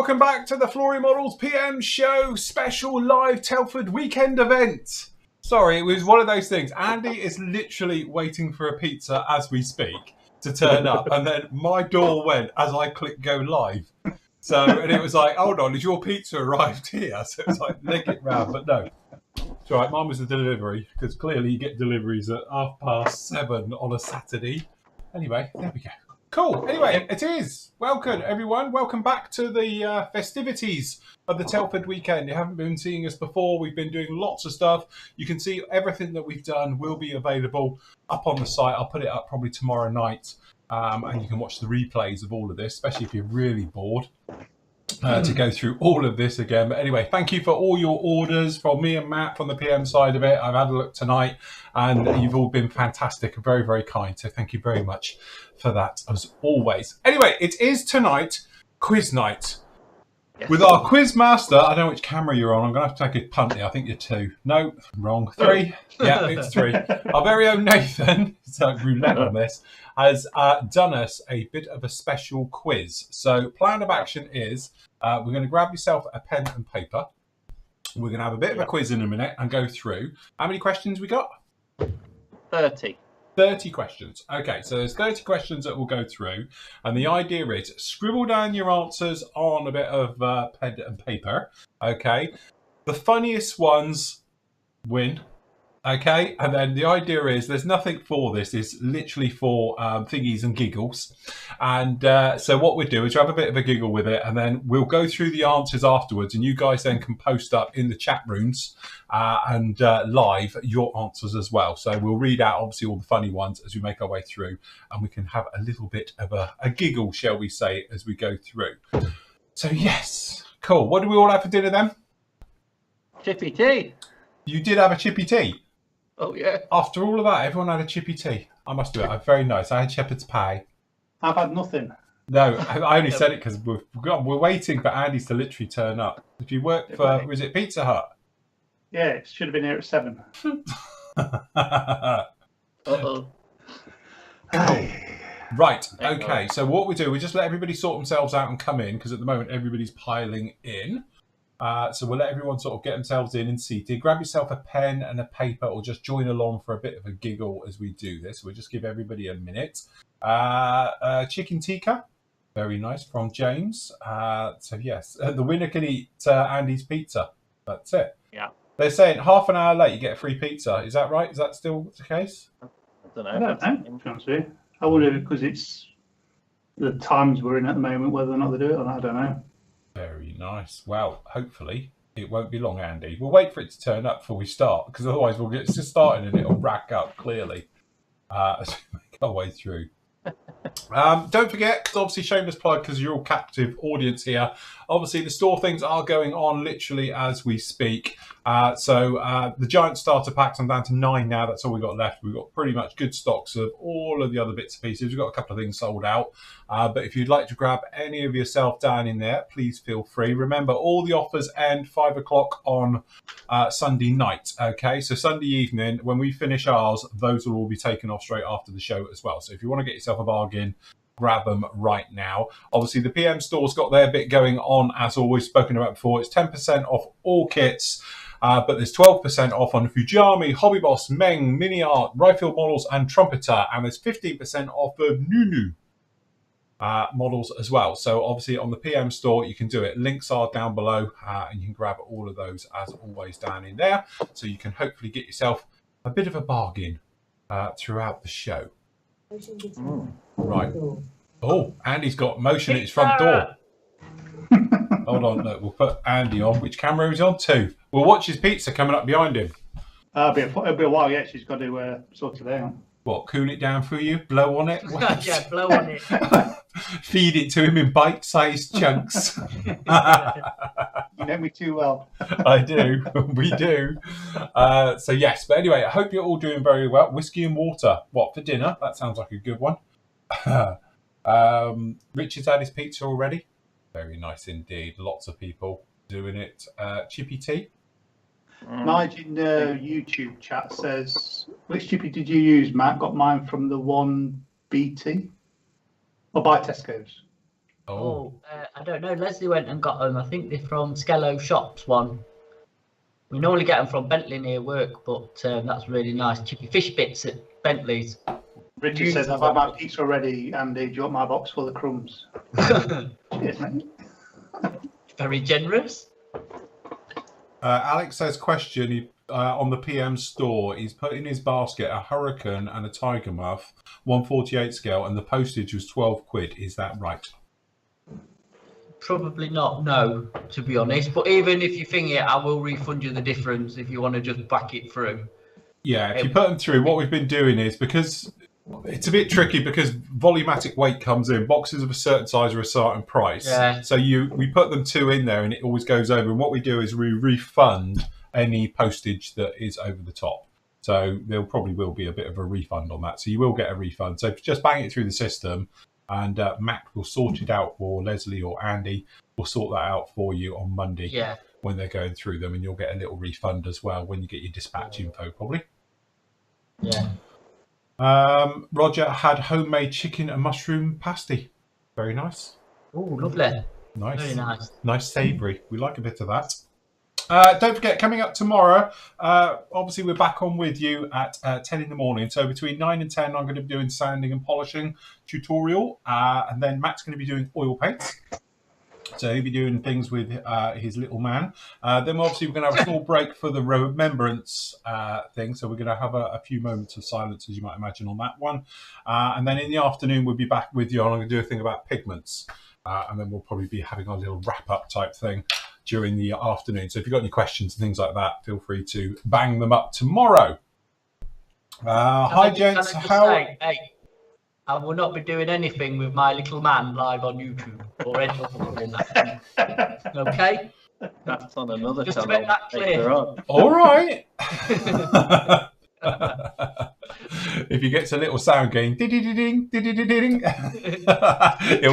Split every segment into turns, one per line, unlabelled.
welcome back to the Flory Models PM show special live Telford weekend event. Sorry, it was one of those things. Andy is literally waiting for a pizza as we speak to turn up, and then my door went as I clicked go live. So, and it was like, hold on, has your pizza arrived here? So it was like, leg it round, but no. It's all right, mine was the delivery, because clearly you get deliveries at 7:30 on a Saturday. Anyway, there we go. Cool. Anyway, it is. Welcome, everyone. Welcome back to the festivities of the Telford weekend. You haven't been seeing us before. We've been doing lots of stuff. You can see everything that we've done will be available up on the site. I'll put it up probably tomorrow night. And you can watch the replays of all of this, especially if you're really bored. To go through all of this again. But anyway, thank you for all your orders from me and Matt from the PM side of it. I've had a look tonight and you've all been fantastic and very, very kind. So thank you very much for that as always. Anyway, it is tonight quiz night. Yes. With our quiz master. I don't know which camera you're on. I'm going to have to take a punt here. I think you're 2. No, wrong. 3. Yeah, it's 3. Our very own Nathan, so roulette on this, has done us a bit of a special quiz. So plan of action is we're going to grab yourself a pen and paper. We're going to have a bit of a quiz in a minute and go through. How many questions we got?
30.
30 questions. Okay, so there's 30 questions that we'll go through. And the idea is scribble down your answers on a bit of pen and paper. Okay. The funniest ones win. Okay, and then the idea is there's nothing for this. It's literally for thingies and giggles. And so what we'll do is have a bit of a giggle with it, and then we'll go through the answers afterwards, and you guys then can post up in the chat rooms and live your answers as well. So we'll read out obviously all the funny ones as we make our way through, and we can have a little bit of a giggle, shall we say, as we go through. So yes, cool. What do we all have for dinner then?
Chippy tea.
You did have a chippy tea?
Oh, yeah.
After all of that, everyone had a chippy tea. I must do it. Very nice. I had shepherd's pie.
I've had nothing.
No, I only said it because we're waiting for Andy to literally turn up. If you work for, was it Pizza Hut?
Yeah, it should have been here at 7.
Uh-oh.
Right, okay. So what we do, we just let everybody sort themselves out and come in, because at the moment everybody's piling in. So we'll let everyone sort of get themselves in and seated. Grab yourself a pen and a paper or just join along for a bit of a giggle as we do this. We'll just give everybody a minute. Chicken tikka, very nice, from James. So yes, the winner can eat Andy's pizza. That's it.
Yeah.
They're saying half an hour late you get a free pizza. Is that right? Is that still the case?
I don't know.
I don't know, to be honest with you. I wonder because it's the times we're in at the moment, whether or not they do it or not, I don't know.
Very nice. Well, hopefully it won't be long, Andy. We'll wait for it to turn up before we start, because otherwise we'll get just started and it'll rack up clearly as we make our way through. Don't forget, obviously shameless plug because you're all captive audience here. Obviously the store things are going on literally as we speak. So the giant starter packs, I'm down to 9 now. That's all we got left. We've got pretty much good stocks of all of the other bits and pieces. We've got a couple of things sold out. But if you'd like to grab any of yourself down in there, please feel free. Remember, all the offers end 5 o'clock on Sunday night. Okay, so Sunday evening, when we finish ours, those will all be taken off straight after the show as well. So if you want to get yourself a bargain, grab them right now. Obviously, the PM store's got their bit going on, as always spoken about before. It's 10% off all kits. But there's 12% off on Fujami, Hobby Boss, Meng, Mini Art, Rifle models, and Trumpeter. And there's 15% off of Nunu models as well. So obviously on the PM store, you can do it. Links are down below, and you can grab all of those as always down in there. So you can hopefully get yourself a bit of a bargain throughout the show. Right. Oh, Andy's got motion at his front door. Hold on, look, we'll put Andy on. Which camera is he on? 2. We'll watch his pizza coming up behind him.
It'll be a while yet. She's got to sort it out.
What, cool it down for you? Blow on it?
Yeah, blow on it.
Feed it to him in bite-sized chunks.
You know me too well.
I do. We do. So yes, but anyway, I hope you're all doing very well. Whiskey and water. What, for dinner? That sounds like a good one. Richard's had his pizza already. Very nice indeed. Lots of people doing it. Chippy tea.
Nigel in the YouTube chat says, which chippy did you use, Matt? Got mine from the one BT. Or by Tesco's.
I don't know. Leslie went and got them. I think they're from Skello Shops one. We normally get them from Bentley near work, but that's really nice. Chippy fish bits at Bentley's.
Richard says, I've had my pizza ready, Andy. Do you want my box full of crumbs? Cheers, mate.
Very generous.
Alex says, question on the PM store. He's put in his basket a hurricane and a tiger muff, 148 scale, and the postage was 12 quid. Is that right?
Probably not, no, to be honest. But even if you think it, I will refund you the difference if you want to just back it through.
Yeah, if you put them through, what we've been doing is, because it's a bit tricky because volumatic weight comes in, boxes of a certain size are a certain price.
Yeah.
So we put them 2 in there and it always goes over. And what we do is we refund any postage that is over the top. So there probably will be a bit of a refund on that. So you will get a refund. So just bang it through the system. And Matt will sort it out, or Leslie or Andy will sort that out for you on Monday when they're going through them, and you'll get a little refund as well when you get your dispatch info, probably.
Yeah.
Roger had homemade chicken and mushroom pasty. Very nice.
Oh, lovely.
Nice.
Very nice.
Nice savoury. We like a bit of that. Don't forget, coming up tomorrow, obviously we're back on with you at 10 in the morning. So between 9 and 10, I'm going to be doing sanding and polishing tutorial. And then Matt's going to be doing oil paints. So he'll be doing things with his little man. Then obviously we're going to have a small break for the remembrance thing. So we're going to have a few moments of silence, as you might imagine, on that one. And then in the afternoon, we'll be back with you. And I'm going to do a thing about pigments. And then we'll probably be having a little wrap-up type thing during the afternoon. So if you've got any questions and things like that, feel free to bang them up tomorrow. Hi, gents.
Hey, I will not be doing anything with my little man live on YouTube or anything in that. Okay?
That's on another
Just to
channel.
make that clear.
later on.
All right. If he gets a little sound going, ding, he'll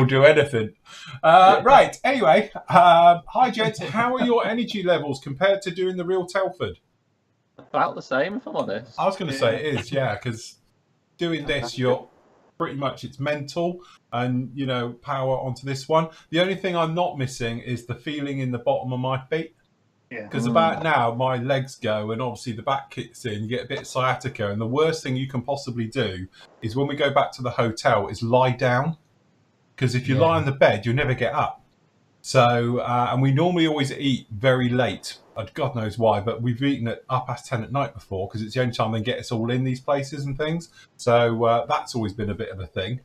do anything. Right. Anyway, hi, gents. How are your energy levels compared to doing the real Telford?
About the same, if I'm honest.
I was going to say it is, yeah, because doing this, you're pretty much, it's mental and, you know, power onto this one. The only thing I'm not missing is the feeling in the bottom of my feet.
Yeah.
Because about now, my legs go and obviously the back kicks in, you get a bit of sciatica. And the worst thing you can possibly do is when we go back to the hotel is lie down. Because if you lie on the bed, you'll never get up. So, and we normally always eat very late. God knows why, but we've eaten at 10:30 at night before because it's the only time they get us all in these places and things. So that's always been a bit of a thing.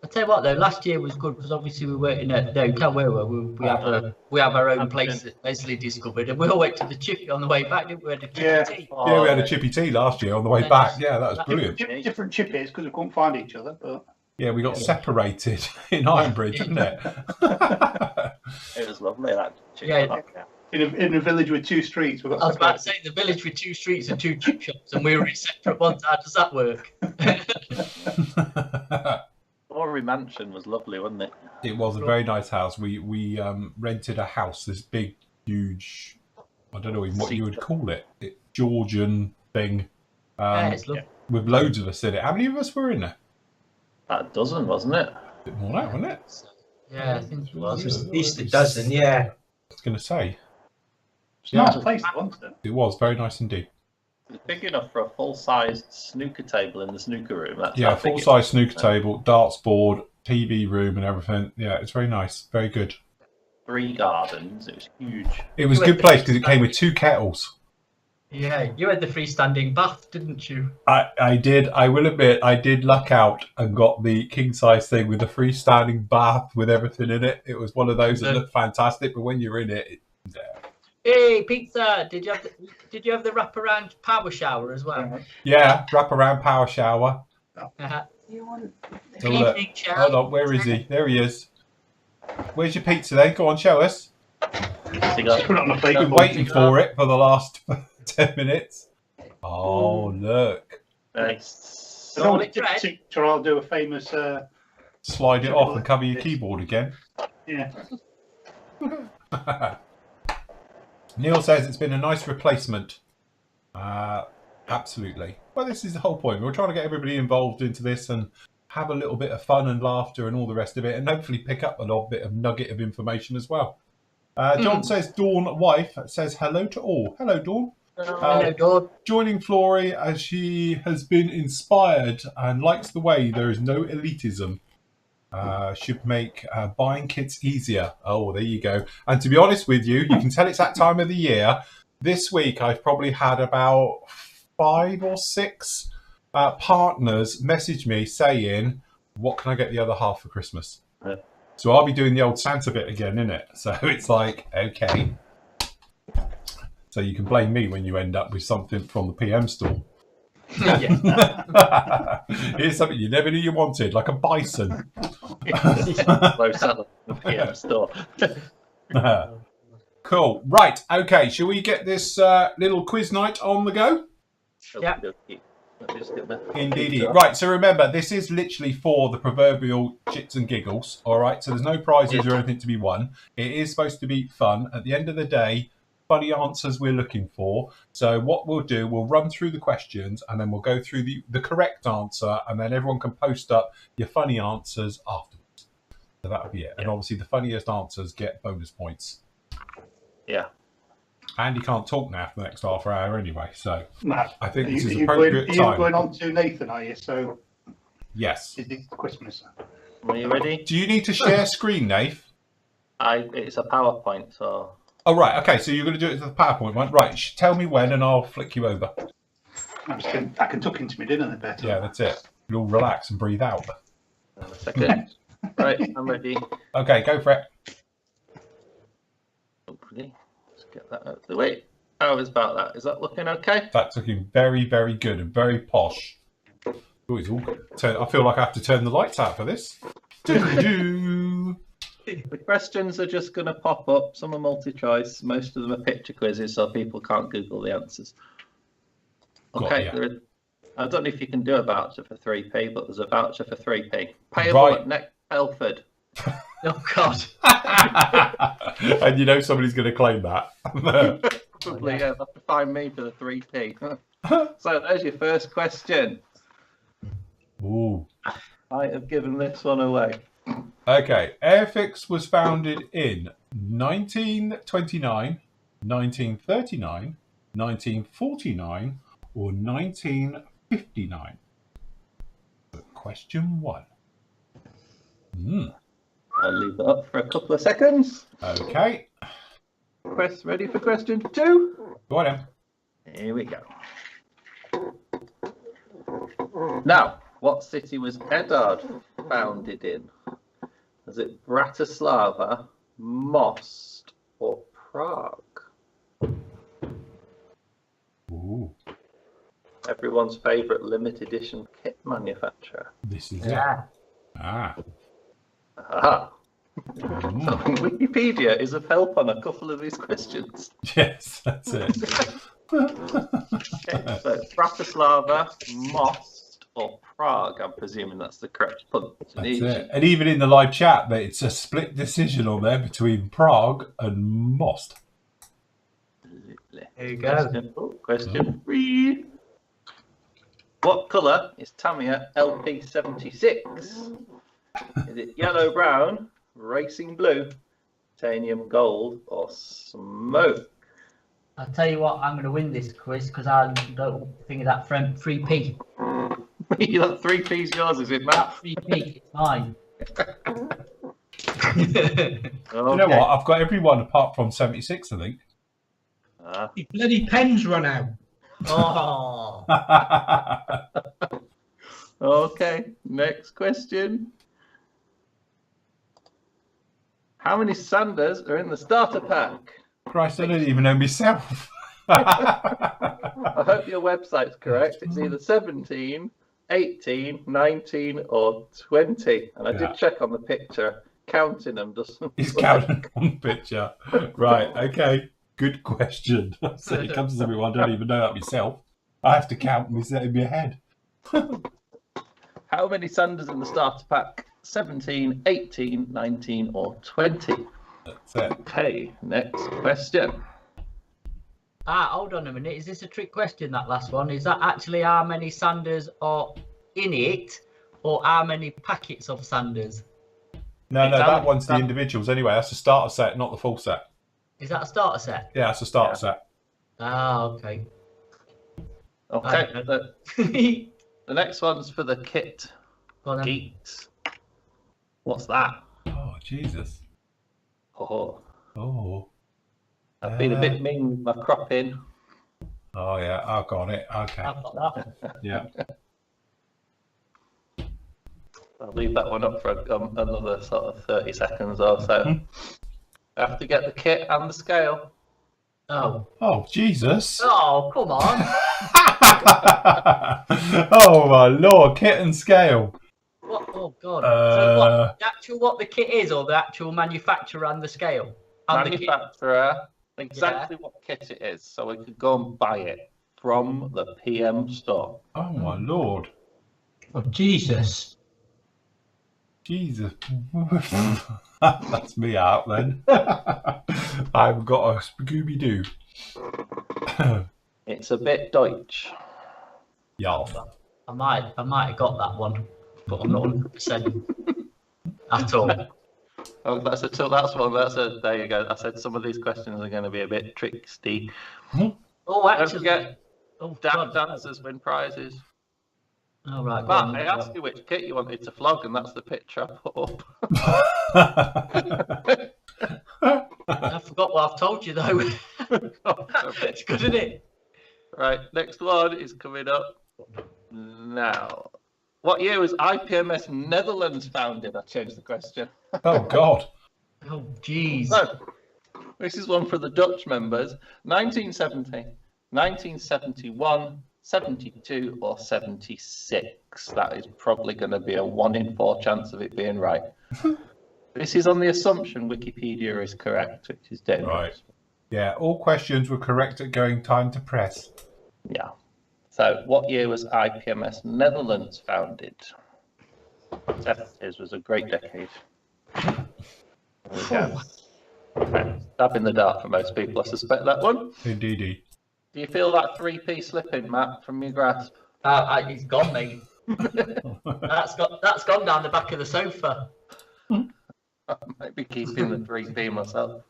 I'll tell you what though, last year was good because obviously we weren't in a hotel where we have our own place that Leslie discovered, and we all went to the chippy on the way back, didn't we? We had a chippy tea.
Yeah, we had a chippy tea last year on the way back. Yeah, that was brilliant.
Different chippies because we couldn't find each other. But
yeah, we got separated in Ironbridge, didn't it?
It was lovely, that
Yeah.
in a village with 2 streets, we got.
I was about to say the village with 2 streets and 2 chip shops, and we were in separate ones. How does that work?
Glory Mansion was lovely, wasn't it?
It was a very nice house. We rented a house, this big, huge, I don't know even what you would call it, Georgian thing,
It's lovely.
with loads of us in it. How many of us were in there?
About a dozen, wasn't it?
A bit more than that, wasn't it?
Yeah, I think it was.
At least a dozen, yeah.
I was going to say.
It's a nice place, wasn't it?
It was very nice indeed.
It's big enough for a full-sized snooker table in the snooker room. That's
Yeah,
how big it
full-size
is.
snooker table, darts board, TV room and everything. Yeah, it's very nice. Very good.
3 gardens. It was huge.
It was a good place because it came with 2 kettles.
Yeah, you had the freestanding bath, didn't you?
I did. I will admit, I did luck out and got the king-size thing with the freestanding bath with everything in it. It was one of those that looked fantastic, but when you're in it,
Hey, pizza! Did you have the wraparound power shower as well?
yeah, wrap around power shower.
You want
Oh, look. Hold on, where is he? There he is. Where's your pizza then? Go on, show us.
So you got
Put it on the plate.
Been waiting for it for the last 10 minutes. Oh, look.
nice.
I don't want to take a picture. I'll do a famous.
Slide it off and cover your keyboard again.
Yeah.
Neil says it's been a nice replacement. Absolutely. Well, this is the whole point. We're trying to get everybody involved into this and have a little bit of fun and laughter and all the rest of it, and hopefully pick up a little bit of nugget of information as well. John says, Dawn wife says hello to all. Hello, Dawn.
Hello, Dawn.
Joining Flory as she has been inspired and likes the way there is no elitism. Should make buying kits easier. Oh, there you go. And to be honest with you, you can tell it's that time of the year. This week, I've probably had about 5 or 6 partners message me saying, what can I get the other half for Christmas?
Yeah.
So I'll be doing the old Santa bit again, innit? So it's like, okay. So you can blame me when you end up with something from the PM store. Here's something you never knew you wanted, like a bison.
Low salad in the PM store.
Cool. Right. Okay. Shall we get this little quiz night on the go?
Yeah.
Indeed. Right. So remember, this is literally for the proverbial shits and giggles. All right. So there's no prizes or anything to be won. It is supposed to be fun. At the end of the day, funny answers we're looking for. So what we'll do, we'll run through the questions and then we'll go through the correct answer, and then everyone can post up your funny answers afterwards. So that'll be it. And obviously the funniest answers get bonus points.
Yeah.
Andy can't talk now for the next half hour anyway, so
No.
I think this
Are
is
you
appropriate
going,
time.
Are you going on to Nathan, are you? So
Yes.
is it Christmas?
Are you ready?
Do you need to share screen, Nath?
It's a PowerPoint, so
Oh, right. Okay, so you're going to do it to the PowerPoint one. Right, tell me when and I'll flick you over.
I'm just going, I can tuck into my dinner then better.
Yeah, that's it. You'll relax and breathe out.
a second. Right, I'm ready.
Okay, go for it.
Hopefully, let's get that out of the way. How is about that? Is that looking okay?
That's looking very, very good and very posh. Oh, it's all good. So I feel like I have to turn the lights out for this. Doo-doo-doo.
The questions are just going to pop up. Some are multi-choice. Most of them are picture quizzes, so people can't Google the answers. Okay, I don't know if you can do a voucher for 3p, but there's a voucher for 3p. Payable at next Telford.
Oh, God.
And you know somebody's going to claim that.
Probably, yeah, they'll have to find me for the 3p. So there's your first question.
Ooh.
I have given this one away.
Okay, Airfix was founded in 1929, 1939, 1949, or 1959. Question 1.
I'll leave it up for a couple of seconds.
Okay,
Ready for question 2?
go on then.
Here we go. Now, what city was Eddard founded in? Is it Bratislava, Most, or Prague?
Ooh,
Everyone's favourite limited edition kit manufacturer.
this is
Yeah.
it. Ah.
Aha.
Mm.
Wikipedia is of help on a couple of these questions.
Yes, that's it.
Okay, so Bratislava, Most, or Prague. I'm presuming that's the correct
That's it. And even in the live chat, it's a split decision on there between Prague and Most.
There you go.
Question 3. What colour is Tamiya LP76? Is it yellow brown, racing blue, titanium gold, or smoke?
I'll tell you what, I'm going to win this quiz because I don't think of that 3p.
You got 3p's yours, is it, Matt?
3p, it's mine.
Okay.
You know what? I've got everyone apart from 76, I think.
The bloody pen's run out.
Oh.
Okay, next question. How many Sanders are in the starter pack?
Christ, I don't even know myself.
I hope your website's correct. It's either 17, 18, 19, or 20. And I did check on the picture. Counting them doesn't.
He's counting on the picture. Right, okay. Good question. So it comes as everyone, I don't even know that myself. I have to count myself in my head.
How many Sanders in the starter pack? 17, 18, 19, or 20?
That's it.
Okay, next question.
Hold on a minute. Is this a trick question, that last one? Is that actually how many Sanders are in it? or how many packets of sanders?
No,
It's
that
only-
one's the individuals anyway. That's the starter set, not the full set.
Is that a starter set?
Yeah, that's the starter set.
Ah, okay.
Okay.
I
The next one's for the kit
Go on then.
geeks. What's that?
Oh, Jesus.
Oh,
Oh.
I've been a bit mean with my cropping.
Oh, yeah. I've got it. Okay.
I've got that.
Yeah.
I'll leave that one up for another sort of 30 seconds or so. I have to get the kit and the scale.
Oh.
Oh, Jesus.
Oh, come on.
Oh, my Lord. Kit and scale.
What? Oh, God. So what the kit is, or the actual manufacturer and the scale? And the kit?
Manufacturer, exactly what kit it is, so we could go and buy it from the PM store.
Oh, my Lord.
Oh, Jesus.
Jesus. That's me out then. I've got a Scooby-Doo.
It's a bit Deutsch.
Yeah.
I might have got that one, but I'm not 100% at all.
Oh, there you go. I said some of these questions are going to be a bit tricksy.
Oh,
Don't
actually.
forget,
Oh,
dancers win prizes.
All right.
But I asked you which kit you wanted to flog, and that's the picture I put up.
I forgot what I've told you, though. It's good, isn't it?
Right, next one is coming up now. What year was IPMS Netherlands founded? I changed the question.
Oh, God.
Oh, jeez.
So, this is one for the Dutch members. 1970, 1971, 72 or 76. That is probably going to be a 1 in 4 chance of it being right. This is on the assumption Wikipedia is correct, which is dangerous.
Right. Yeah, all questions were correct at going time to press.
Yeah. So, what year was IPMS Netherlands founded? 70s was a great decade. There we go. Okay. Stab in the dark for most people, I suspect that one.
Indeedy.
Do you feel that 3p slipping, Matt, from your grasp?
It's gone, mate. That's gone down the back of the sofa.
I might be keeping the 3p myself.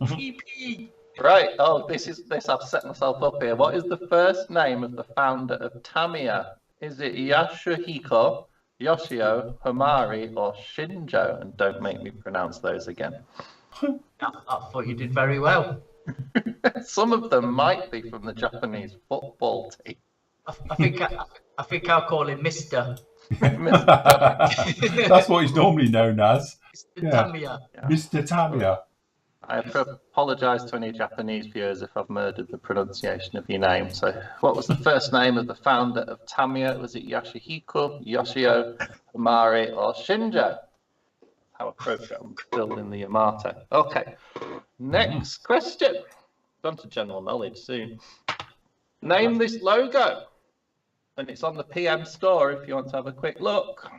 EP.
Right. Oh, this I've set myself up here. What is the first name of the founder of Tamiya? Is it Yasuhiko, Yoshio, Homari, or Shinjo? And don't make me pronounce those again.
I thought you did very well.
Some of them might be from the Japanese football team.
I think I'll call him Mister.
That's what he's normally known as.
Mr. Tamiya.
Mr. Tamiya.
I apologise to any Japanese viewers if I've murdered the pronunciation of your name. So, what was the first name of the founder of Tamiya? Was it Yasuhiko, Yoshio, Homari, or Shinjo? How appropriate. I'm building the Yamato. Okay. Next question. On to general knowledge soon. Name this logo. And it's on the PM store if you want to have a quick look.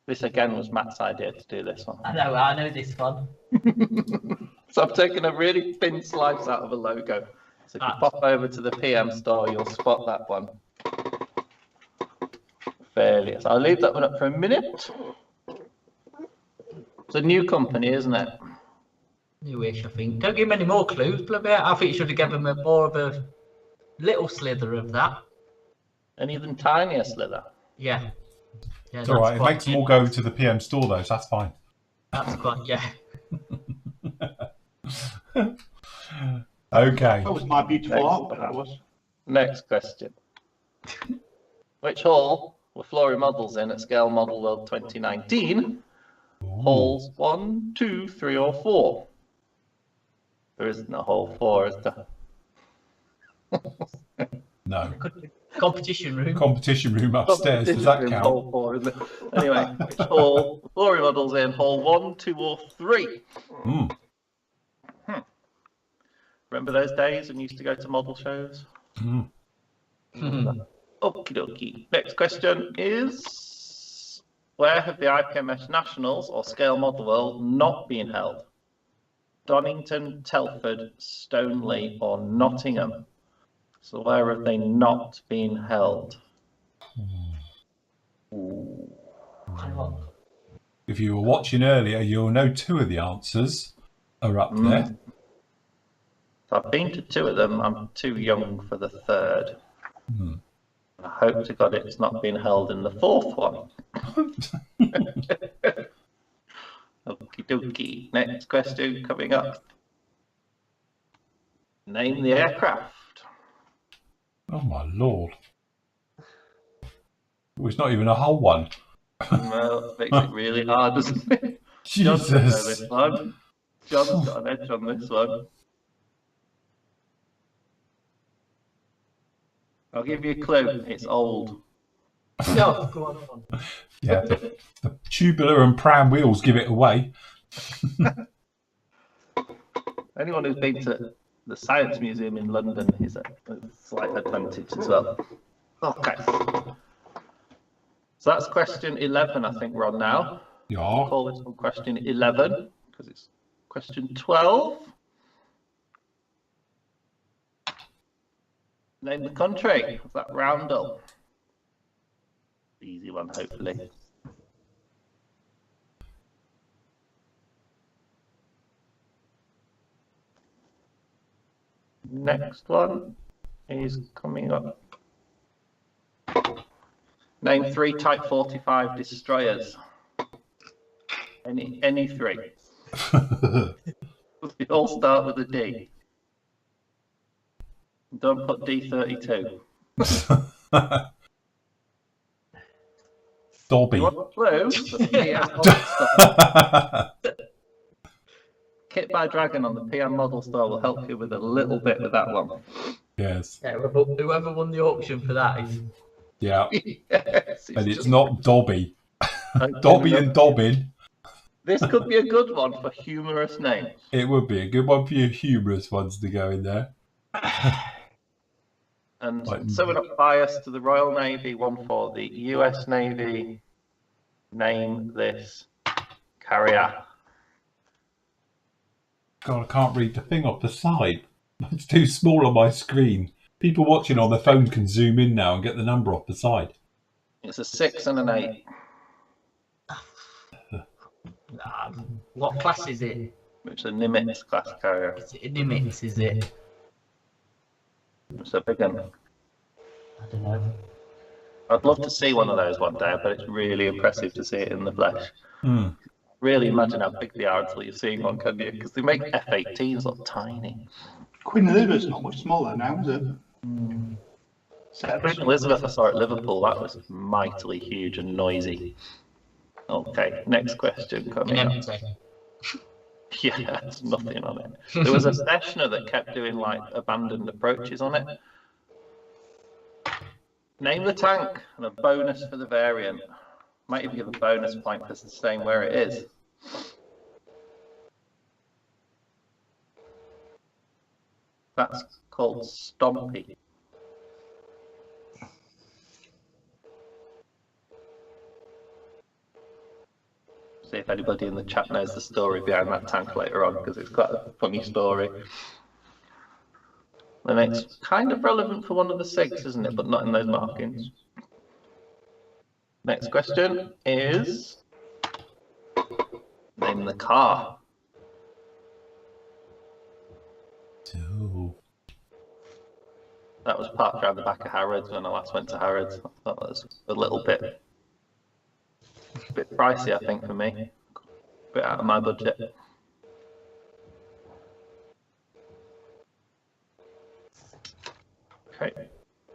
This again was Matt's idea to do this one.
I know this one.
So I've taken a really thin slice out of a logo. So if you pop over to the PM store, you'll spot that one. Fairly. So I'll leave that one up for a minute. It's a new company, isn't it?
Newish, I think. Don't give him any more clues, bloody. I think you should have given him more of a little slither of that.
An even tinier slither.
Yeah.
It's all right. It makes them all go to the PM store, though, so that's fine.
That's quite, yeah.
Okay.
That was my beautiful art, but that was.
Next question. Which hall were Flory models in at Scale Model World 2019? Halls 1, 2, 3, or 4? There isn't a hall 4, is there?
No.
Competition room.
Competition room upstairs. Does that count?
Hall 4, isn't it? Anyway, which hall were Flory models in? Hall 1, 2, or 3? Remember those days when you used to go to model shows? Okie dokie. Next question is, where have the IPMS Nationals or Scale Model World not been held? Donington, Telford, Stoneleigh, or Nottingham? So where have they not been held?
If you were watching earlier, you'll know 2 of the answers are up there.
I've been to 2 of them. I'm too young for the 3rd. I hope to God it's not been held in the 4th one. Okie dokie. Next question coming up. Name the aircraft.
Oh my lord. It was not even a whole one.
Well, it makes it really hard, doesn't it?
Jesus.
John's got this one. John's got an edge on this one. I'll give you a clue. It's old.
No, go on.
Yeah, the tubular and pram wheels give it away.
Anyone who's been to the Science Museum in London is a slight advantage as well. Okay. So that's question 11, I think we're on now.
Yeah.
Call this one question 11 because it's question 12. Name the country of that roundup. Easy one, hopefully. Next one is coming up. Name 3 Type 45 destroyers. Any 3. They all start with a D. Don't put D32.
Dobby.
You want a clue? The PM Kit by Dragon on the PM model store will help you with a little bit with that one.
Yes.
Yeah, whoever won the auction for that is.
Yeah.
Yes,
And it's not Dobby.
just
Dobby and Dobbin.
This could be a good one for humorous names.
It would be a good one for your humorous ones to go in there.
And
Like-
so we're not biased to the Royal Navy, one for the US Navy. Name this carrier.
God, I can't read the thing off the side. It's too small on my screen. People watching on their phone can zoom in now and get the number off the side.
It's a 6 and an 8.
What class is it?
Which is a Nimitz class carrier.
Is it a Nimitz, is it?
It's a big one.
I don't know.
I'd love to see one of those one day, but it's really impressive to see it in the flesh.
Mm.
Really imagine how big they are until you're seeing one, can you? Because they make F-18s look tiny.
Queen Elizabeth's not much smaller now, is it?
Queen Elizabeth I saw at Liverpool, that was mightily huge and noisy. Okay, next question coming up.
Empty.
Yeah, there's nothing on it. There was a Cessna that kept doing like abandoned approaches on it. Name the tank and a bonus for the variant. Might even give a bonus point for staying where it is. That's called Stompy. See if anybody in the chat knows the story behind that tank later on, because it's quite a funny story. And it's kind of relevant for one of the SIGs, isn't it? But not in those markings. Next question is, name the car.
Oh.
That was parked around the back of Harrods when I last went to Harrods. I thought that was a little bit pricey, I think, for me. A bit out of my budget. Okay,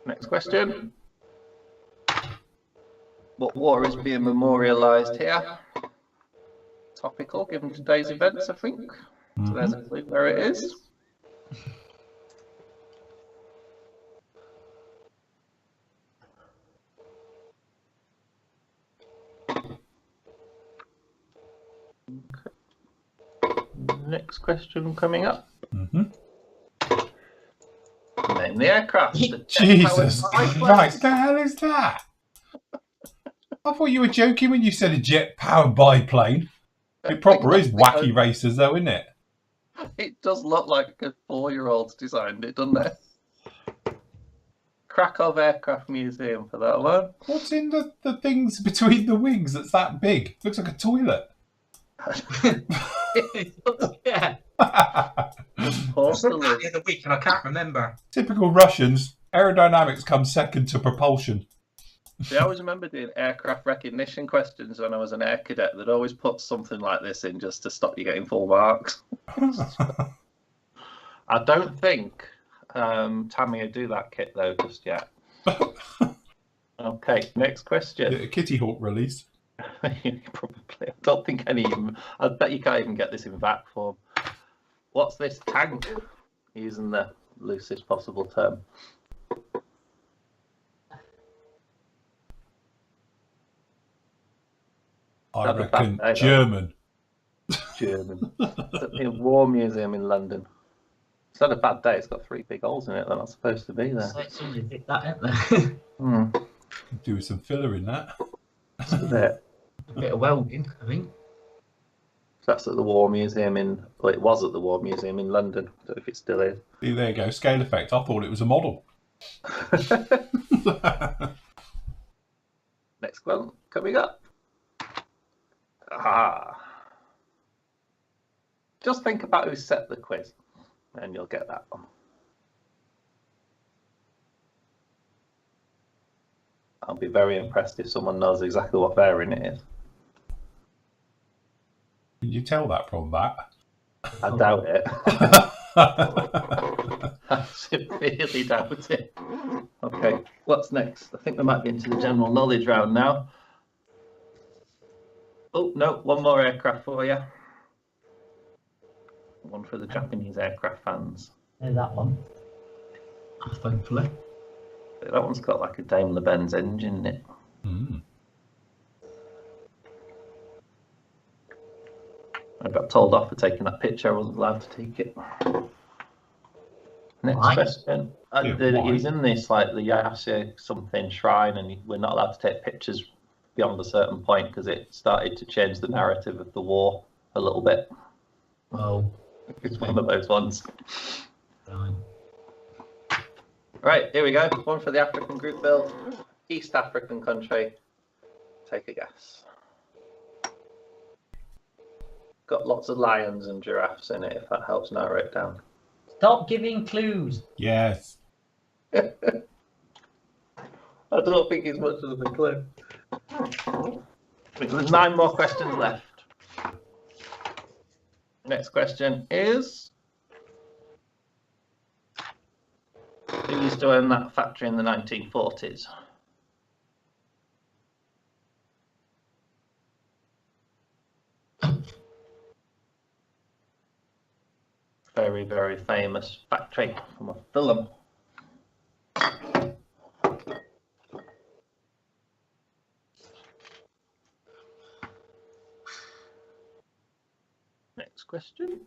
next question. What war is being memorialised here? Topical, given today's events, I think. So there's a clue where it is. Next question coming up.
Mm-hmm.
Name the aircraft. The
Jesus
jet-powered
Christ, the hell is that? I thought you were joking when you said a jet-powered biplane. It proper is wacky racers though, isn't it?
It does look like a 4-year-old's designed it, doesn't it? Krakow Aircraft Museum for that one.
What's in the things between the wings that's that big? Looks like a toilet.
Yeah.
Porcelain.
The other week, and I can't remember.
Typical Russians. Aerodynamics comes second to propulsion.
See, I always remember doing aircraft recognition questions when I was an air cadet. They'd always put something like this in just to stop you getting full marks. I don't think Tammy would do that kit though just yet. Okay, next question.
A Kitty Hawk release.
Probably. I don't think any. I bet you can't even get this in VAC form. What's this tank? Using the loosest possible term.
I reckon German.
German. It's at the War Museum in London. It's had a bad day. It's got 3 big holes in it. They're not supposed to be there.
It's like somebody did that, isn't there?
Do some filler in that.
Just a bit.
A bit of welding, I think.
That's at the War Museum in. Well, it was at the War Museum in London. I don't know if it still is.
See, there you go. Scale effect. I thought it was a model.
Next one coming up. Just think about who set the quiz, and you'll get that one. I'll be very impressed if someone knows exactly what variant it is.
Can you tell that from that?
I doubt it. I severely doubt it. Okay, what's next? I think we might be into the general knowledge round now. Oh, no, one more aircraft for you. One for the Japanese aircraft fans.
There's that one. Thankfully.
That one's got like a Daimler-Benz engine in it. I got told off for taking that picture. I wasn't allowed to take it. Next
Why?
question. He's in this like the Yasha something shrine, and we're not allowed to take pictures beyond a certain point because it started to change the narrative of the war a little bit.
Oh.
It's one of those ones.
Right.
Right, here we go. One for the African group build. East African country. Take a guess. Got lots of lions and giraffes in it, if that helps narrow it down.
Stop giving clues.
Yes.
I don't think it's much of a clue. There's 9 more questions left. Next question is, who used to own that factory in the 1940s? Very, very famous factory from a film. Next question.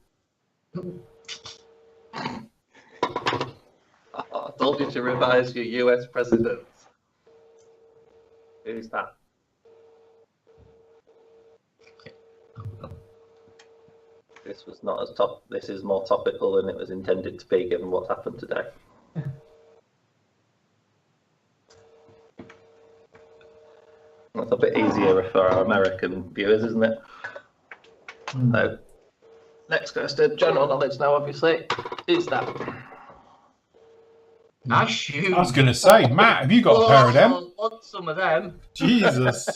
I told you to revise your US presidents. Who's that? This was not as top. This is more topical than it was intended to be, given what's happened today. That's a bit easier for our American viewers, isn't it? So, next question, general knowledge now, obviously. Is that?
Nice shoes.
I was going to say, Matt, have you got a pair of them?
I want some of them.
Jesus.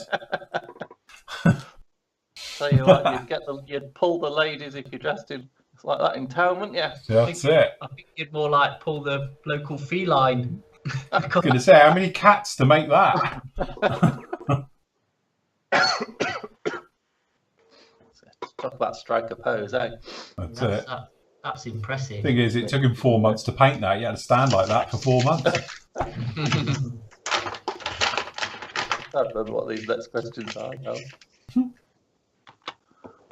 Tell you what, you'd pull the ladies if you dressed in like that in town, wouldn't you?
That's it.
I think you'd more like pull the local feline.
I was going to say, how many cats to make that?
Talk about striker pose, eh?
That's it.
That's impressive.
Thing is, it took him 4 months to paint that. He had to stand like that for 4 months.
I don't know what these next questions are now.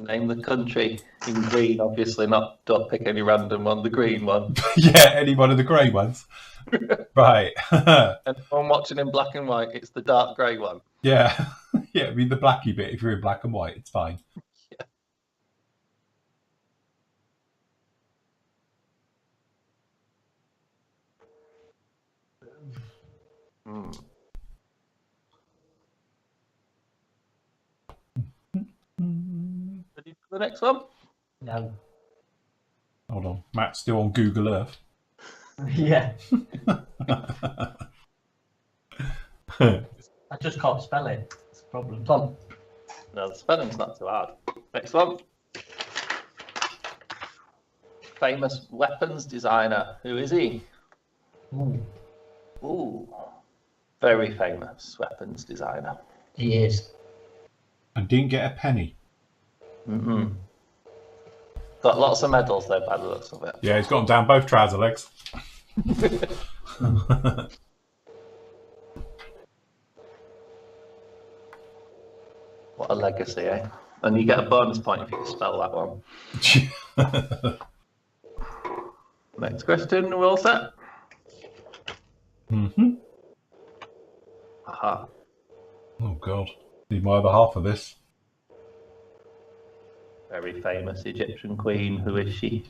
Name the country in green, obviously not. Don't pick any random one, the green one.
Yeah, any one of the grey ones. Right.
And if I'm watching in black and white, it's the dark grey one.
Yeah. Yeah, I mean the blacky bit, if you're in black and white, it's fine.
Yeah. Ready for the next one?
No.
Hold on. Matt's still on Google Earth.
Yeah. I just can't spell it. That's the problem. Tom.
No, the spelling's not too hard. Next one. Famous weapons designer. Who is he?
Ooh,
Ooh. Very famous weapons designer.
he is.
And didn't get a penny.
Mm-mm. Got lots of medals though, by the looks of it.
Yeah, he's got them down both trouser legs.
What a legacy, eh? And you get a bonus point if you can spell that one. Next question, we're all set?
Mm-hmm.
Aha.
Oh, God. Need my other half of this.
Very famous Egyptian queen. Who is she?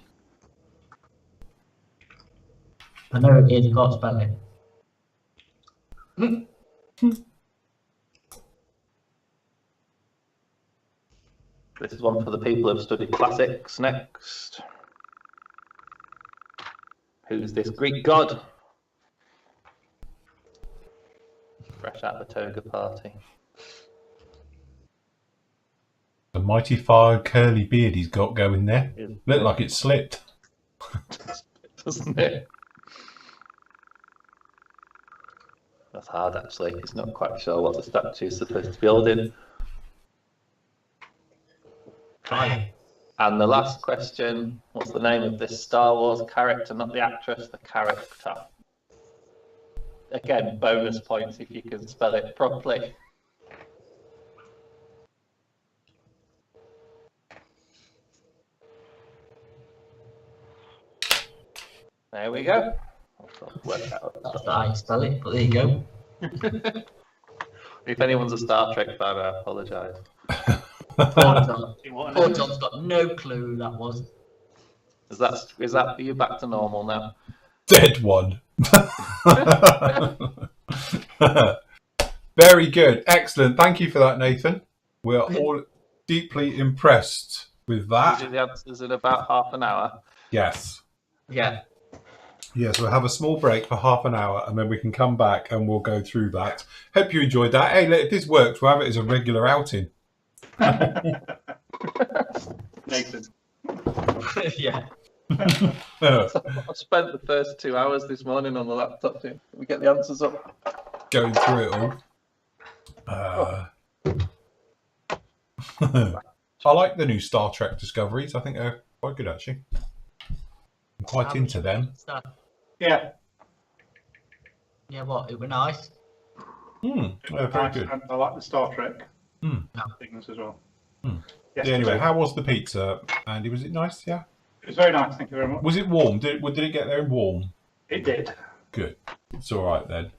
I know it is. I can't spell it.
This is one for the people who've studied classics. Next. Who's this Greek god? Fresh out the toga party.
The mighty fine curly beard he's got going there. Look like it's slipped.
Doesn't it? That's hard actually. It's not quite sure what the statue is supposed to be holding.
Try.
And the last question, what's the name of this Star Wars character? Not the actress, the character. Again, bonus points if you can spell it properly. There we go.
That's not how you spell it, but there you go.
If anyone's a Star Trek fan, I apologise.
Poor Tom's got no clue who that was.
Is that for you back to normal now?
Dead one. Very good. Excellent. Thank you for that, Nathan. We're all deeply impressed with
We'll
that.
do the answers in about half an hour.
Yes.
Yeah.
Yes, we'll have a small break for half an hour and then we can come back and we'll go through that. Hope you enjoyed that. Hey, if this works, we'll have it as a regular outing.
Nathan.
Yeah.
I spent the first 2 hours this morning on the laptop to we get the answers up.
Going through it all. I like the new Star Trek Discoveries. I think they're quite good, actually. I'm quite into them.
Yeah.
Yeah, what? It were nice.
They're very good.
I like the Star Trek
Mm.
things as well.
Yeah, anyway, how was the pizza, Andy? Was it nice? Yeah.
It was very nice, thank you very much.
Was it warm? Did it get there warm?
It did.
Good. It's all right then.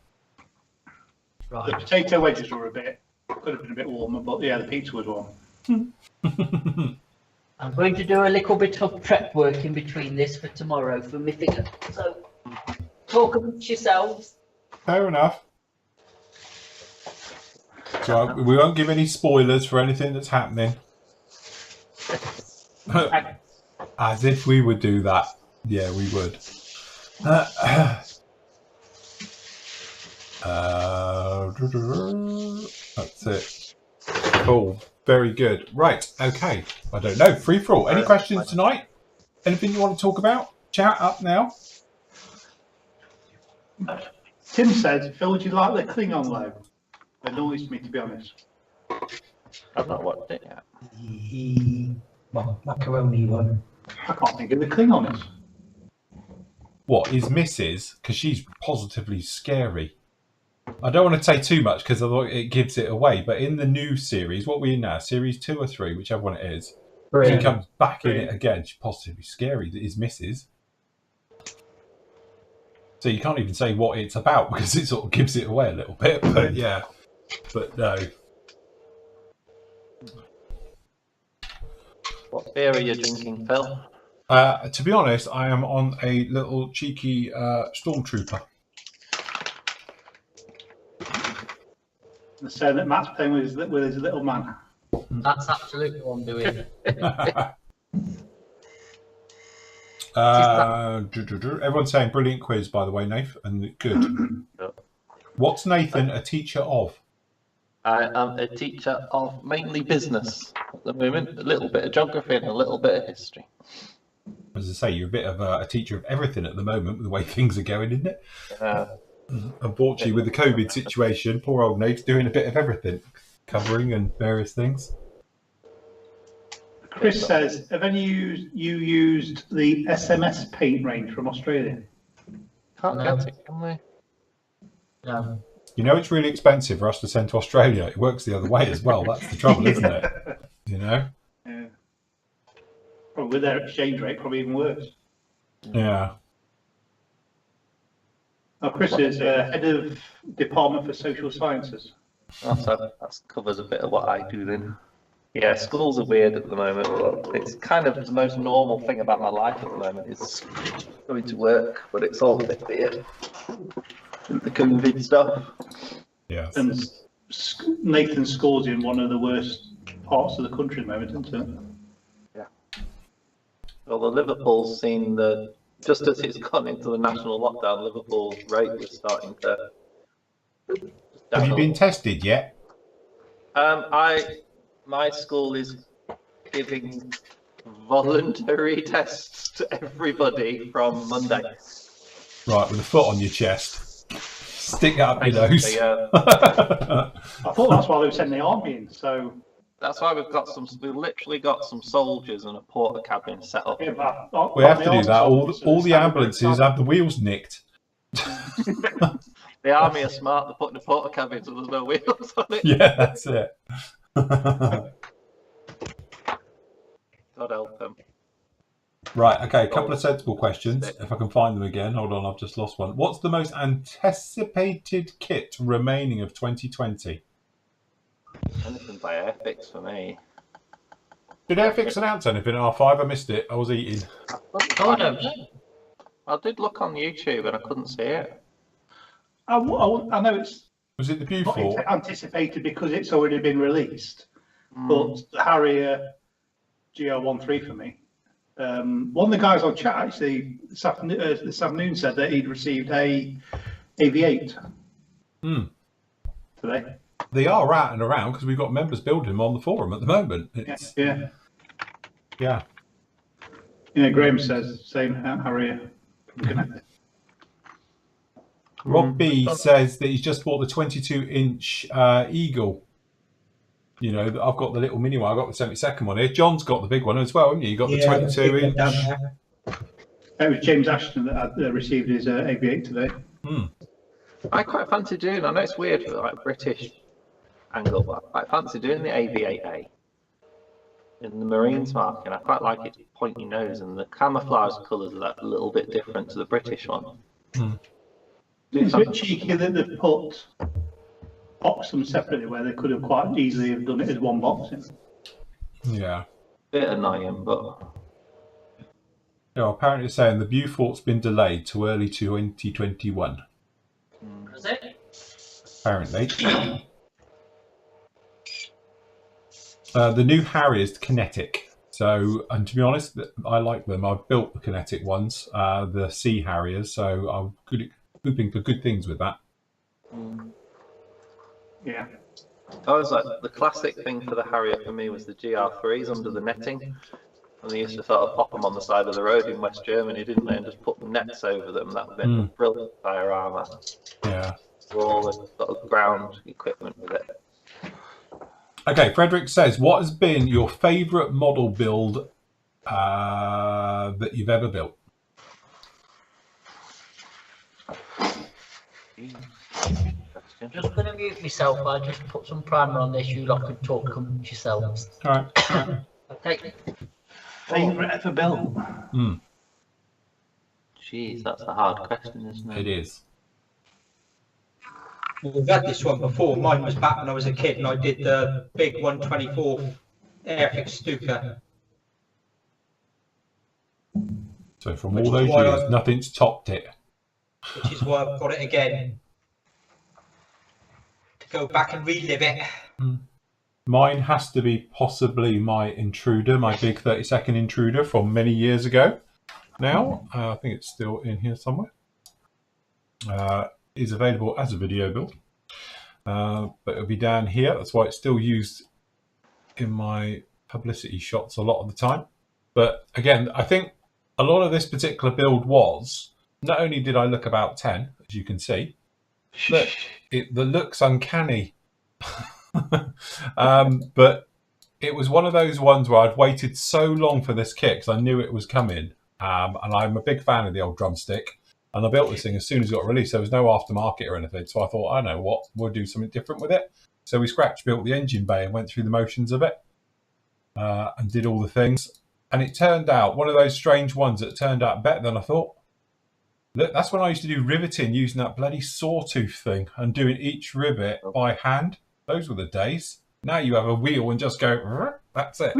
The
Right.
potato wedges were could have been a bit warmer, but yeah, the pizza was warm.
I'm going to do a little bit of prep work in between this for tomorrow for my figure. So, talk amongst yourselves.
Fair enough. So we won't give any spoilers for anything that's happening. As if we would do that. Yeah, we would. That's it. Cool. Very good. Right. Okay. I don't know. Free for all. Any questions tonight? Anything you want to talk about? Chat up now.
Tim said, Phil, would you like the Klingon logo? Annoys me, to be honest.
I've not watched it yet.
Well, macaroni one.
I can't think of the Klingon is.
What is Mrs.? Because she's positively scary. I don't want to say too much because it gives it away. But in the new series, what are we in now? Series 2 or 3, whichever one it is. She comes back in it again. She's positively scary. Is Mrs. So you can't even say what it's about because it sort of gives it away a little bit. But yeah, but no.
What beer are you drinking, Phil?
To be honest, I am on a little cheeky Stormtrooper.
They're saying that Matt's playing with his little man.
That's absolutely what I'm doing.
Everyone's saying brilliant quiz, by the way, Nath, and good. What's Nathan a teacher of?
I am a teacher of mainly business at the moment, a little bit of geography and a little bit of history.
As I say, you're a bit of a teacher of everything at the moment with the way things are going, isn't it? Unfortunately, with the COVID situation, poor old Nate's doing a bit of everything, covering and various things.
Chris says, have any you used the SMS paint range from Australia?
Can't get it, can we?
No.
You know, it's really expensive for us to send to Australia. It works the other way as well. That's the trouble, isn't it? You know?
Yeah. Probably with their exchange rate, probably even worse.
Yeah.
Oh, Chris is head of Department for Social Sciences.
That covers a bit of what I do then. Yeah, schools are weird at the moment, but it's kind of the most normal thing about my life at the moment is going to work, but it's all a bit weird. The COVID stuff.
Yes.
And Nathan's school's in one of the worst parts of the country at the moment, isn't it?
Yeah. Well, the Liverpool's seen just as it's gone into the national lockdown, Liverpool's rate was starting to.
Have you been tested yet?
My school is giving voluntary tests to everybody from Monday.
Right, with a foot on your chest. Stick it up your nose.
Yeah.
I thought that's why they were sending the army in, so...
That's why we've literally got some soldiers and a porter cabin set up.
Yeah,
We have to do that. All the ambulances have the wheels nicked.
The army are smart, they're putting a porter cabin so there's no wheels on it.
Yeah, that's it.
God help them.
Right, okay, a couple of sensible questions. If I can find them again. Hold on, I've just lost one. What's the most anticipated kit remaining of 2020?
Anything by Airfix for me.
Did Airfix announce anything at R5? I missed it. I was eating.
Oh, no.
I did look on YouTube and I couldn't see it.
I know it's
Was it the
not
Beaufort?
anticipated because it's already been released, but the Harrier GR13 for me. One of the guys on chat actually this afternoon said that he'd received a AV8 today.
They are out and around because we've got members building them on the forum at the moment.
Yeah.
Yeah.
You know, Graham says same Harrier.
Rob B says that he's just bought the 22-inch Eagle. You know, I've got the little mini one. I've got the 72nd one here. John's got the big one as well, haven't you? You got the 22-inch.
It was James Ashton that had received his AV8 today.
I quite fancy doing. I know it's weird for like British angle, but I fancy doing the AV8A in the Marines market. And I quite like its pointy nose and the camouflage colours are that little bit different to the British one.
It's a bit cheeky that they've put boxed them separately where they could have quite easily have done it as one box.
Yeah.
Bit annoying, but.
Yeah, apparently it's saying the Beaufort's been delayed to early 2021.
Is it?
Apparently. The new Harriers, the Kinetic. So, and to be honest, I like them. I've built the Kinetic ones, the Sea Harriers, so I'm hoping for good things with that.
Yeah.
I was like, the classic thing for the Harrier for me was the GR3s under the netting. And they used to sort of pop them on the side of the road in West Germany, didn't they? And just put nets over them. That would have been brilliant fire armour.
Yeah.
For all the sort of ground equipment with it.
Okay, Frederick says, what has been your favourite model build that you've ever built?
I'm just going to mute myself. I'll just put some primer on this. You lot can talk amongst yourselves.
All right.
Okay.
Favourite ever built?
Jeez, that's a hard question, isn't it?
It is.
Well, we've had this one before. Mine was back when I was a kid and I did the big 124 Airfix Stuka.
So from all those years, nothing's topped it.
Which is why I've got it again. go back and relive it.
Mine has to be possibly my Intruder, my big 30-second Intruder from many years ago. Now, I think it's still in here somewhere. Is available as a video build, but it'll be down here. That's why it's still used in my publicity shots a lot of the time. But again, I think a lot of this particular build was, not only did I look about 10, as you can see, but the look's uncanny. But it was one of those ones where I'd waited so long for this kit because I knew it was coming, and I'm a big fan of the old drumstick, and I built this thing as soon as it got released. There was no aftermarket or anything, so I thought, I know what, we'll do something different with it. So we scratch built the engine bay and went through the motions of it, and did all the things, and it turned out one of those strange ones that turned out better than I thought. Look, that's when I used to do riveting using that bloody sawtooth thing and doing each rivet by hand. Those were the days. Now you have a wheel and just go, that's it.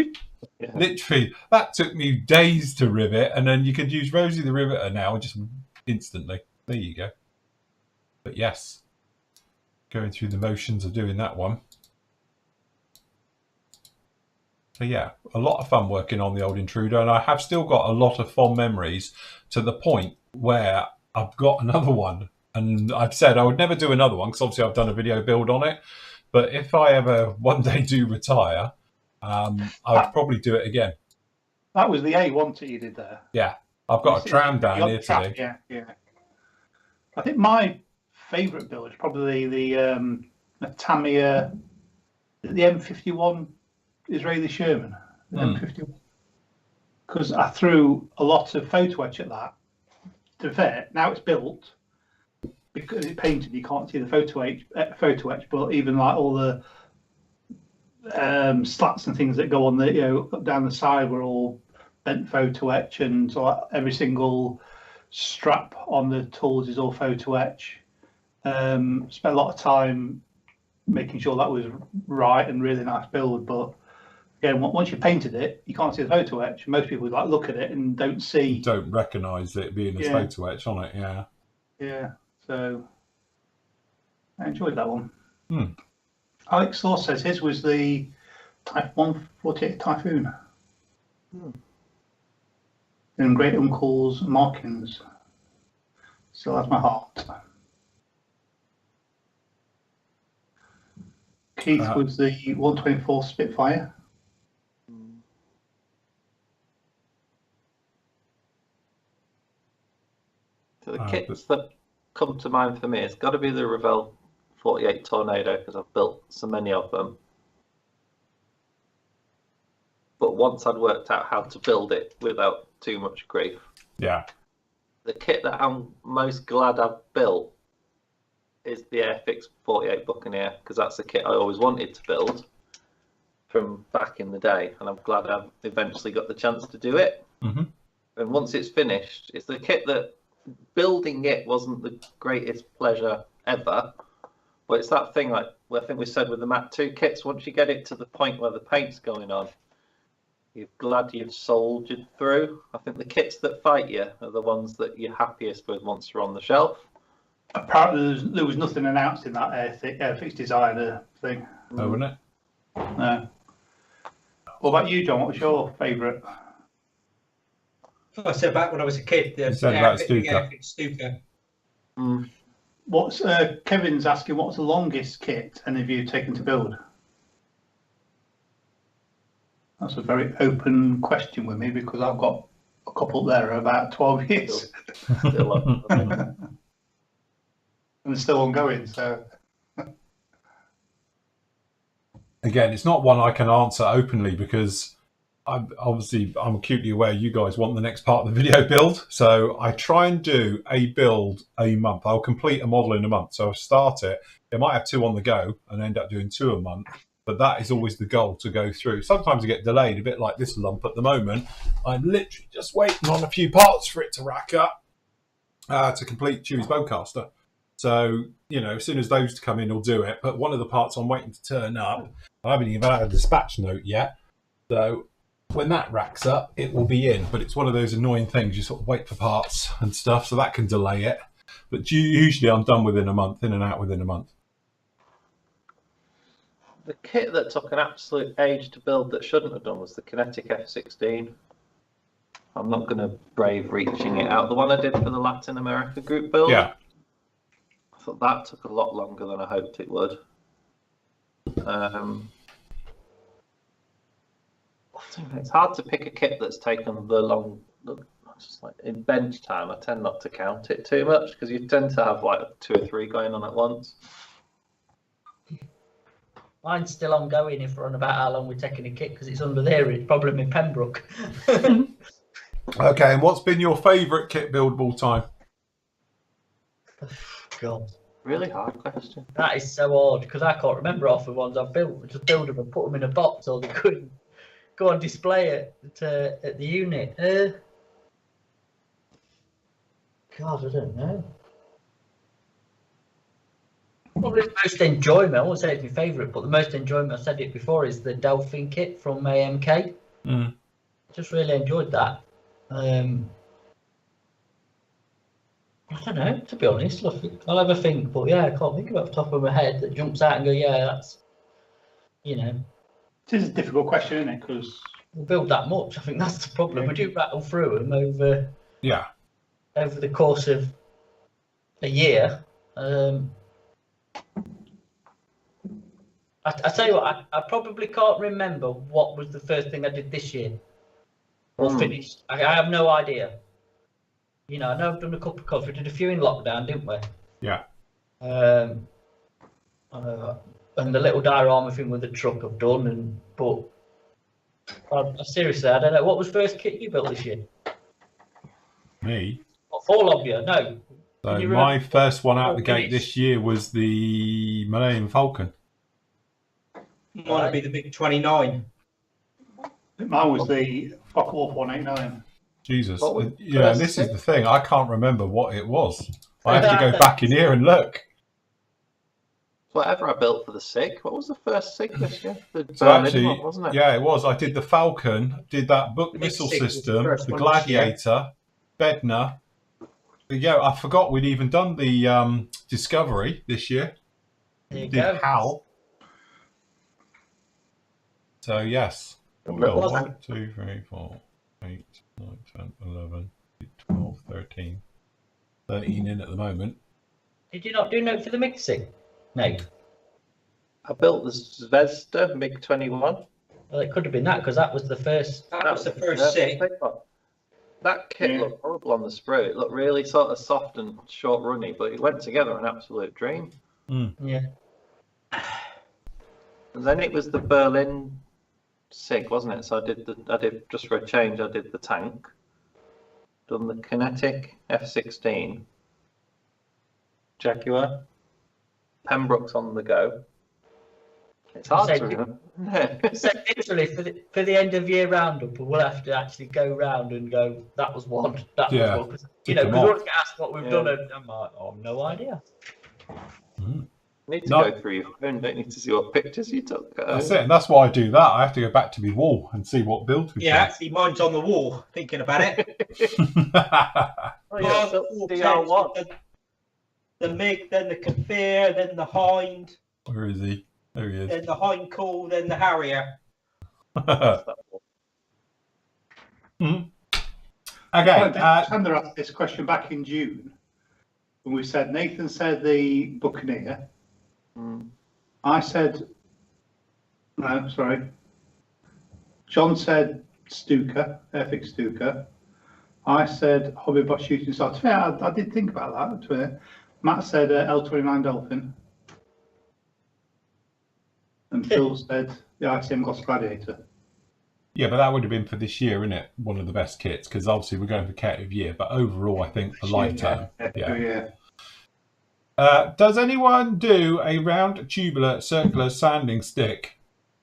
Yeah. Literally, that took me days to rivet, and then you could use Rosie the Riveter now and just instantly. There you go. But yes, going through the motions of doing that one. So yeah, a lot of fun working on the old Intruder, and I have still got a lot of fond memories to the point where I've got another one, and I've said I would never do another one because obviously I've done a video build on it. But if I ever one day do retire, I would probably do it again.
That was the A1 that you did there.
Yeah, I've got a tram down here today.
Yeah, yeah. I think my favourite build is probably the Tamiya, the M51 Israeli Sherman, the M51. Because I threw a lot of photo etch at that. To be fair, now it's built. Because it's painted, you can't see the photo etch, but even like all the slats and things that go on the, down the side were all bent photo etch, and so like every single strap on the tools is all photo etch. Spent a lot of time making sure that was right and really nice build, but again, once you painted it, you can't see the photo etch. Most people like look at it and don't
recognise it being a photo etch on it. Yeah.
Yeah. So I enjoyed that one. Alex Law says his was the Type 148 Typhoon. And Great Uncle's markings. Still has my heart. Keith was the 124 Spitfire.
So the kits that come to mind for me, it's got to be the Revell 48 Tornado because I've built so many of them. But once I'd worked out how to build it without too much grief,
yeah,
the kit that I'm most glad I've built is the Airfix 48 Buccaneer, because that's the kit I always wanted to build from back in the day, and I'm glad I've eventually got the chance to do it. And once it's finished, it's the kit that building it wasn't the greatest pleasure ever, but it's that thing like I think we said with the Mat 2 kits, once you get it to the point where the paint's going on, you're glad you've soldiered through. I think the kits that fight you are the ones that you're happiest with once you're on the shelf.
Apparently there was nothing announced in that Airfix designer thing.
Oh, wasn't it?
No. What about you, John? What was your favourite?
I said back when I was a kid, the Airfix Stuka.
What's Kevin's asking? What's the longest kit any of you taken to build? That's a very open question with me because I've got a couple there about 12 years.
Still on.
And still ongoing. So
again, it's not one I can answer openly because I'm acutely aware you guys want the next part of the video build. So I try and do a build a month. I'll complete a model in a month. So I'll start it. I might have 2 on the go and end up doing 2 a month. But that is always the goal, to go through. Sometimes I get delayed, a bit like this lump at the moment. I'm literally just waiting on a few parts for it to rack up to complete Chewie's Bowcaster. So, as soon as those come in, we'll do it. But one of the parts I'm waiting to turn up, I haven't even had a dispatch note yet. So when that racks up, it will be in. But it's one of those annoying things. You sort of wait for parts and stuff, so that can delay it. But usually I'm done within a month, in and out within a month.
The kit that took an absolute age to build that shouldn't have done was the Kinetic F16. I'm not going to brave reaching it out. The one I did for the Latin America group build.
Yeah.
I thought that took a lot longer than I hoped it would. It's hard to pick a kit that's taken the long. Just like in bench time, I tend not to count it too much because you tend to have like 2 or 3 going on at once.
Mine's still ongoing if we're on about how long we're taking a kit because it's under there. It's problem in Pembroke.
Okay, and what's been your favourite kit build of all time?
God,
Really hard question.
that is so odd because I can't remember half the ones I've built. I just build them and put them in a box or they couldn't go on display at the unit. God, I don't know. Probably the most enjoyment, I won't say it's my favourite, but the most enjoyment, I've said it before, is the Delphin kit from AMK. Just really enjoyed that. I don't know, to be honest. I'll have a think, but yeah, I can't think of it off the top of my head that jumps out and go, yeah, that's, you know.
It is a difficult question, isn't it? Because
we build that much. I think that's the problem. We do rattle through them over the course of a year. I tell you what, I probably can't remember what was the first thing I did this year or finished. I have no idea. You know, I know I've done a couple of covers. We did a few in lockdown, didn't we?
Yeah.
And the little diorama thing with the truck I've done, but seriously, I don't know. What was the first kit you built this year?
Me?
All of you? No.
So my first one out the gate this year was the Millennium Falcon.
Might be the big 29.
mine was the Focke-Wulf 189.
Jesus. Yeah, this is the thing. I can't remember what it was. I have to go back in here and look.
Whatever I built for the SIG. What was the first SIG this year? The
So
Berlin
actually,
one, wasn't it?
yeah, it was. I did the Falcon, did that book
The
missile
SIG was the
system,
first
the
one this year.
Gladiator, Bednar. Yeah, I forgot we'd even done the Discovery this year.
There you
Did
go.
HAL. So yes. Well, 1, 2, 3, 4, 8, 9, 10, 11, 12, 13. 13 in at the moment.
Did you not do note for the mixing? No.
I built the Zvezda MiG-21.
Well, it could have been that because that was the first.
That was the first SIG.
That kit looked horrible on the sprue. It looked really sort of soft and short runny, but it went together an absolute dream.
Yeah.
And then it was the Berlin SIG, wasn't it? So I did just for a change. I did the tank, done the Kinetic F16, Jaguar, Pembroke's on the go. It's hard to remember.
So literally for the end of year roundup, we'll have to actually go round and go. That was one. That was one. You know, because we'll get asked what we've done, and I'm like, oh, no idea.
You need to go through your phone, don't you, to see what pictures you took.
That's it, and that's why I do that. I have to go back to my wall and see what build we've done.
Actually, mine's on the wall, thinking about it. The MiG, then the Confere, then the Hind.
Where is he? There he is.
Then the Hind Call, then the Harrier.
Okay.
Sandra asked this question back in June when we said, Nathan said the Buccaneer. I said, no, sorry. John said Stuka, Airfix Stuka. I said Hobby Boss Shooting Star. Yeah, I did think about that. Matt said L29 Dolphin. And Phil said the ICM Gloss Gladiator.
Yeah, but that would have been for this year, isn't it? One of the best kits, because obviously we're going for kit of year, but overall, I think for lifetime.
Yeah.
Does anyone do a round tubular circular sanding stick?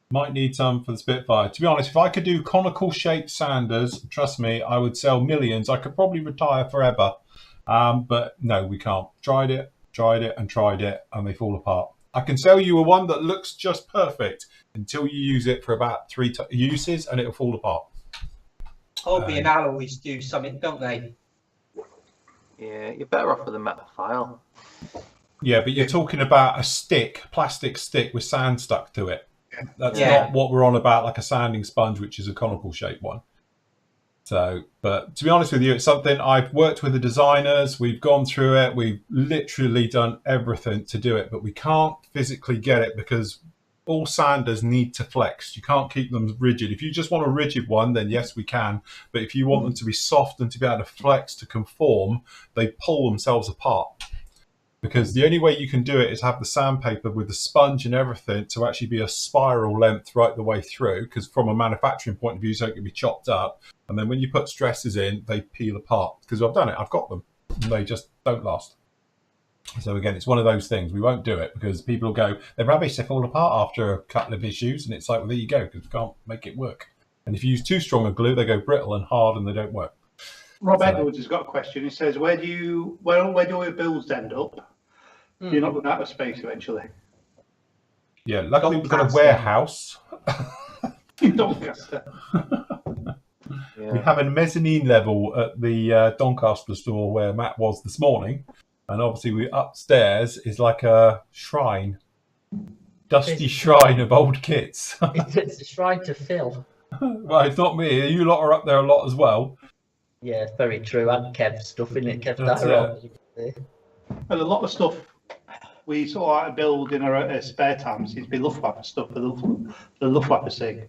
Might need some for the Spitfire. To be honest, if I could do conical shaped sanders, trust me, I would sell millions. I could probably retire forever. But no, we can't. Tried it, and they fall apart. I can sell you a one that looks just perfect until you use it for about 3 uses and it'll fall apart.
Hobby and alloys do something, don't they?
Yeah, you're better off with a metal file.
Yeah, but you're talking about a stick, plastic stick with sand stuck to it. That's
Yeah.
not what we're on about, like a sanding sponge, which is a conical shaped one. So, but to be honest with you, it's something I've worked with the designers. We've gone through it. We've literally done everything to do it, but we can't physically get it because all sanders need to flex. You can't keep them rigid. If you just want a rigid one, then yes, we can. But if you want them to be soft and to be able to flex, to conform, they pull themselves apart. Because the only way you can do it is have the sandpaper with the sponge and everything to actually be a spiral length right the way through. Because from a manufacturing point of view, so it can be chopped up. And then when you put stresses in, they peel apart. Because I've done it, I've got them. And they just don't last. So again, it's one of those things. We won't do it because people will go, they're rubbish, they fall apart after a couple of issues. And it's like, well, there you go, because we can't make it work. And if you use too strong a glue, they go brittle and hard and they don't work.
Rob Edwards has got a question. He says, where do all your builds end up? You're not going out of space eventually.
Yeah, luckily we've got a warehouse.
Doncaster.
We have a mezzanine level at the Doncaster store where Matt was this morning. And obviously we upstairs is like a shrine. Dusty shrine of old kits.
It's a shrine to Phil.
Well, it's not me. You lot are up there a lot as well.
Yeah, very true. And Kev's stuff, isn't it? Kev's
That's
And a lot of stuff we sort of build in our spare time seems to be Luftwaffe stuff for the Luftwaffe SIG.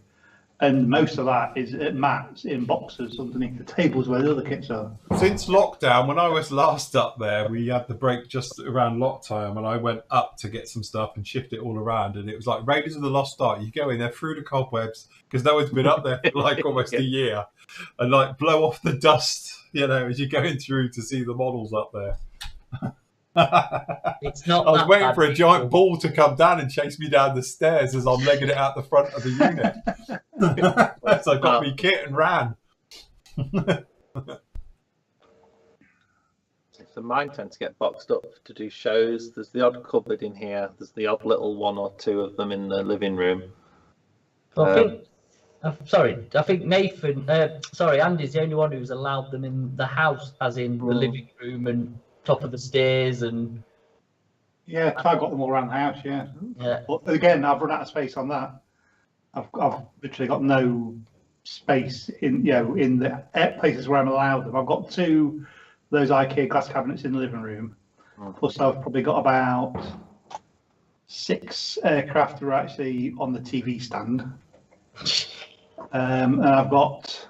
And most of that is at Matt's in boxes underneath the tables where the other kits are.
Since lockdown, when I was last up there, we had the break just around lock time, and I went up to get some stuff and shift it all around. And it was like Raiders of the Lost Ark. You go in there through the cobwebs because no one's been up there for like almost a year, and like blow off the dust, you know, as you're going through to see the models up there.
It's not.
I was waiting for a giant ball to come down and chase me down the stairs as I'm legging it out the front of the unit. So I got me kit and ran.
So mine tend to get boxed up to do shows. There's the odd cupboard in here. There's the odd little one or two of them in the living room.
I think Nathan. Andy's the only one who's allowed them in the house, as in the living room and top of the stairs and.
Yeah, I got them all around the house. Yeah. But again, I've run out of space on that. I've literally got no space in the places where I'm allowed them. I've got 2 of those IKEA glass cabinets in the living room. Plus, I've probably got about 6 aircraft that are actually on the TV stand. And I've got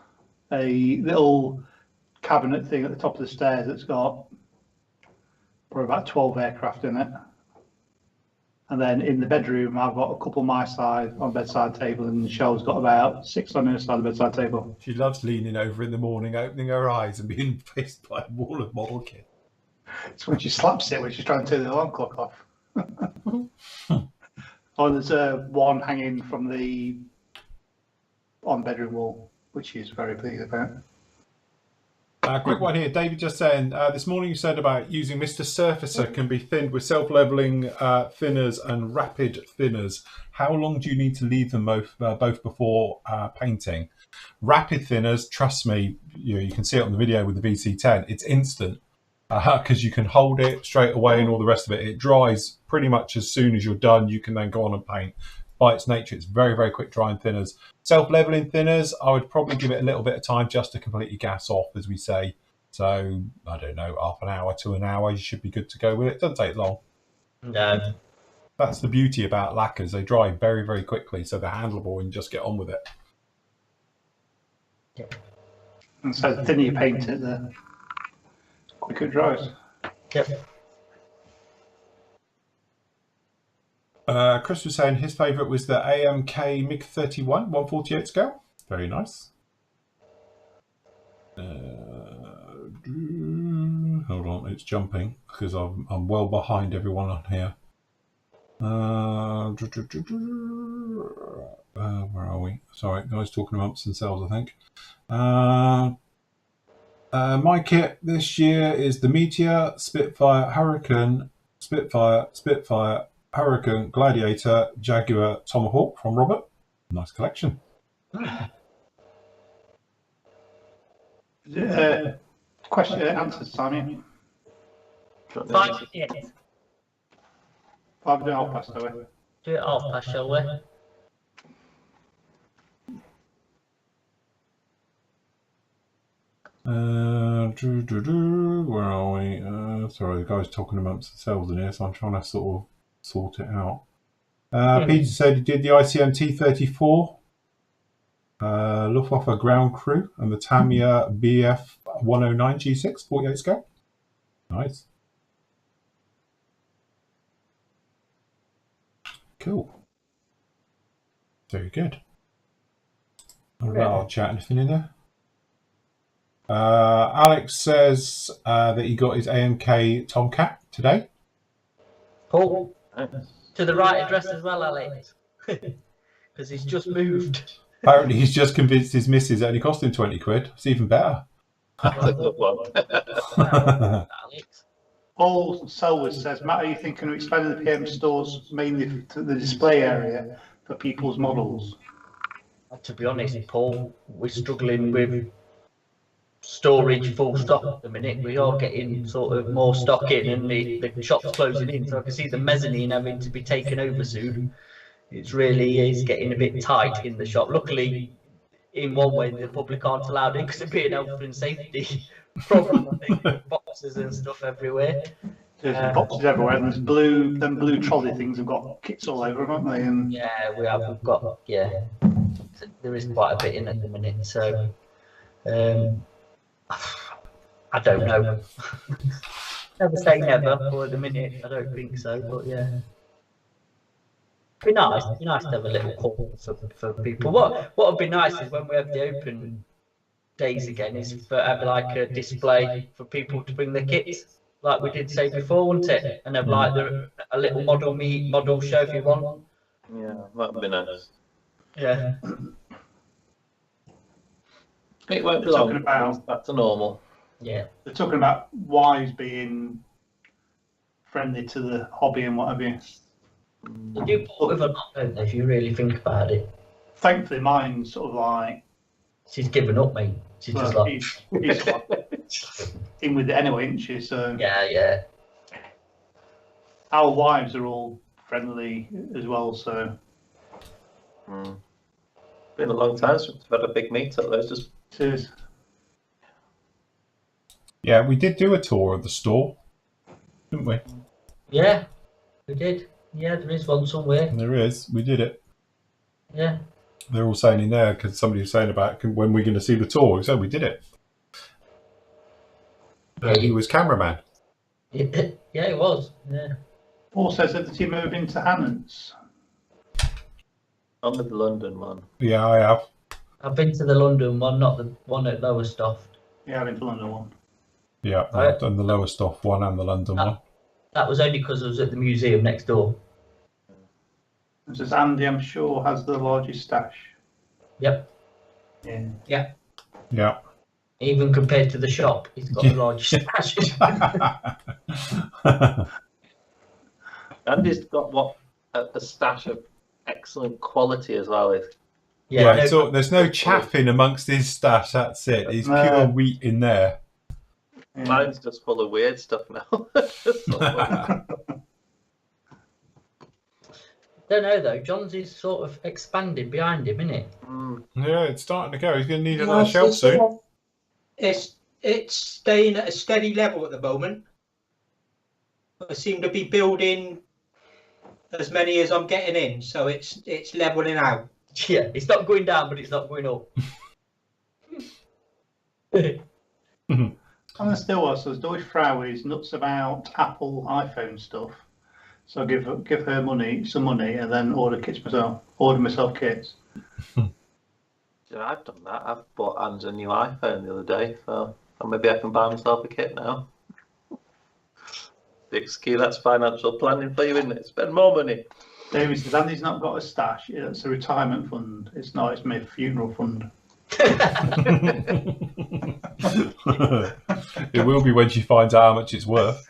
a little cabinet thing at the top of the stairs that's got probably about 12 aircraft in it. And then in the bedroom, I've got a couple my side on the bedside table, and Michelle's got about 6 on her side of the bedside table.
She loves leaning over in the morning, opening her eyes and being faced by a wall of model kit.
It's when she slaps it when she's trying to turn the alarm clock off. Oh, there's one hanging from on the bedroom wall, which she's very pleased about.
Quick one here. David just saying, this morning you said about using Mr. Surfacer can be thinned with self-leveling thinners and rapid thinners. How long do you need to leave them both before painting? Rapid thinners, trust me, you can see it on the video with the VC10. It's instant because you can hold it straight away and all the rest of it. It dries pretty much as soon as you're done. You can then go on and paint. By its nature, it's very, very quick drying thinners. Self-leveling thinners, I would probably give it a little bit of time just to completely gas off, as we say. So, I don't know, half an hour to an hour, you should be good to go with it. It doesn't take long.
No.
That's the beauty about lacquers. They dry very, very quickly, so they're handleable and just get on with it.
Yeah. And so the thinner you paint it, the quicker it dries.
Yep.
Chris was saying his favourite was the AMK MiG-31 148 scale. Very nice. Hold on, it's jumping because I'm well behind everyone on here. Where are we? Sorry, guys talking amongst themselves, I think. My kit this year is the Meteor, Spitfire, Hurricane, Spitfire, Hurricane, Gladiator, Jaguar, Tomahawk from Robert. Nice collection.
Question answers, Simon.
5 minutes.
I've done half past, away.
Do it half past, shall we?
Where are we? Sorry, the guy's talking amongst themselves in here, so I'm trying to sort of sort it out. Peter said he did the ICM T-34, Luftwaffe ground crew, and the Tamiya BF 109 G6 48 scale. Nice. Cool. Very good. What about our chat? Anything in there? Alex says that he got his AMK Tomcat today.
Paul, to the right address as well, Alex, because he's just moved.
Apparently, he's just convinced his missus that it only cost him 20 quid. It's even better.
That's a good one.
Alex.
Paul Selwood says, Matt, are you thinking of expanding the PM stores mainly to the display area for people's models?
To be honest, Paul, we're struggling with storage full stock at the minute. We are getting sort of more stock in, and the shop's closing in, so I can see the mezzanine having to be taken over soon. It's really is getting a bit tight in the shop. Luckily, in one way, the public aren't allowed in because it'd be an health and safety problem. I think with boxes and stuff everywhere.
There's boxes everywhere, and there's blue trolley things have got kits all over them, haven't they? And
Yeah, we've got, yeah, there is quite a bit in at the minute, so I don't know. Never say never, or at the minute, I don't think so, but yeah. It'd be nice to have a little call for people. What would be nice is when we have the open days again, is for have like a display for people to bring their kits, like we did say before, wouldn't it? And have like a little model show if you want.
Yeah, that'd be nice.
Yeah.
It won't be
talking
long.
about
Back to normal.
Yeah.
they're talking about wives being friendly to the hobby and what have you.
They do put with a lot, don't they, if you really think about it.
Thankfully, mine's sort of like,
She's given up, mate. She's just
well,
like,
he's like in with it anyway, isn't she? So
yeah.
our wives are all friendly as well. So
Been a long time since we've had a big meet-up. There's just
cheers.
Yeah, we did do a tour of the store, didn't we?
Yeah, we did. Yeah, there is one somewhere.
There is. We did it.
Yeah.
They're all saying in there because somebody was saying about when we're going to see the tour. So we did it. He was cameraman.
Yeah, it was. Yeah.
Paul says that the team moved into Hannon's.
on the London one.
Yeah, I have.
I've been to the London one, not the one at Lowestoft.
Yeah, I've been to London one.
Yeah, I've done the Lowestoft one and the London one.
That was only because I was at the museum next door.
It says Andy, I'm sure, has the largest stash.
Yep.
Yeah.
Yeah.
Even compared to the shop, he's got the largest stash.
Andy's got a stash of excellent quality as well.
Yeah, so there's no chaffing amongst his stash. That's it. He's pure wheat in there.
Mine's just full of weird stuff now.
Don't know though. John's is sort of expanding behind him, isn't it?
Yeah, it's starting to go. He's going to need another shelf soon.
It's staying at a steady level at the moment. I seem to be building as many as I'm getting in, so it's leveling out.
Yeah, it's not going down, but it's not going up.
And still also, Deutsche Frau is nuts about Apple iPhone stuff. So give her some money, and then order myself kits.
Yeah, I've done that. I've bought Anne's a new iPhone the other day, so maybe I can buy myself a kit now. The excuse, that's financial planning for you, isn't it? Spend more money.
David says Andy's not got a stash. It's a retirement fund. It's not. It's my funeral fund.
It will be when she finds out how much it's worth.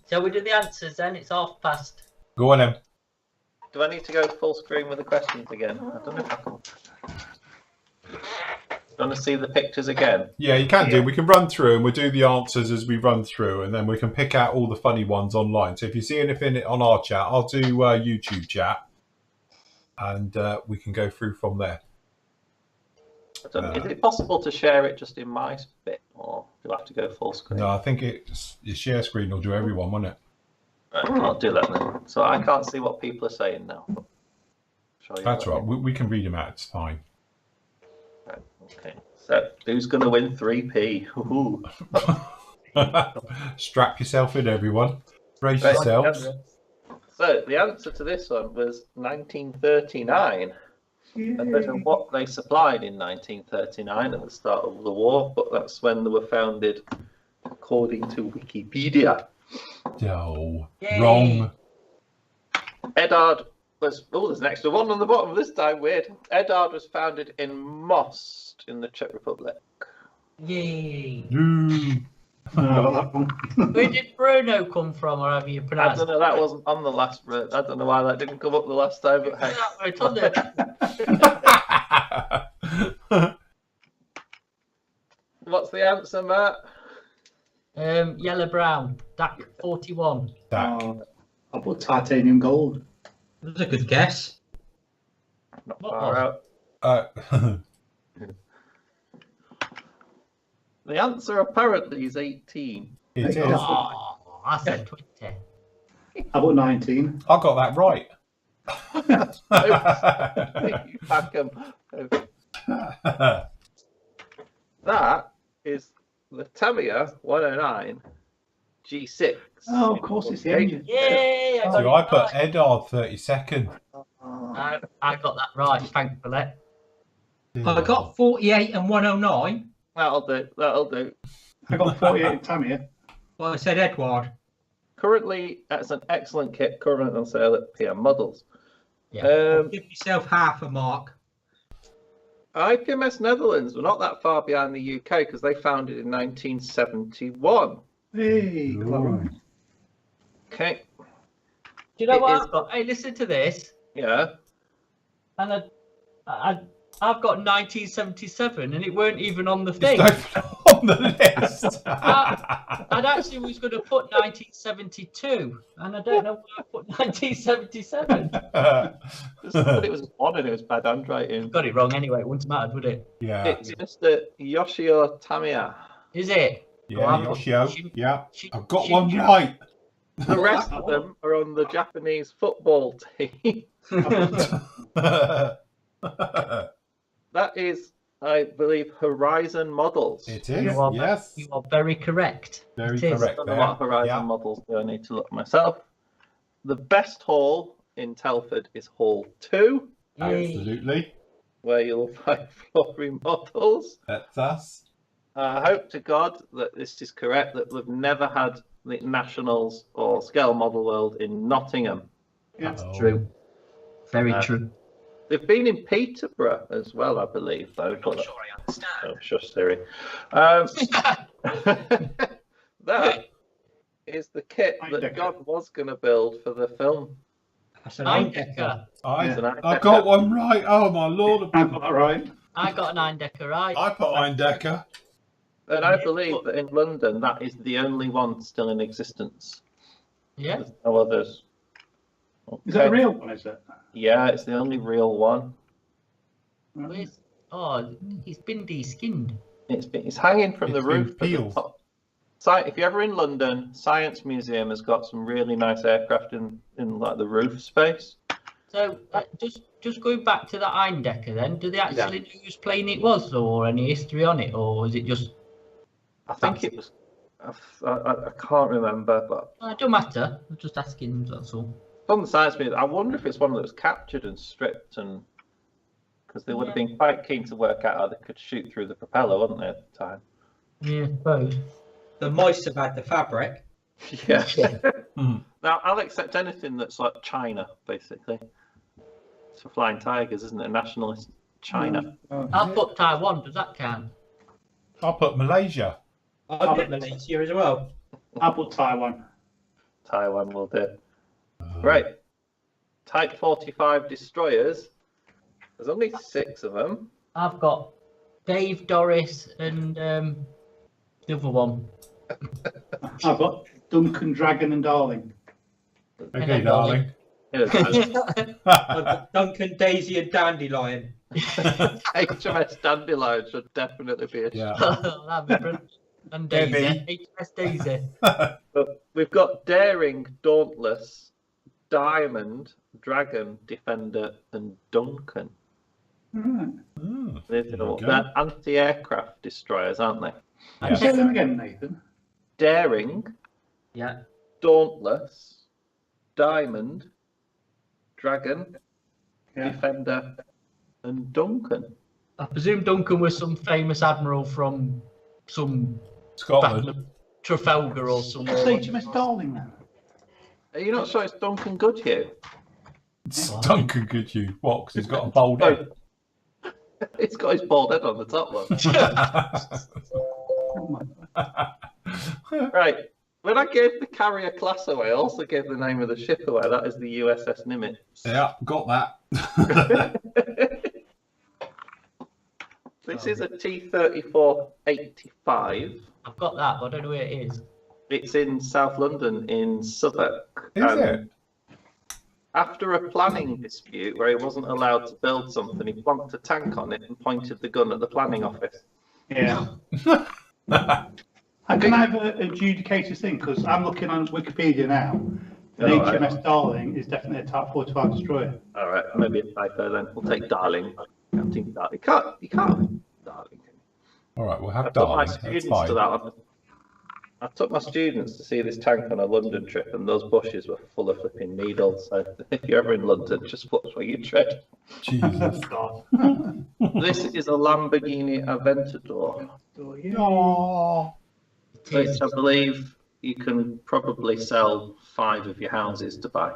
Shall we do the answers then? It's past.
Go on, then.
Do I need to go full screen with the questions again? I don't know if I can. Want to see the pictures again?
Yeah, you can do. We can run through and we'll do the answers as we run through, and then we can pick out all the funny ones online. So if you see anything on our chat, I'll do YouTube chat, and we can go through from there.
I don't know, is it possible to share it just in my bit, or do I have to go full screen?
No, I think your share screen will do everyone, won't it?
Right, I'll do that then. So I can't see what people are saying now.
That's right. We can read them out. It's fine.
Right, okay. So who's going to win 3p?
Strap yourself in, everyone. Brace yourselves.
So the answer to this one was 1939. I don't know what they supplied in 1939 at the start of the war, but that's when they were founded, according to Wikipedia.
No,
Yay.
wrong.
Edard was, oh, there's an extra one on the bottom this time, weird. Edard was founded in Most in the Czech Republic.
Yay.
Where did Bruno come from, or have you
I
pronounced
don't know, that wasn't on the last round. I don't know why that didn't come up the last time, but hey.
It's on there.
What's the answer, Matt?
Yellow brown. DAC 41.
Dak.
I'll put titanium gold.
That's a good guess.
Not
What
far
was?
out. The answer apparently is 18.
It is.
Oh, I said 20.
How about 19?
I got that right.
You pack 'em. That is the Tamiya 109 G6.
Oh, of course, it's the engine.
Yay! I got,
So I
it
put
right.
Edard 32nd.
I got that right, thankfully.
I got 48 and 109.
That'll do. That'll do.
I got 48 in Tamiya.
Well, I said Edward.
Currently, that's an excellent kit currently on sale at PM Models.
Yeah.
Give yourself half a mark.
IPMS Netherlands were not that far behind the UK because they founded in 1971.
Hey, got that right.
Okay.
Do you know
It
what
is-
I've got? Hey, listen to this.
Yeah.
And I've got 1977, and it weren't even on the
It's
thing.
not on the list.
I'd actually was going to put 1972, and I don't know why I put 1977.
Somebody was on and it was bad handwriting.
Got it wrong anyway. It wouldn't matter, would it?
Yeah.
It's Mr. Yoshio Tamiya.
Is it?
Yeah,
Oh,
Yoshio.
Shin-
Yeah.
Shin-
I've got
Shin-
one right.
The rest of them are on the Japanese football team. That is, I believe, Horizon Models.
It
You
is,
are,
yes.
you are very correct.
Very
It is.
correct
I don't know
there.
what Horizon
Yeah.
Models do. I need to look myself. The best hall in Telford is Hall 2,
Yay.
Absolutely.
where you'll find flooring models.
That's us.
I hope to God that this is correct, that we've never had the Nationals or Scale Model World in Nottingham.
That's
Oh.
true. Very true.
They've been in Peterborough as well, I believe, though. But
Sure, I understand.
oh, shush, Siri. That is the kit that
Eindecker.
God was going to build for the film.
That's an
Eindecker.
I got one right. Oh, my Lord.
I got that right.
I got an Eindecker right.
I put Eindecker.
And I believe that in London, that is the only one still in existence.
Yeah.
There's no others.
Is that a
Okay.
real one, is it?
Yeah, it's the only real one.
Where's, oh, he's been de-skinned.
It's hanging from the
It's been
roof at the
peeled.
top. If you're ever in London, Science Museum has got some really nice aircraft in like the roof space.
So just going back to the Eindecker then, do they actually know whose plane it was, or any history on it, or is it just...
I think it was. I can't remember, but
It don't matter. I'm just asking, that's all.
on the Science Museum, I wonder if it's one that was captured and stripped, and because they would have been quite keen to work out how they could shoot through the propeller, wouldn't they, at the time?
Yeah, I suppose.
The mice have had the fabric.
Yeah.
Mm.
Now I'll accept anything that's like China, basically. It's for flying tigers, isn't it? Nationalist China.
I'll put Taiwan, does that count?
I put Malaysia.
I put Malaysia as well.
I put Taiwan.
Taiwan will do. Right. Type 45 destroyers. There's only 6 of them.
I've got Dave, Doris, and the other one.
I've got Duncan, Dragon, and Darling.
Okay, darling.
I've got Duncan, Daisy, and Dandelion.
HMS Dandelion should definitely be a
Yeah.
That'd be brilliant. And Daisy.
Debbie.
HMS Daisy.
But we've got Daring, Dauntless, Diamond, Dragon, Defender, and Duncan.
Right.
They're anti-aircraft destroyers, aren't they?
Yeah.
Say them again, Nathan.
Daring,
Yeah.
Dauntless, Diamond, Dragon,
Yeah.
Defender, and Duncan.
I presume Duncan was some famous admiral from some
Scotland.
Battle of Trafalgar or somewhere.
What's HMS Darling then?
Are you not sure it's Duncan Goodhue?
It's Duncan Goodhue. What? Because he's got a bold head.
It's got his bald head on the top one.
Oh my.
Right. When I gave the carrier class away, I also gave the name of the ship away. That is the USS Nimitz.
Yeah, got that.
This is a T-34-85.
I've got that, but I don't know where it is.
It's in South London in Southwark.
Is it?
After a planning dispute where he wasn't allowed to build something, he plonked a tank on it and pointed the gun at the planning office.
Yeah. Can I have an adjudicator thing? Because I'm looking on Wikipedia now. And
Oh, right.
HMS Darling is definitely a Type 45 destroyer.
All right, maybe a typo then. We'll take Darling. Captain Darling. You can't have Darling.
All right, we'll
I
have
took my
darling. That's
students to
fine.
that one. I took my students to see this tank on a London trip, and those bushes were full of flipping needles. So if you're ever in London, just watch where you tread.
Jesus.
God.
This is a Lamborghini Aventador,
Oh.
which I believe you can probably sell 5 of your houses to buy.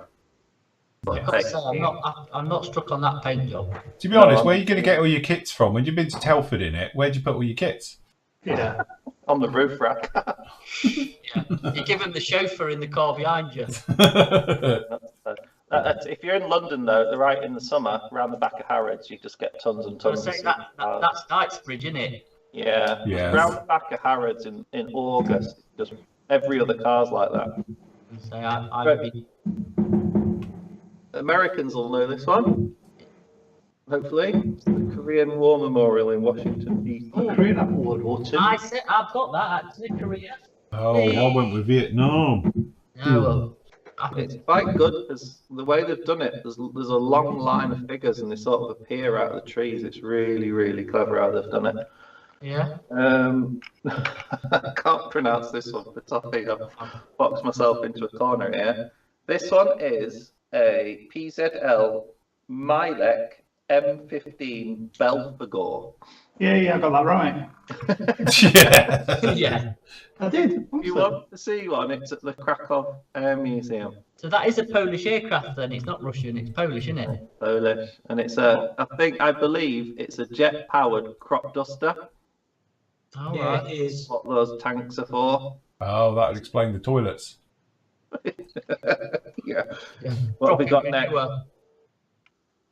But,
I've got to say, I'm not struck on that paint job.
To be honest, where are you going to get all your kits from? When you've been to Telford in it, where'd you put all your kits?
Yeah.
on the roof rack.
Yeah. You give him the chauffeur in the car behind you.
If you're in London, though, they're right in the summer, around the back of Harrods, you just get tons and
I
tons.
was saying that's Knightsbridge, isn't it?
Yeah,
Yes.
around the back of Harrods in August, just every other car's like that.
So I'd be,
Americans will know this one. Hopefully, it's the Korean War Memorial in Washington, D.C.
Korean after World War II.
I've got that actually, Korea.
Oh, I went with Vietnam.
No, well,
It's quite good because the way they've done it, there's a long line of figures and they sort of appear out of the trees. It's really, really clever how they've done it.
yeah.
I can't pronounce this one for topic. I've boxed myself into a corner here. This one is a PZL Milek M15 Belfagor.
Yeah, I got that right.
Yeah.
Yeah.
I did.
If you want to see one, it's at the Krakow Air Museum.
So that is a Polish aircraft then. It's not Russian, it's Polish, isn't it?
Polish, and it's I believe it's a jet-powered crop duster.
All
Yeah,
right.
it is.
What those tanks are for.
Oh, that'll explain the toilets.
Yeah.
Yeah.
What have we got
Dropping
next?
anywhere.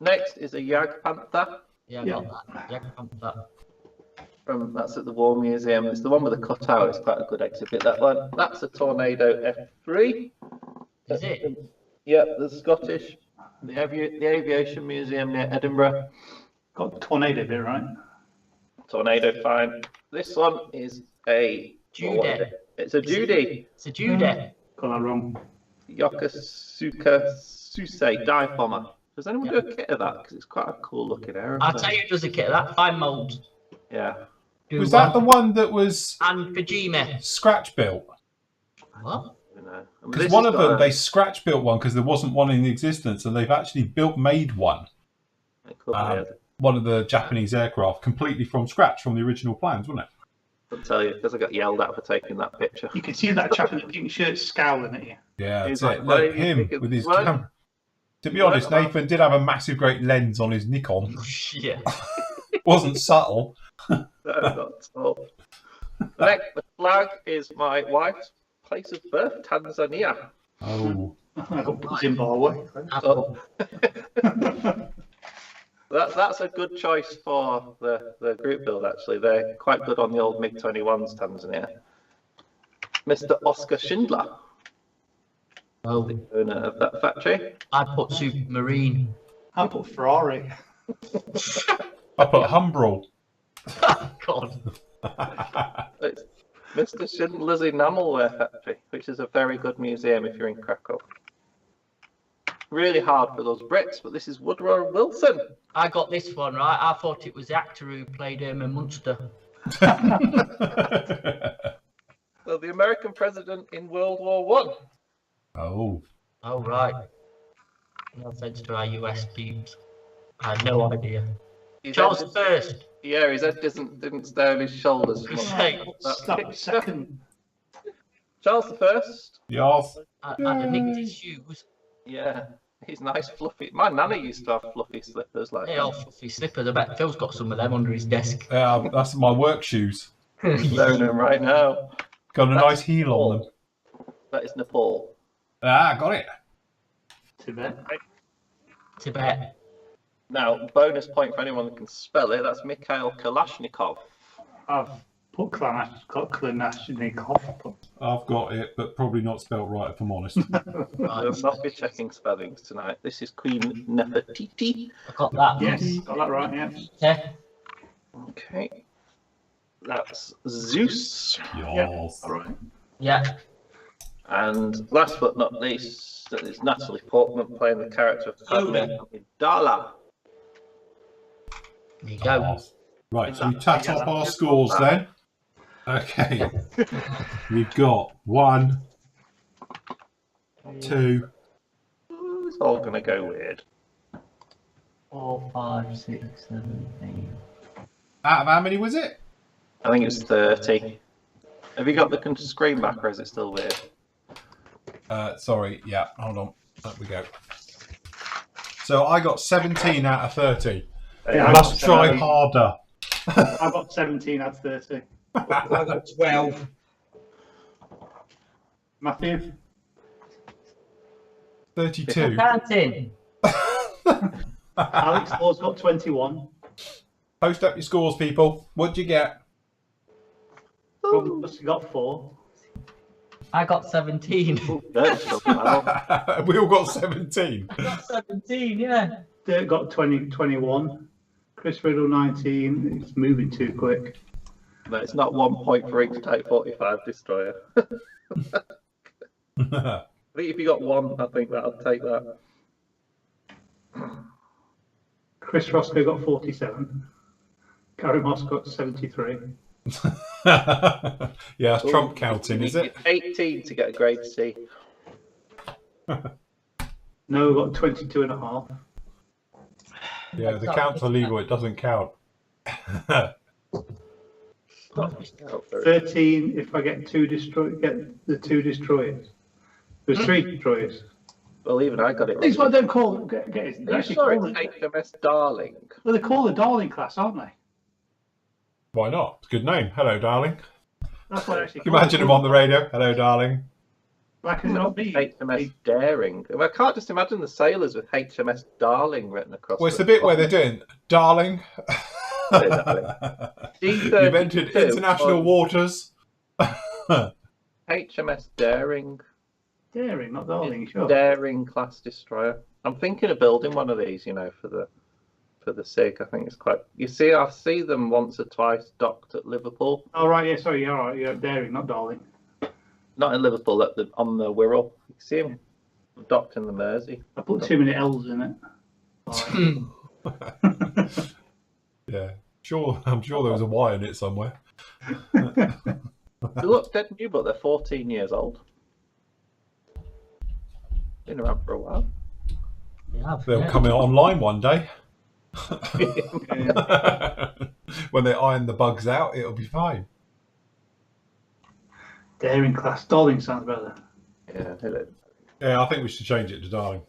Next is a Jagdpanther.
Yeah, I got that. Yeah, that.
That's at the War Museum. It's the one with the cutout. It's quite a good exhibit, that one. That's a Tornado F3.
Is it?
Yep, the Scottish, the Aviation Museum near Edinburgh.
Got the tornado bit right.
Tornado, fine. This one is a
Jude.
It's a Judy.
It's a Jude.
Got that wrong.
Yokosuka Susei dive bomber. Does anyone
Yeah.
do a kit of that? Because it's quite a cool looking aeroplane.
I'll tell you who does a kit of that. Fine mould.
Yeah.
Do
Was that the one that was
And Kojima.
scratch built?
What?
You know.
Because one of them, they scratch built one because there wasn't one in existence, and they've actually made one. One of the Japanese aircraft completely from scratch from the original plans, wasn't it?
I'll tell you, because I got yelled at for taking that picture.
You can see that chap in the pink shirt scowling at you.
Yeah,
He's
that's
like,
it.
"Why are
Look,
you
him
thinking-
with his
why-
camera. To be
why-
honest, Nathan did have a massive, great lens on his Nikon.
Yeah.
Wasn't subtle.
No, not at all. Next, the flag is my wife's place of birth, Tanzania.
Oh,
I got Zimbabwe.
Oh. That's a good choice for the group build, actually. They're quite good on the old MiG-21s, Tanzania. Mr. Oscar Schindler,
Oh,
the owner of that factory.
I put Supermarine.
I put Ferrari.
I put Humbrol.
God.
It's Mr. Schindler's Enamelware Factory, which is a very good museum if you're in Krakow. Really hard for those Brits, but this is Woodrow Wilson.
I got this one right. I thought it was the actor who played Herman Munster.
So the American president in World War One.
Oh.
Oh, right. No offense to our US peeps. I had no idea. Charles first.
Yeah, his head didn't stay on his shoulders.
Hey,
That second.
Charles the First.
Yes.
I had nicked his shoes.
Yeah, he's nice, fluffy. My nana used to have fluffy slippers like
They
that.
are fluffy slippers. I bet Phil's got some of them under his desk.
That's my work shoes.
Wearing them right now.
Got a nice heel on them.
That is Nepal.
Ah, got it.
Tibet.
Now, bonus point for anyone that can spell it. That's Mikhail Kalashnikov.
I've put Kalashnikov.
I've got it, but probably not spelt right, if I'm honest.
We'll not be checking spellings tonight. This is Queen Nefertiti.
I got that.
Yes, got that right. Yeah.
Yeah.
Okay. That's Zeus.
Yes.
All right.
Yeah.
And last but not least, it's Natalie Portman playing the character of Padme Amidala.
There you go.
Right, so we tat up our scores then. Okay. We've got 1, 2.
It's all going to go weird.
4, 5, 6, 7, 8.
Out of how many was it?
I think it's 30. Have you got the screen back or is it still weird?
Sorry, yeah, hold on. There we go. So I got 17 out of 30.
Yeah, I
Must
got
try
17.
harder.
I got 17 out of 30.
I got 12.
Matthew?
32.
Counting.
Alex Law's got 21.
Post up your scores, people. What'd you get?
Robin Buster got 4.
I got 17.
We all got 17.
I got 17, yeah.
Dirk got 21. Chris Riddle 19. It's moving too quick.
No, it's not 1 point for each Type 45 destroyer. I think if you got 1, I think that'll take that.
Chris Roscoe got 47. Gary Moss got 73.
Yeah, that's Trump counting, is it?
18 to get a grade C.
No, got 22 and a half.
Yeah, the counts are legal, it doesn't count.
13 if I get the 2 destroyers. There's 3 destroyers.
Well, even I got it
That's
wrong.
what they call it. They actually call it.
HMS Darling.
Well, they call the Darling class, aren't they?
Why not? It's a good name. Hello, darling.
That's what I actually.
Can you imagine him on the radio? Hello, darling.
Like, is it not me?
HMS Daring. I can't just imagine the sailors with HMS Darling written across.
Well, it's the bit where they're doing, darling.
You've
You've entered international waters.
HMS Daring.
Daring, not Darling, sure.
Daring class destroyer. I'm thinking of building one of these, you know, for the SIG. I think it's quite. You see, I see them once or twice docked at Liverpool.
Oh, right, yeah, sorry, all right, yeah, Daring, not Darling.
Not in Liverpool, on the Wirral. You can see them docked in the Mersey.
I put too many L's in it.
Yeah, sure. I'm sure there was a Y in it somewhere.
They look dead new, but they're 14 years old. Been around for a while.
They'll come out online one day. When they iron the bugs out, it'll be fine.
Daring class. Darling sounds better.
Yeah, hello.
Yeah, I think we should change it to darling.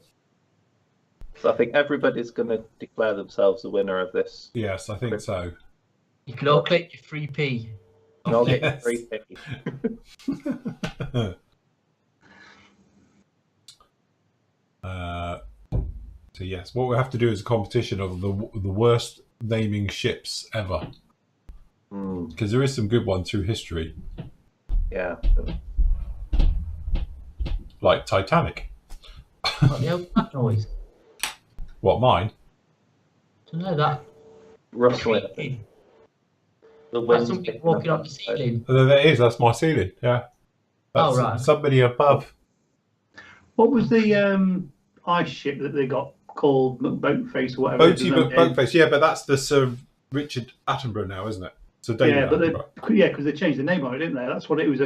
So I think everybody's going to declare themselves the winner of this.
Yes, I think so.
You can all click your 3p.
And I'll get
Yes.
350.
Chapter, yes. What we have to do is a competition of the worst naming ships ever. Because there is some good ones through history.
Yeah.
Like Titanic.
What the hell's that noise?
What, mine?
I don't know that.
Rustling. The
That's
wind's
somebody
picking
walking
up
on the ceiling.
There it is, that's my ceiling, yeah. That's
Oh, right.
somebody above.
What was the ice ship that they got called Boatface or whatever?
Boatface, yeah, but that's the Sir Richard Attenborough now, isn't it? So David Attenborough.
Because they changed the name on it, didn't they? That's what it was.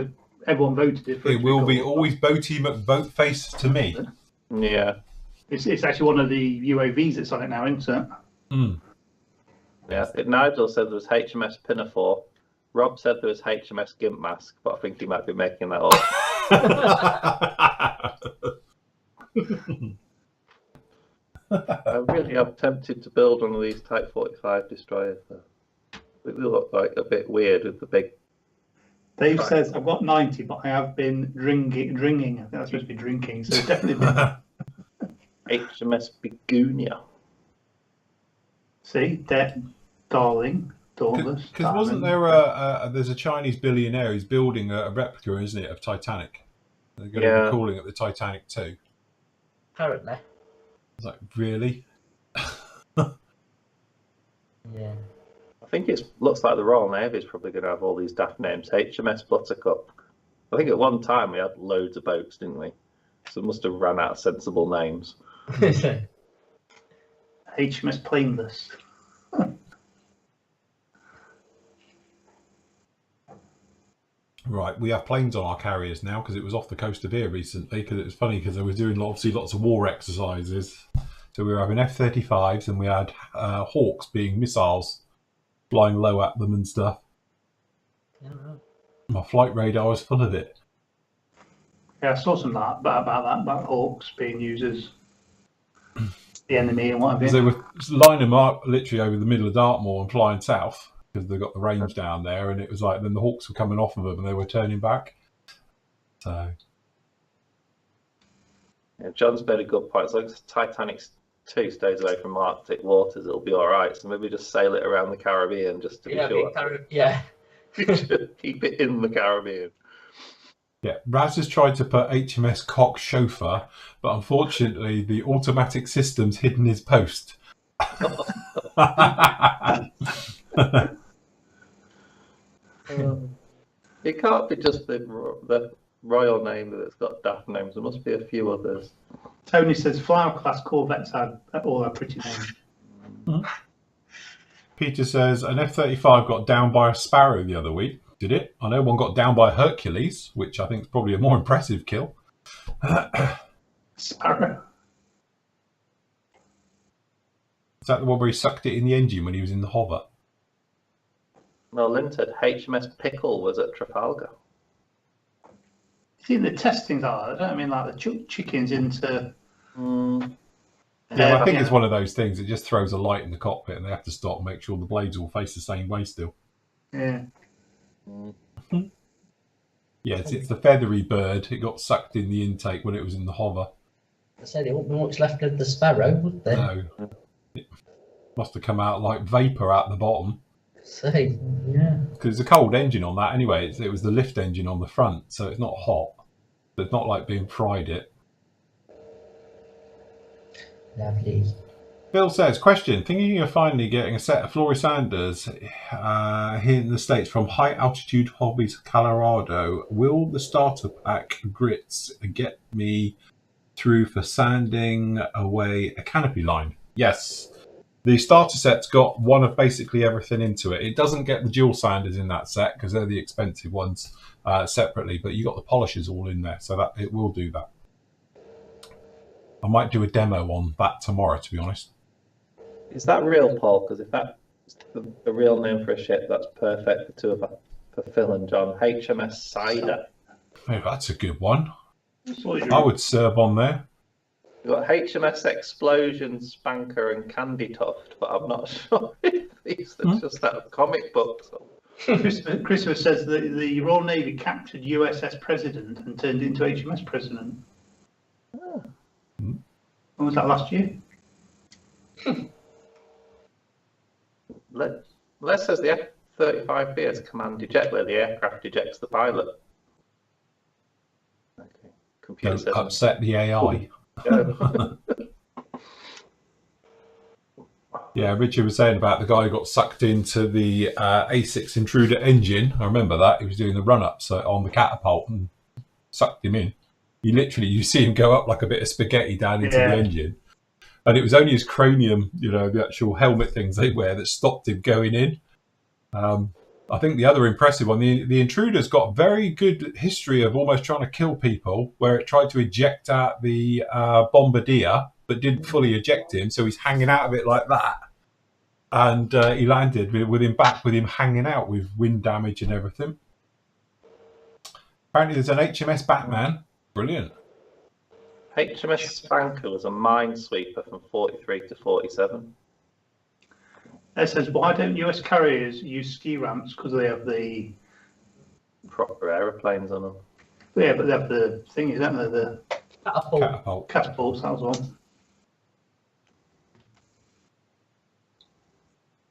Everyone voted it.
It will be always Boaty McBoatface to me.
Yeah.
It's actually one of the UAVs that's on it now, isn't it?
Mm.
Yeah. Nigel said there was HMS Pinafore. Rob said there was HMS Gimp Mask, but I think he might be making that up. I really am tempted to build one of these Type 45 destroyers. They look like a bit weird with the big.
Dave says I've got 90, but I have been drinking. I think that's supposed to be drinking, so it's definitely been.
HMS Begonia.
See, Darling, Dauntless.
Because wasn't there there's a Chinese billionaire who's building a replica, isn't it, of Titanic? They're going to be calling it the Titanic 2.
Apparently.
It's like, really?
Yeah.
I think it looks like the Royal Navy is probably going to have all these daft names. HMS Buttercup. I think at one time we had loads of boats, didn't we? So it must have run out of sensible names.
HMS Plainless.
Right, we have planes on our carriers now because it was off the coast of here recently. Because it was funny because they were doing obviously lots of war exercises. So we were having F-35s and we had Hawks being missiles flying low at them and stuff.
Yeah.
My flight radar was full of it.
Yeah, I saw some about that, about Hawks being used as the enemy and what have you.
They were lining them up literally over the middle of Dartmoor and flying south because they got the range down there, and it was like then the Hawks were coming off of them and they were turning back. So,
yeah, John's made a good point. As long as Titanic 2 stays away from Arctic waters, it'll be all right. So maybe just sail it around the Caribbean just to be sure.
Yeah.
Keep it in the Caribbean.
yeah, Raz has tried to put HMS Cock Chauffeur, but unfortunately the automatic system's hidden his post.
It can't be just the royal name that's got daft names. There must be a few others.
Tony says Flower class Corvettes all have pretty names.
Peter says an F-35 got down by a Sparrow the other week. Did it? I know one got down by a Hercules, which I think is probably a more impressive kill.
Sparrow.
Is that the one where he sucked it in the engine when he was in the hover?
No, Lynn said HMS Pickle was at Trafalgar.
See, the testings are, I don't mean like the chickens into.
Yeah, I think it's one of those things. It just throws a light in the cockpit, and they have to stop and make sure the blades all face the same way still.
Yeah.
Yeah, it's the feathery bird. It got sucked in the intake when it was in the hover.
I said there won't be much left of the Sparrow, would there?
No. It must have come out like vapour out the bottom.
Say, yeah.
Because it's a cold engine on that anyway. It was the lift engine on the front, so it's not hot. It's not like being fried it.
Lovely.
Bill says, question, thinking of finally getting a set of Flory Sanders here in the States from High Altitude Hobbies Colorado. Will the starter pack grits get me through for sanding away a canopy line? Yes. The starter set's got one of basically everything into it. It doesn't get the dual sanders in that set because they're the expensive ones separately, but you got the polishers all in there, so that it will do that. I might do a demo on that tomorrow, to be honest.
Is that real, Paul? Because if that's the real name for a ship, that's perfect for Phil and John. HMS Cider.
Oh, that's a good one. I would serve on there.
You've got HMS Explosion, Spanker, and Candy Tuft, but I'm not sure if these are just out of comic books.
Christopher says that the Royal Navy captured USS President and turned it into HMS President.
Oh.
When was that, last year?
Les says the F-35B has command eject where the aircraft ejects the pilot. Okay. Computer
Don't
says
upset the AI.
no.
Yeah, Richard was saying about the guy who got sucked into the A6 Intruder engine. I remember that. He was doing the run-ups on the catapult and sucked him in. You see him go up like a bit of spaghetti down into the engine. And it was only his cranium, the actual helmet things they wear that stopped him going in. I think the other impressive one, the Intruder's got a very good history of almost trying to kill people, where it tried to eject out the bombardier, but didn't fully eject him, so he's hanging out of it like that. And he landed with him hanging out with wind damage and everything. Apparently there's an HMS Batman. Brilliant.
HMS Spanker was a minesweeper from 43 to 47.
It says, why don't US carriers use ski ramps? Because they have the
proper aeroplanes on them.
Yeah, but they have the thingies, don't they? The catapults, that was one.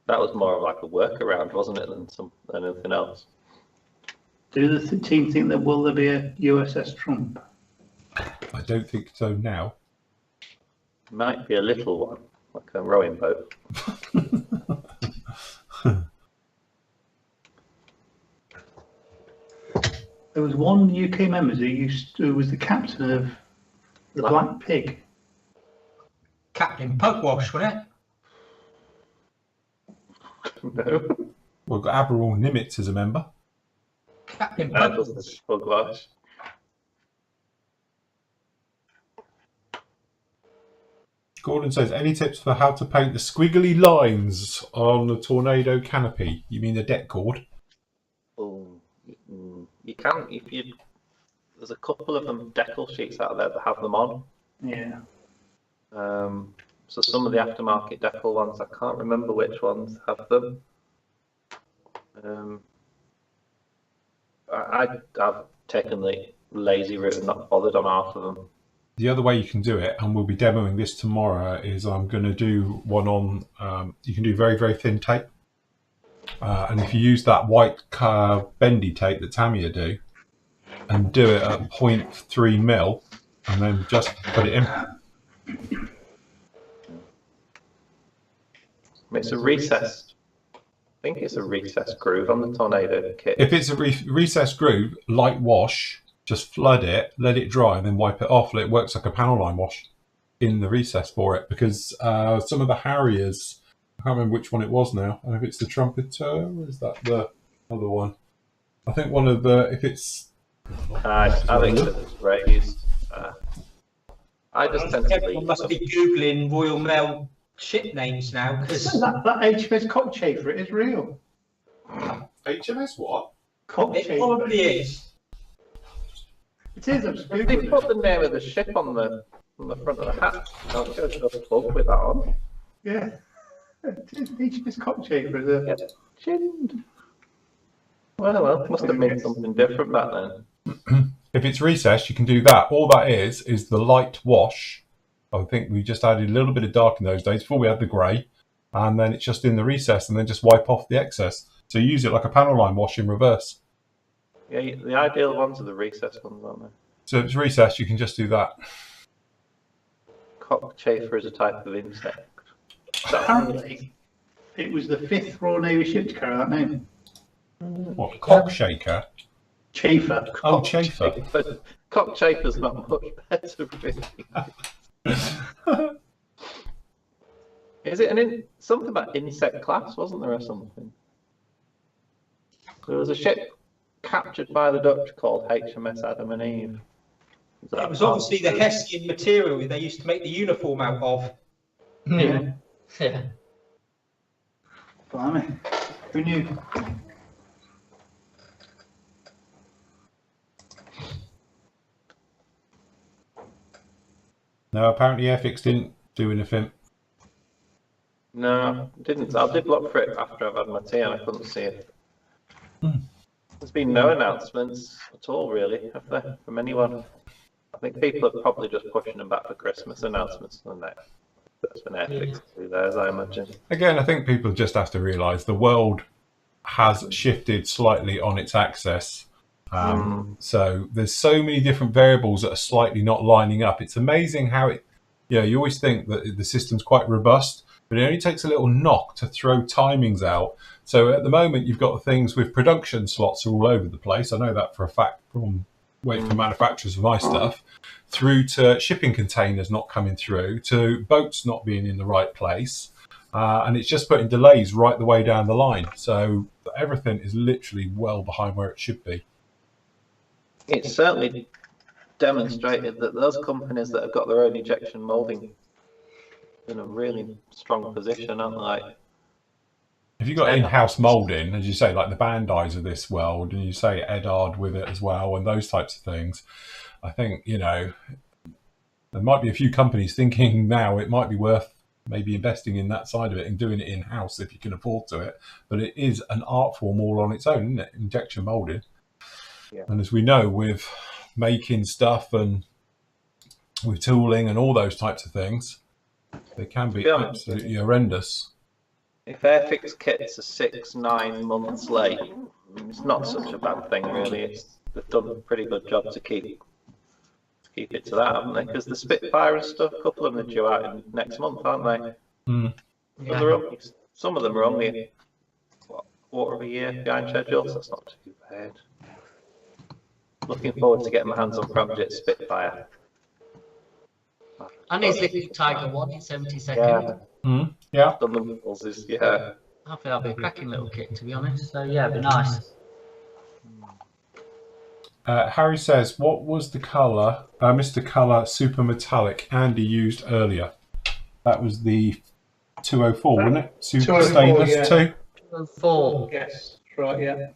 That was more of like a workaround, wasn't it, than anything else?
Do the team think that will there be a USS Trump?
I don't think so now.
Might be a little one, like a rowing boat.
There was one UK member who was the captain of the Black Pig.
Captain Pugwash, wasn't it?
No.
We've got Admiral Nimitz as a member.
Captain
Pugwash.
Gordon says, any tips for how to paint the squiggly lines on the Tornado canopy? You mean the deck cord?
Oh, you can there's a couple of them decal sheets out there that have them on.
Yeah.
So some of the aftermarket decal ones, I can't remember which ones have them. I've taken the lazy route and not bothered on half of them.
The other way you can do it, and we'll be demoing this tomorrow, is I'm going to do one on, you can do very, very thin tape. And if you use that white bendy tape that Tamiya do, and do it at 0.3 mil, and then just put it in.
It's a recessed, I think it's a recessed groove on the Tornado kit.
If it's a recessed groove, light wash, just flood it, let it dry, and then wipe it off. It works like a panel line wash in the recess for it, because some of the Harriers, I can't remember which one it was now. I don't know if it's the Trumpeter, or is that the other one? I think one of the, if it's...
I think it's raised. I just tend to
Everyone must be Googling Royal Mail ship names now, because
that HMS Cockchafer, it is real.
HMS what?
it probably is.
It is, I'm just
they
Googling
put
it.
the name of the ship on the front of the hat. I'll go to the plug with that on.
Yeah. It is HMS Cockchafer. Is
Yeah. Chinned. Well, must have been something different back then.
If it's recessed, you can do that. All that is the light wash. I think we just added a little bit of dark in those days before we had the grey, and then it's just in the recess, and then just wipe off the excess. So you use it like a panel line wash in reverse.
Yeah, the ideal ones are the recessed ones, aren't they?
So if it's recessed, you can just do that.
Cockchafer is a type of insect.
Apparently, it was the 5th Royal Navy ship to carry that name.
What, cockshaker?
Chafer.
Oh, chafer.
Cockchafer's not much better, really. Is it something about insect class, wasn't there, or something? There was a ship captured by the Dutch called HMS Adam and Eve.
It was obviously the Hessian material they used to make the uniform out of.
Yeah. Yeah.
Blimey. Who knew?
No, apparently Airfix didn't do anything.
No, I didn't. I did look for it after I've had my tea and I couldn't see it. There's been no announcements at all, really, have there, from anyone? I think people are probably just pushing them back for Christmas announcements, aren't they? That's been Airfix through there, as I imagine.
Again, I think people just have to realise the world has shifted slightly on its axis. So there's so many different variables that are slightly not lining up. It's amazing how it, you always think that the system's quite robust, but it only takes a little knock to throw timings out. So at the moment, you've got things with production slots all over the place. I know that for a fact from waiting for manufacturers for my stuff, through to shipping containers not coming through, to boats not being in the right place. And it's just putting delays right the way down the line. So everything is literally well behind where it should be.
It's certainly demonstrated that those companies that have got their own injection moulding in a really strong position, aren't they?
If you've got in-house moulding, as you say, like the Bandis of this world, and you say Edard with it as well, and those types of things, I think, there might be a few companies thinking now it might be worth maybe investing in that side of it and doing it in-house if you can afford to it. But it is an art form all on its own, isn't it? Injection moulding. Yeah. And as we know, with making stuff and with tooling and all those types of things, they can be absolutely horrendous.
If Airfix kits are 6-9 months late, it's not such a bad thing, really. They've done a pretty good job to keep it to that, haven't they? Because the Spitfire and stuff, a couple of them are due out in next month, aren't they? Yeah. Some of them are only a quarter of a year behind schedule, so that's not too bad. Looking forward to getting my hands on Project Spitfire.
And his Liquid Tiger 1 in 72nd.
Yeah. Yeah.
Done the missiles, yeah.
I think that'll be a cracking little kit, to be honest. So yeah, it'd be nice.
Harry says, what was the colour, Mr. Colour Super Metallic Andy used earlier? That was the 204, wasn't it? Super Stainless, yeah.
204.
Yes, right, yeah.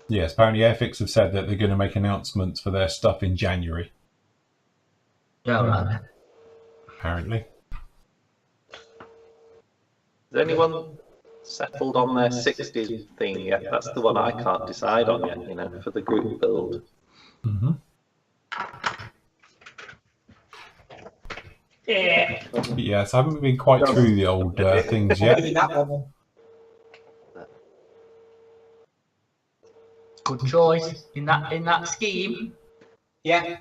Yes, apparently Airfix have said that they're going to make announcements for their stuff in January.
Yeah, right.
Apparently.
Has anyone settled on their 60s theme yet? That's the one I can't decide on yet, for the group build.
Mm-hmm.
Yeah.
Yes, I haven't been quite through the old things yet.
Good choice in that scheme.
Yeah.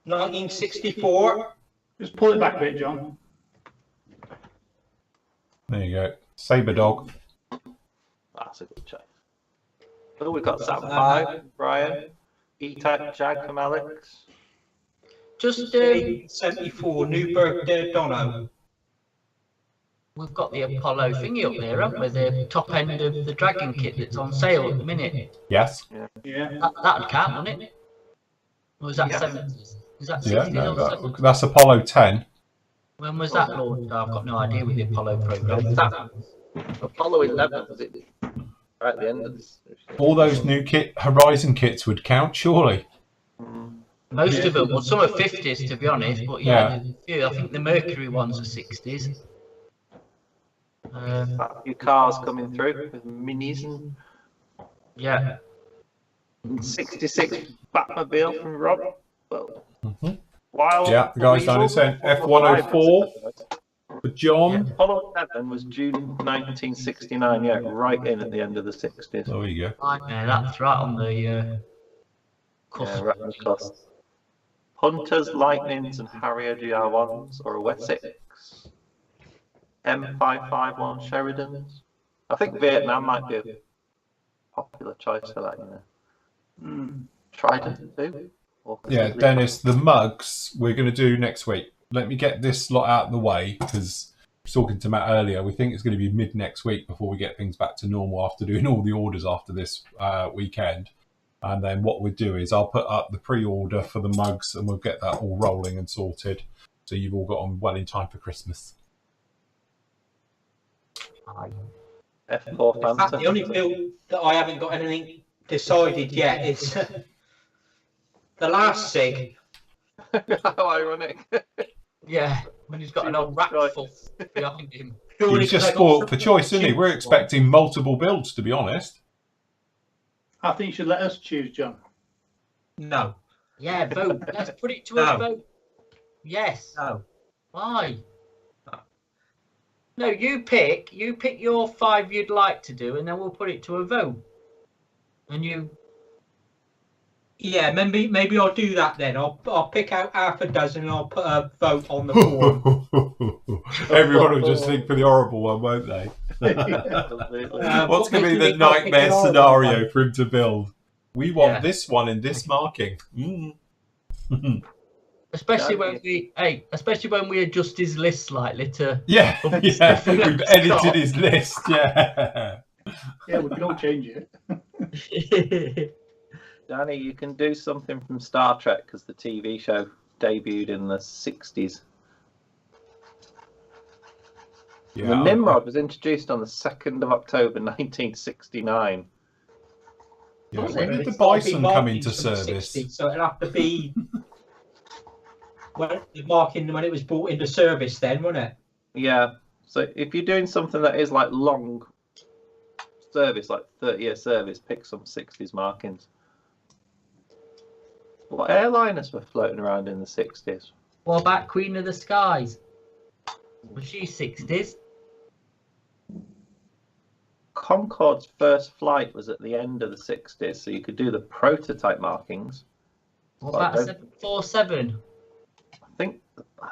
1964.
Just pull it back a bit, John.
There you go. Saber Dog.
That's a good choice. Oh, we've got Sam 5, Brian. E-Type Jag from Alex.
Just
74 Newburgh Dono.
we've got the Apollo thingy up there, haven't we? The top end of the Dragon kit that's on sale at the minute.
Yes.
Yeah.
That'd count, wouldn't it? Or was that 70s? Is that 60s
Yeah,
or 70s?
that's Apollo 10.
When was that launched? I've got no idea with the Apollo program.
That Apollo 11, was it right at the end of this?
All those new Horizon kits would count, surely.
Most of them, well, some are 50s to be honest, but yeah, there's a few. I think the Mercury ones are 60s.
A few cars coming through with minis and
yeah.
66 Batmobile from Rob. Well, wild.
Yeah, the guy's down in saying F104 for John.
Yeah, Apollo 11 was June 1969. Yeah, right in at the end of the 60s.
There you go.
Yeah, that's right on the cusp.
Yeah, right on the cusp. Hunters, Lightnings, and Harrier GR1s, or a Wessex. M551 Sheridans. I think Vietnam might be a popular choice for that, you know. Trident too.
Yeah, Dennis, the mugs we're going to do next week. Let me get this lot out of the way, because I was talking to Matt earlier, we think it's going to be mid next week before we get things back to normal after doing all the orders after this weekend. And then what we'll do is I'll put up the pre-order for the mugs and we'll get that all rolling and sorted. So you've all got on well in time for Christmas.
F4 Phantom.
The only build that I haven't got anything decided yet is the last SIG.
How ironic.
Yeah, when he's got an old rackful behind him.
He was just spoiled for choice, isn't he? We're expecting multiple builds, to be honest.
I think you should let us choose, John.
No.
Yeah, vote. Let's put it to a
No.
vote. Yes.
No.
Why? No, you pick your 5 you'd like to do, and then we'll put it to a vote. And you.
Yeah, maybe I'll do that then. I'll pick out half a dozen and I'll put a vote on the forum.
Everyone will just think for the horrible one, won't they?
Absolutely.
What's going to be
makes you
the
think I'll pick
nightmare
an horrible
scenario
one?
for him to build? We want
Yeah.
this one in this marking. Mm.
Especially when we adjust his list slightly to.
Yeah, we've edited
Scott.
his list. Yeah.
Yeah, we can all change it.
Danny, you can do something from Star Trek because the TV show debuted in the 60s.
Yeah,
The Nimrod was introduced on the 2nd of October 1969.
yeah.
Was
When
it?
did the
It's gotta be
Bison come
markings
into
from the
service?
60s, so it'll have to be when the marking when it was brought into service then, won't it?
Yeah, so if you're doing something that is like long service, like 30-year service, pick some 60s markings. What airliners were floating around in the 60s?
What about Queen of the Skies? Was she 60s?
Concorde's first flight was at the end of the 60s, so you could do the prototype markings.
What
But I
about
don't-
747?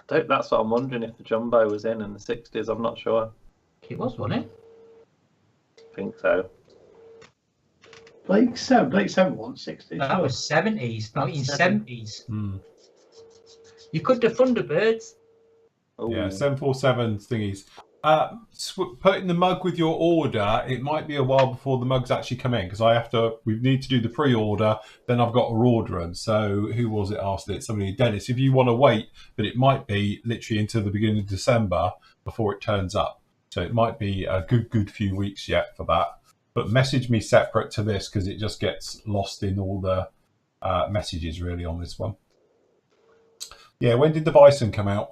That's what I'm wondering, if the Jumbo was in the 60s. I'm not sure.
It was, wasn't it?
I think so.
Blake 7 wasn't 60.
That was 70s, 1970s.
Hmm.
You could do Thunderbirds.
Ooh.
Yeah, 747 thingies. Putting the mug with your order, it might be a while before the mugs actually come in because we need to do the pre-order, then I've got to order them. So who was it asked it? Somebody, Dennis, if you want to wait, but it might be literally into the beginning of December before it turns up. So it might be a good few weeks yet for that. But message me separate to this because it just gets lost in all the messages really on this one. Yeah, when did the Bison come out?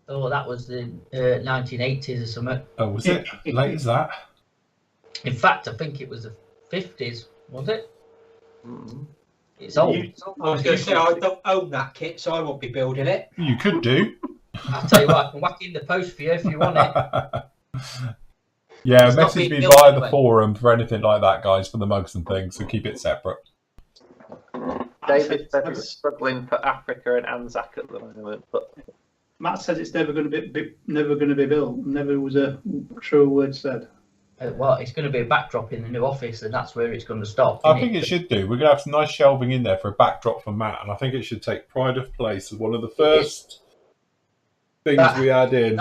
Oh, that was the 1980s or something.
Oh, was it late as that?
In fact, I think it was the 50s, was it?
Mm.
It's old.
I was going to say I don't own that kit, so I won't be building it.
You could do.
I'll tell you what, I can whack in the post for you if you want it.
Yeah,
It's not
message
being
me
built
via the
anyway.
forum for anything like that, guys, for the mugs and things. So keep it separate.
David said he's struggling for Africa and Anzac at the moment, but
Matt says it's never going to be built. Never was a true word said.
Well, it's going to be a backdrop in the new office, and that's where it's going to stop.
I
isn't
think it should do. We're going to have some nice shelving in there for a backdrop for Matt, and I think it should take pride of place as one of the first things we add in.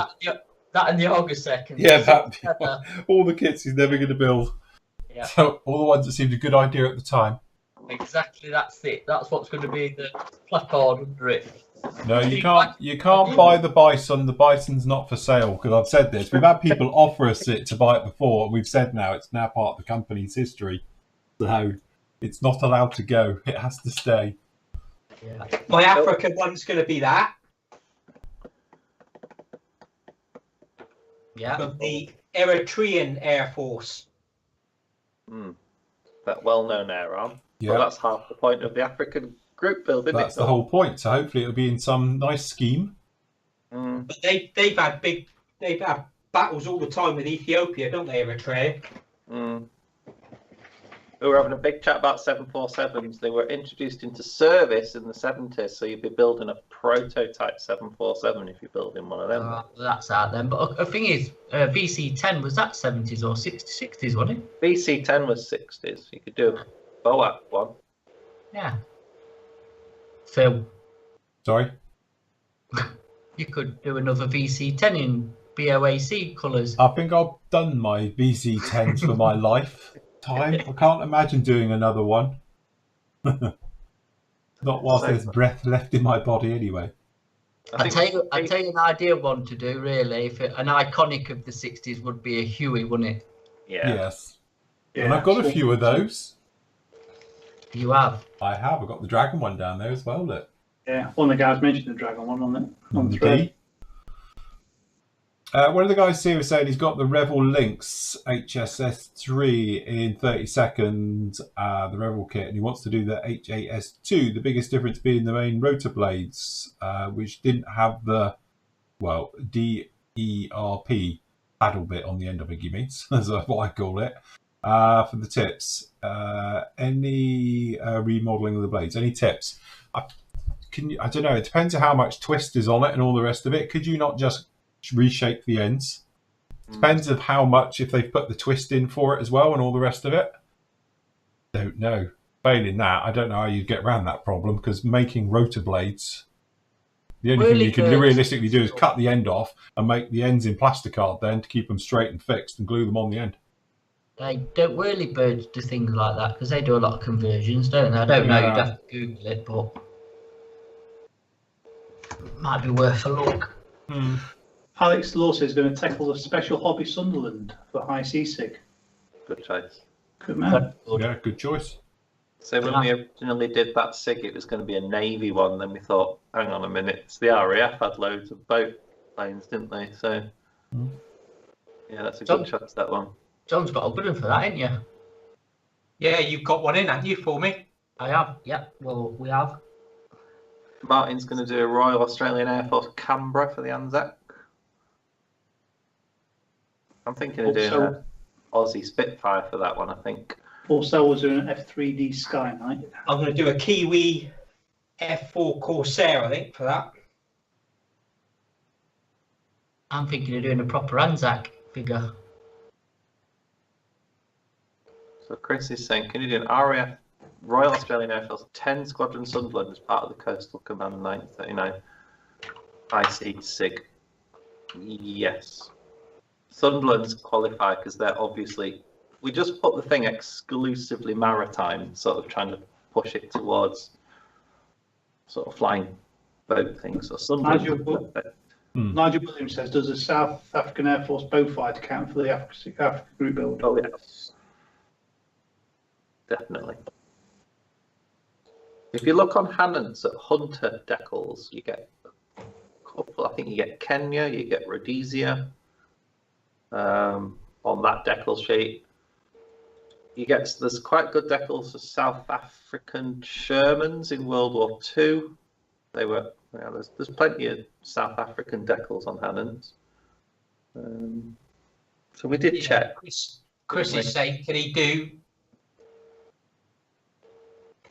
That and the August second.
Yeah, all the kits he's never going to build.
Yeah.
So all the ones that seemed a good idea at the time.
Exactly, that's it. That's what's going to be the placard under it.
No, you can't. You can't buy the Bison. The Bison's not for sale because I've said this. We've had people offer us it to buy it before, and we've said now it's now part of the company's history. So it's not allowed to go. It has to stay.
Yeah.
My African one's going to be that
Yeah.
from the Eritrean Air Force.
that well-known air arm.
Yeah,
Well, that's half the point of the African group build, isn't
that's
it?
the whole point. So hopefully it'll be in some nice scheme.
But they've had battles all the time with Ethiopia, don't they, Eritrea?
We were having a big chat about 747s. They were introduced into service in the 70s, so you'd be building a prototype 747 if you're building one of them.
That's out then. But the thing is, VC10 was that 70s or 60s, wasn't it?
VC10 was 60s. You could do a BOAC one.
Yeah. Phil,
Sorry.
you could do another VC10 in BOAC colours.
I think I've done my VC10s for my lifetime. I can't imagine doing another one. Not whilst there's breath left in my body, anyway.
I tell you an ideal one to do, really. An iconic of the 60s would be a Huey, wouldn't it?
Yeah.
Yes. And I've got a few of those.
You have.
I have. I've got the dragon one down there as well. Look.
Yeah, one of the guys mentioned the dragon one on
the
the thread.
D. One of the guys here was saying he's got the Revel Lynx HSS3 in 30 seconds, the Revel kit, and he wants to do the HAS2, the biggest difference being the main rotor blades, which didn't have the, well, DERP paddle bit on the end of it, gimme, that's what I call it. For the tips, any remodeling of the blades, any tips? I don't know, it depends on how much twist is on it and all the rest of it. Could you not just reshape the ends? Depends of how much, if they've put the twist in for it as well and all the rest of it. Don't know. Failing that, I don't know how you'd get around that problem, because making rotor blades, the only thing you can realistically do is cut the end off and make the ends in plasticard then to keep them straight and fixed and glue them on the end.
Whirlybirds do things like that because they do a lot of conversions, don't they? I don't know, you'd have to Google it, but it might be worth a look.
Alex Lawson is going to tackle a special hobby Sunderland for high seasick.
Good choice.
Good man.
Yeah, good choice.
So when we originally did that SIG, it was going to be a Navy one. Then we thought, hang on a minute, it's the RAF had loads of boat planes, didn't they? So yeah, that's a good choice, that one.
John's got a good one for that, ain't you?
Yeah, you've got one in, haven't you, for me?
I have. Yeah. Well, we have.
Martin's going to do a Royal Australian Air Force Canberra for the Anzac. I'm thinking of doing an Aussie Spitfire for that one, I think.
Also was doing an F3D Skylight.
I'm going to do a Kiwi F4 Corsair, I think, for that.
I'm thinking of doing a proper Anzac figure.
So Chris is saying, can you do an RAF Royal Australian Air Force 10 Squadron Sunderland as part of the Coastal Command 939 IC SIG? Yes. Sunderland's qualify because they're obviously, we just put the thing exclusively maritime, sort of trying to push it towards sort of flying boat things. So
Nigel Williams says, does the South African Air Force Beaufighter count for the Africa group build?
Oh yes, definitely. If you look on Hannon's at Hunter decals, you get a couple. I think you get Kenya, you get Rhodesia on that decal sheet. You get, there's quite good decals for South African Shermans in World War II. They were, yeah, there's plenty of South African decals on Hannon's. So we did check.
Chris is saying, can he do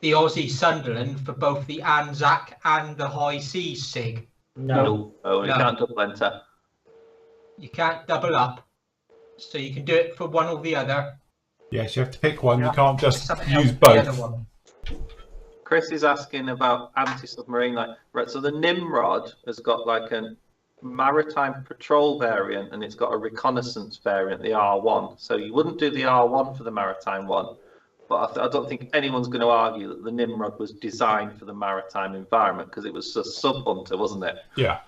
the Aussie Sunderland for both the Anzac and the High Seas SIG?
No.
Oh, you can't double enter.
You can't double up. So you can do it for one or the other.
Yes, you have to pick one. You can't just use both.
Chris is asking about anti-submarine. Right, so the Nimrod has got like a maritime patrol variant and it's got a reconnaissance variant, the R1. So you wouldn't do the R1 for the maritime one, but I don't think anyone's going to argue that the Nimrod was designed for the maritime environment because it was a sub-hunter, wasn't it?
Yeah.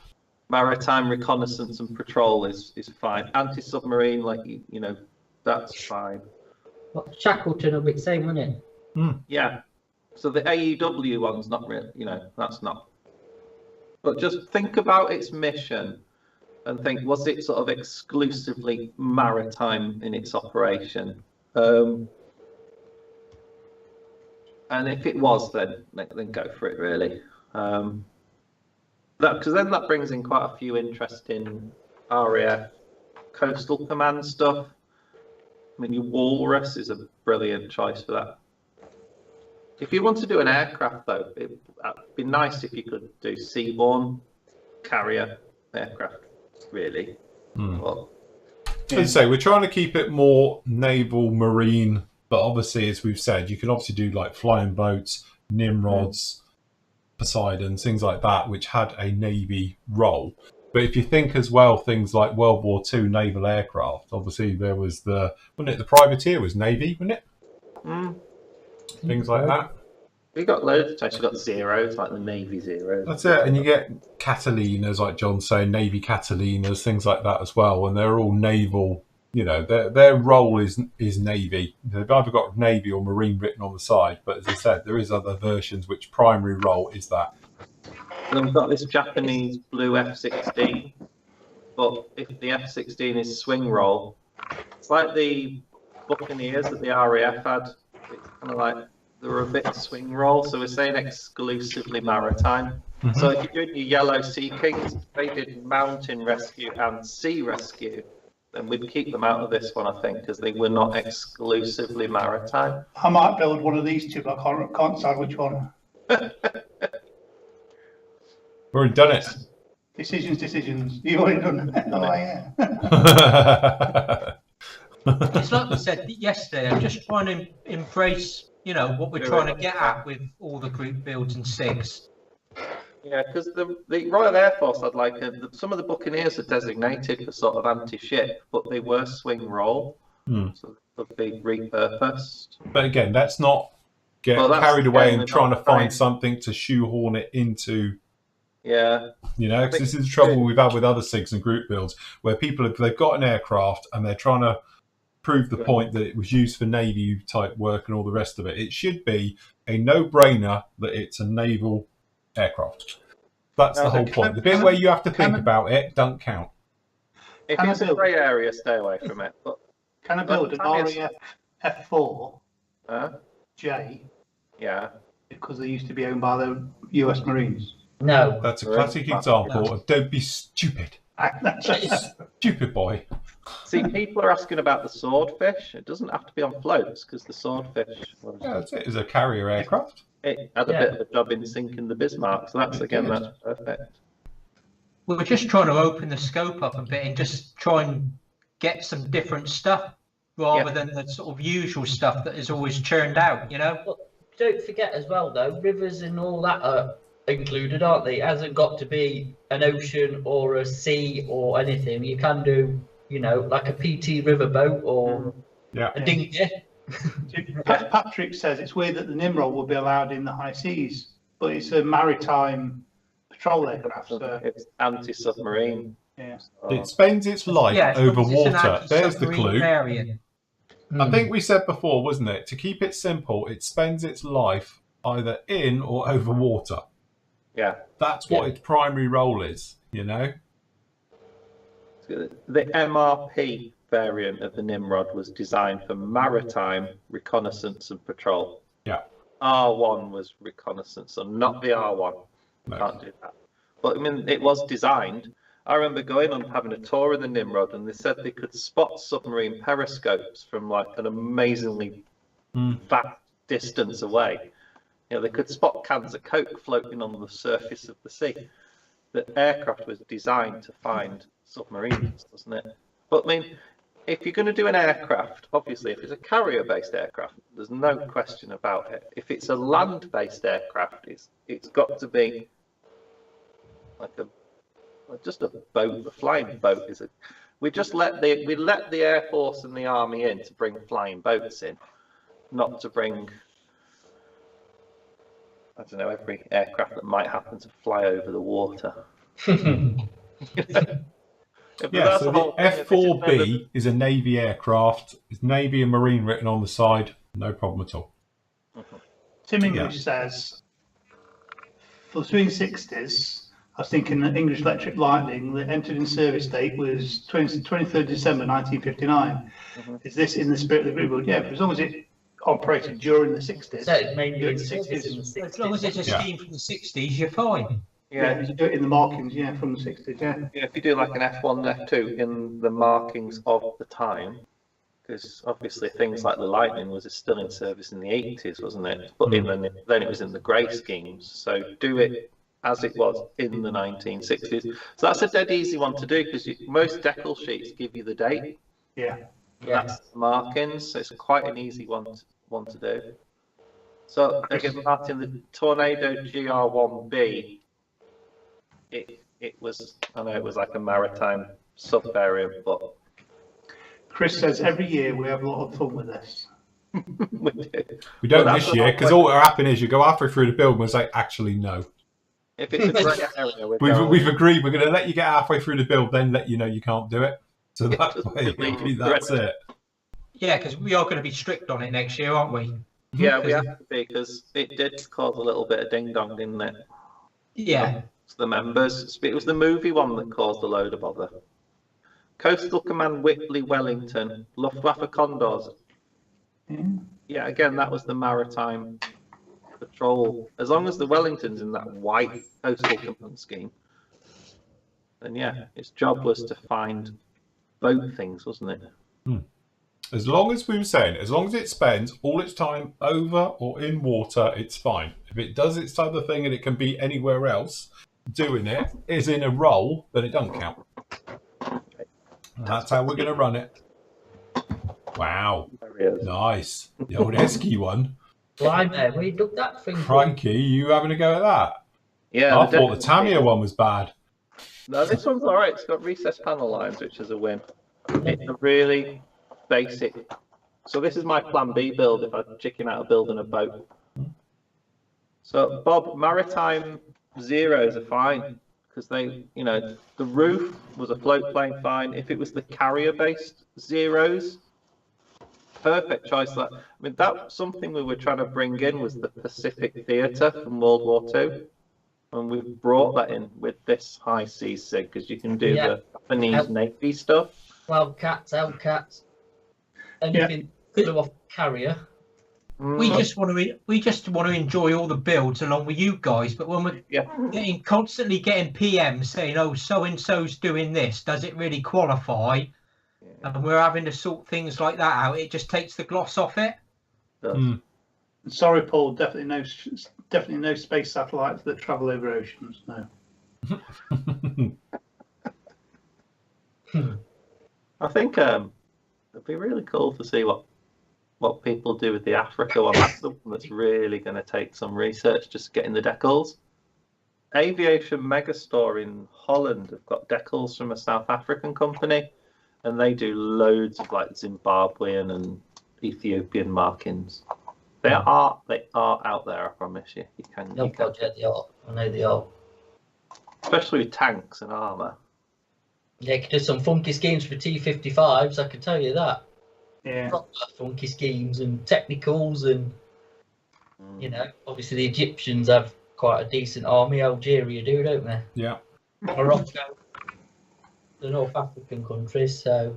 Maritime reconnaissance and patrol is fine. Anti-submarine, like, you know, that's fine.
What, Shackleton will be the same, wouldn't it?
Yeah. So the AEW one's not really, you know, that's not. But just think about its mission and think, was it sort of exclusively maritime in its operation? And if it was, then go for it, really. Because then that brings in quite a few interesting RAF Coastal Command stuff. I mean, your Walrus is a brilliant choice for that. If you want to do an aircraft, though, it'd be nice if you could do seaborne carrier aircraft, really. Well,
as I say, we're trying to keep it more naval, marine, but obviously, as we've said, you can obviously do like flying boats, Nimrods, Poseidons, things like that, which had a Navy role. But if you think as well, things like World War II naval aircraft, obviously there was the privateer was Navy, wasn't it? Things like that.
We got loads of types. You got Zeros, like the Navy Zeros.
That's it. And you get Catalinas, like John's saying, Navy Catalinas, things like that as well. And they're all naval, you know, their role is Navy. They've either got Navy or Marine written on the side. But as I said, there is other versions which primary role is that.
And then we've got this Japanese blue F-16, but if the F-16 is swing roll, it's like the Buccaneers that the RAF had. It's kind of like they were a bit swing roll, so we're saying exclusively maritime. So if you're doing your Yellow Sea Kings, they did mountain rescue and sea rescue, then we'd keep them out of this one, I think, because they were not exclusively maritime.
I might build one of these two, but I can't decide which one.
We've already done it.
Decisions. You've already done it. Oh, yeah.
It's like we said yesterday. I'm just trying to embrace, what we're trying to get at with all the group builds and SIGs.
Yeah, because the Royal Air Force had some of the Buccaneers are designated for sort of anti-ship, but they were swing roll, so they'd be repurposed.
But again, let's not get carried away and trying to find something to shoehorn it into.
Yeah.
Because this is the trouble we've had with other SIGs and group builds, where they've got an aircraft and they're trying to prove the point that it was used for Navy type work and all the rest of it. It should be a no-brainer that it's a naval aircraft. That's the whole point. The bit where you have to think about it don't count.
If it's a grey area, stay away from it. But
can I build an RAF F4 J?
Yeah.
Because they used to be owned by the US Marines.
No.
That's a classic example of don't be stupid. Stupid boy.
See, people are asking about the Swordfish. It doesn't have to be on floats because the Swordfish
that's it. It's a carrier aircraft.
It had a bit of a job in sinking the Bismarck, so that's perfect.
We're just trying to open the scope up a bit and just try and get some different stuff rather than the sort of usual stuff that is always churned out,
Well, don't forget as well, though, rivers and all that are included, aren't they? It hasn't got to be an ocean or a sea or anything. You can do, like a PT riverboat or a dinghy.
Patrick says it's weird that the Nimrod will be allowed in the high seas, but it's a maritime patrol aircraft. So.
It's anti-submarine.
Yeah.
It spends its life over water. There's the clue. I think we said before, wasn't it? To keep it simple, it spends its life either in or over water.
Yeah.
That's what its primary role is,
The MRP variant of the Nimrod was designed for maritime reconnaissance and patrol.
Yeah.
R1 was reconnaissance, so not the R1. No. Can't do that. But I mean, it was designed. I remember going on having a tour of the Nimrod, and they said they could spot submarine periscopes from like an amazingly vast distance away. They could spot cans of Coke floating on the surface of the sea. The aircraft was designed to find submarines, doesn't it? But I mean, if you're going to do an aircraft, obviously, if it's a carrier-based aircraft, there's no question about it. If it's a land-based aircraft, it's got to be like just a boat. A flying boat is a. We let the Air Force and the Army in to bring flying boats in, not to bring. I don't know, every aircraft that might happen to fly over the water.
So the F4B is a Navy aircraft. It's Navy and Marine written on the side. No problem at all.
Tim English says, for the swing 60s, I was thinking that English Electric Lightning that entered in service date was 23rd December 1959. Is this in the spirit of the group? Yeah, as long as it operated during the 60s.
So it's mainly in the
60s. As long as it's a scheme from the 60s, you're fine.
Yeah, you do it in the markings, from the 60s,
Yeah, if you do like an F1 and F2 in the markings of the time, because obviously things like the Lightning was still in service in the 80s, wasn't it? But then it was in the grey schemes. So do it as it was in the 1960s. So that's a dead easy one to do because most decal sheets give you the date.
Yeah.
That's the markings, so it's quite an easy one to do. So again, Martin, the Tornado GR1B, it was, I know it was like a maritime sub variant, but
Chris says every year we have a lot of fun with this.
We don't this year because all that happened is you go halfway through the build and we'll say, actually, no.
If it's a grey area,
we've agreed we're going to let you get halfway through the build, then let you know you can't do it. So that's it.
Yeah, because we are going to be strict on it next year, aren't we?
Yeah, we have to be because it did cause a little bit of ding dong, didn't it?
Yeah.
The members. It was the movie one that caused a load of bother. Coastal Command Whitley Wellington, Luftwaffe Condors. Yeah, again, that was the maritime patrol. As long as the Wellington's in that white coastal command scheme, then yeah, its job was to find boat things, wasn't it?
As long as we were saying, as long as it spends all its time over or in water, it's fine. If it does its other thing and it can be anywhere else, doing it is in a role, then it doesn't count. And that's how we're going to run it. Wow. Nice. The old Esky one.
Blimey, we dug that thing.
Crikey, you having a go at that?
Yeah.
I thought the Tamiya one was bad.
No, this one's all right. It's got recessed panel lines, which is a win. It's a really basic. So this is my plan B build if I'm chicken out of building a boat. So Bob, maritime zeros are fine because they, you know, the roof was a float plane, fine. If it was the carrier-based zeros, perfect choice. That, I mean, that's something we were trying to bring in was the Pacific Theatre from World War II. And we've brought that in with this high C SIG because you can do the Japanese Navy stuff.
Wildcats, Hellcats, anything good off carrier.
We just want to enjoy all the builds along with you guys. But when we're constantly getting PMs saying, "Oh, so and so's doing this," does it really qualify? And we're having to sort things like that out. It just takes the gloss off it.
Sorry, Paul. Definitely no space satellites that travel over oceans. No.
I think it'd be really cool to see what people do with the Africa one. That's the one that's really going to take some research, just getting the decals. Aviation Megastore in Holland have got decals from a South African company, and they do loads of like Zimbabwean and Ethiopian markings. They are out there, I promise you. You can.
No project, they are. I know they are.
Especially with tanks and armour.
Yeah, you could do some funky schemes for T-55s, I can tell you that.
Yeah.
Proper funky schemes and technicals and, you know, obviously the Egyptians have quite a decent army. Algeria do, don't they?
Yeah.
Morocco, the North African countries, so...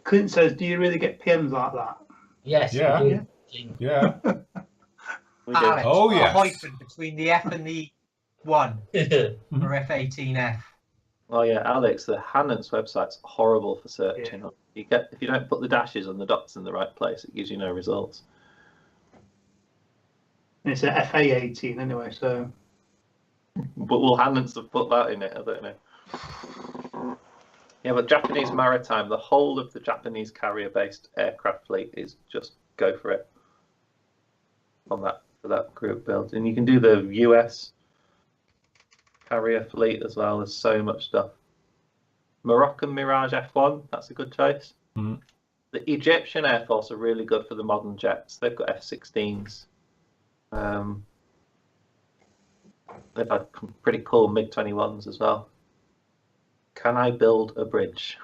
Clint says, do you really get PMs like that?
Yes,
yeah.
we do.
Yeah.
Alex,
Oh,
put a
yes.
hyphen between the F and the 1 for F-18F.
Oh yeah, Alex, the Hannon's website's horrible for searching. Yeah. If you don't put the dashes and the dots in the right place, it gives you no results.
And it's a FA-18 anyway, so.
But will Hannon's have put that in it? I don't know. Yeah, but Japanese maritime, the whole of the Japanese carrier-based aircraft fleet is just go for it on that for that group build, and you can do the US carrier fleet as well. There's so much stuff. Moroccan Mirage F1, that's a good choice. The Egyptian Air Force are really good for the modern jets. They've got F-16s. They've had pretty cool MiG-21s as well. Can I build a bridge?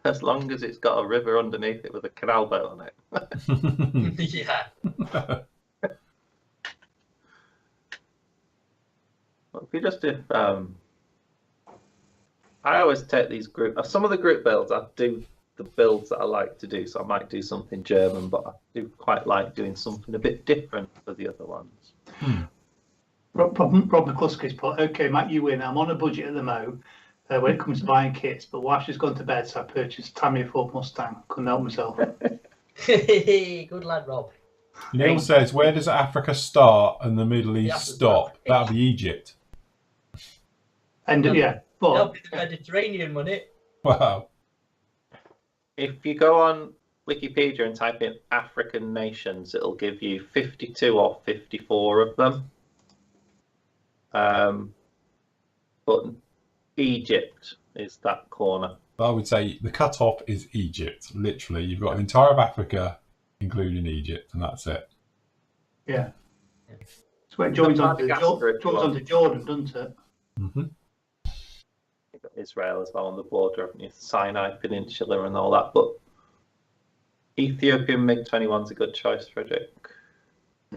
As long as it's got a river underneath it with a canal boat on it.
Yeah.
If you just I always take these some of the group builds, I do the builds that I like to do, so I might do something German, but I do quite like doing something a bit different for the other ones.
Rob McCluskey's put, okay, Matt, you win. I'm on a budget at the Mo when it comes to buying kits, but wife's just gone to bed, so I purchased Tamiya Ford Mustang. Couldn't help myself.
Good lad, Rob.
Neil says, where does Africa start and the Middle East stop? That'll be Egypt.
And yeah, but
That'll be the Mediterranean, wouldn't it?
Wow.
If you go on Wikipedia and type in African nations, it'll give you 52 or 54 of them. But Egypt is that corner.
I would say the cut-off is Egypt. Literally, you've got the entire of Africa, including Egypt, and that's it.
Yeah. It's where it joins onto Jordan, doesn't it?
Mm-hmm.
You've got Israel as well on the border, haven't you? Sinai Peninsula and all that. But Ethiopian MiG-21's a good choice, Frederick.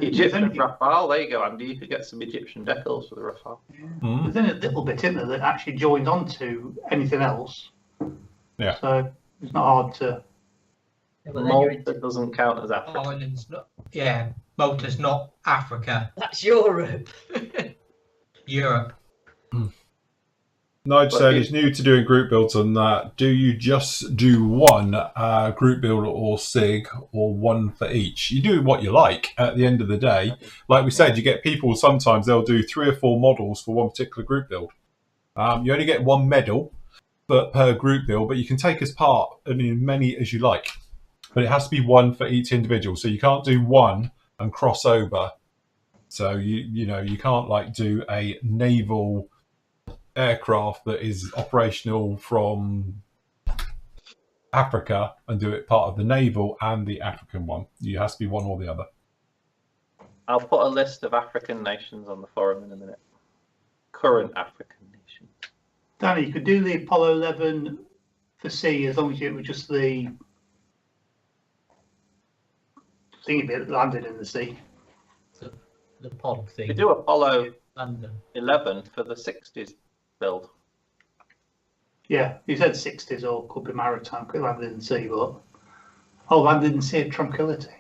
Egyptian Rafale, there you go, Andy. You could get some Egyptian decals for the Rafale.
There's only a little bit in there that actually joins onto anything else.
Yeah.
So it's not hard to.
Yeah, but then you're
Malta doesn't count as Africa.
Ireland's not. Yeah, Malta's not Africa.
That's Europe.
Europe.
Nigel
But
said
if-
he's new to doing group builds on that. Do you just do one group build or SIG or one for each? You do what you like at the end of the day. Like we said, you get people, sometimes they'll do 3 or 4 models for one particular group build. You only get 1 medal per group build, but you can take as part in as many as you like. But it has to be 1 for each individual. So you can't do 1 and cross over. So you can't like do a naval aircraft that is operational from Africa and do it part of the naval and the African one. You has to be one or the other.
I'll put a list of African nations on the forum in a minute. Current African nations.
Danny, you could do the Apollo 11 for sea as long as it was just the thingy bit that landed in the sea.
The pod thing.
We do Apollo
London.
11 for the 60s build.
Yeah, you said 60s or could be maritime, could land in the sea, but landed in the sea of tranquility.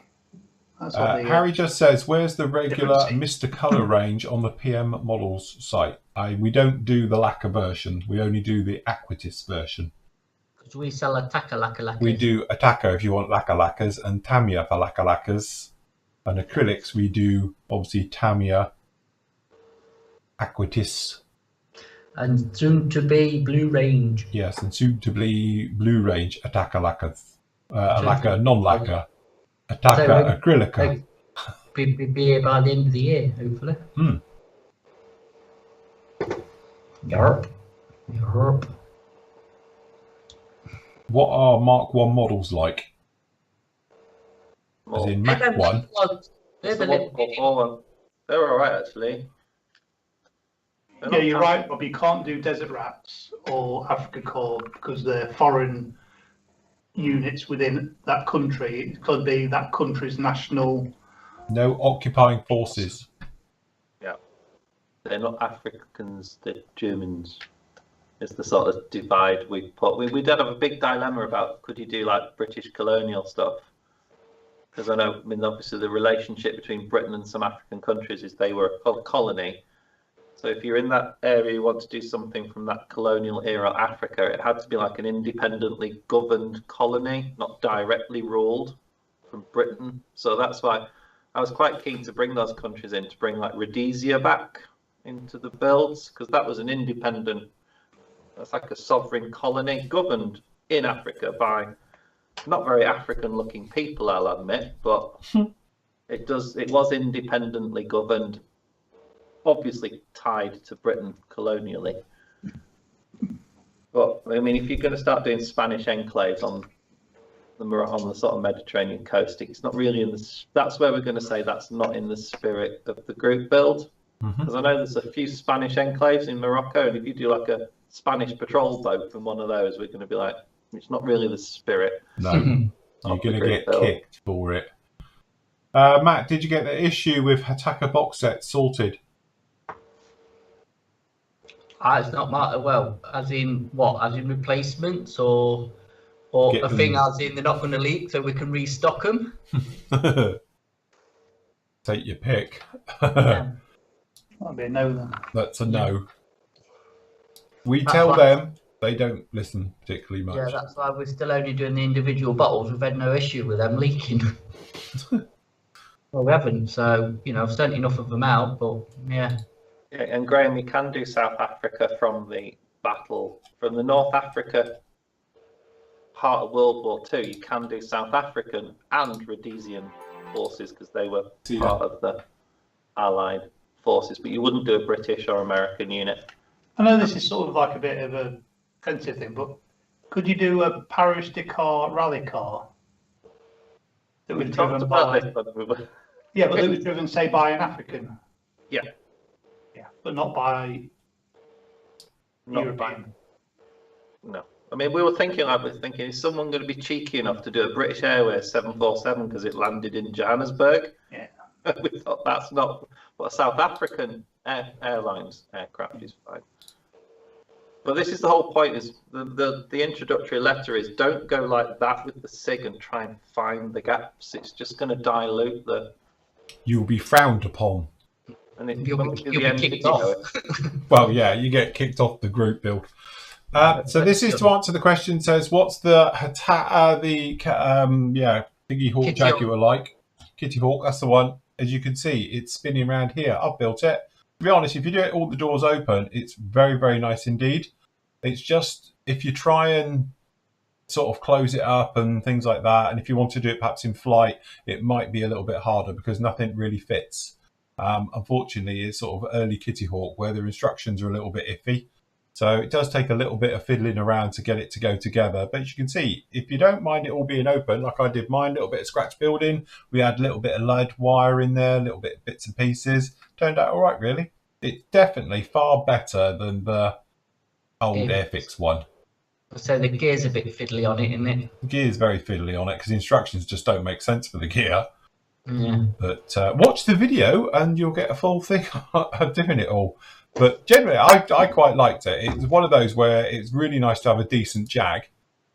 That's what the,
Harry just says, where's the regular
different
Mr. Colour range on the PM Models site? We don't do the lacquer version. We only do the Aquitis version.
Because we sell attacker lacquer.
We do Attacker if you want lacquer lacquers and Tamiya for lacquer lacquers. And acrylics, we do obviously Tamiya, Aquitis.
And soon to be Blue Range.
Yes, and soon to be Blue Range Attacker lacquers. Lacquer, non-lacquer. Attacker,
So,
acrylica.
Be here by the end of the year, hopefully. Yarp.
What are Mark 1 models like? As in Mach 1?
They're the
The
little
1.4 one. They're alright actually. They're
yeah,
not
you're
bad.
right, Bob. You can't do Desert Rats or Africa Corps because they're foreign units within that country. It could be that country's national.
No occupying forces.
Yeah. They're not Africans, they're Germans. It's the sort of divide we put. We did have a big dilemma about could you do like British colonial stuff? Because I know, obviously the relationship between Britain and some African countries is they were a colony. So if you're in that area, you want to do something from that colonial era Africa, it had to be like an independently governed colony, not directly ruled from Britain. So that's why I was quite keen to bring those countries in, to bring like Rhodesia back into the builds, because that was an independent, that's like a sovereign colony governed in Africa by not very African looking people, I'll admit, but it was independently governed, obviously tied to Britain colonially. But I mean, if you're going to start doing Spanish enclaves on the sort of Mediterranean coast, it's not really in the. That's where we're going to say that's not in the spirit of the group build, because I know there's a few Spanish enclaves in Morocco, and if you do like a Spanish patrol boat from one of those, we're going to be like, it's not really the spirit.
No, you're going to get kicked for it. Matt, did you get the issue with Attacker box set sorted?
It's not matter. Well, as in what? As in replacements or
Get
a
them.
thing as in they're not going to leak, so we can restock them.
Take your pick.
Yeah.
That'd be a no then.
That's a no. We
That's
tell
right.
them, they don't listen particularly much.
Yeah, that's why we're still only doing the individual bottles. We've had no issue with them leaking. Well, we haven't, so I've sent enough of them out, but yeah.
Yeah, and Graham, you can do South Africa from the North Africa part of World War II. You can do South African and Rhodesian forces because they were part of the Allied forces, but you wouldn't do a British or American unit.
I know this is sort of like a bit of a offensive thing, but could you do a Paris-Dakar rally car that was driven by? Yeah, but it was driven, say, by an African.
Yeah.
Yeah, but not by
Not
European.
No. I mean, we were thinking, is someone going to be cheeky enough to do a British Airways 747 because it landed in Johannesburg?
Yeah.
We thought that's not, but a South African Airlines aircraft is fine. But this is the whole point: is the introductory letter is don't go like that with the SIG and try and find the gaps. It's just going to dilute the.
You'll be frowned upon.
And you'll be kicked off.
Well, yeah, you get kicked off the group build. So this is to answer the question. Says, what's the Piggy Hawk Jaguar like? Kitty Hawk, that's the one. As you can see, it's spinning around here. I've built it. To be honest, if you do it all the doors open, it's very, very nice indeed. It's just if you try and sort of close it up and things like that, and if you want to do it perhaps in flight, it might be a little bit harder because nothing really fits. Unfortunately, it's sort of early Kitty Hawk where the instructions are a little bit iffy. So it does take a little bit of fiddling around to get it to go together. But as you can see, if you don't mind it all being open, like I did mine, a little bit of scratch building, we had a little bit of lead wire in there, a little bit of bits and pieces. Turned out all right, really. It's definitely far better than the old Airfix one.
So the gear's a bit fiddly on it, isn't it?
The gear's very fiddly on it because the instructions just don't make sense for the gear.
Yeah.
But watch the video and you'll get a full thing of doing it all. But generally, I quite liked it. It was one of those where it's really nice to have a decent Jag.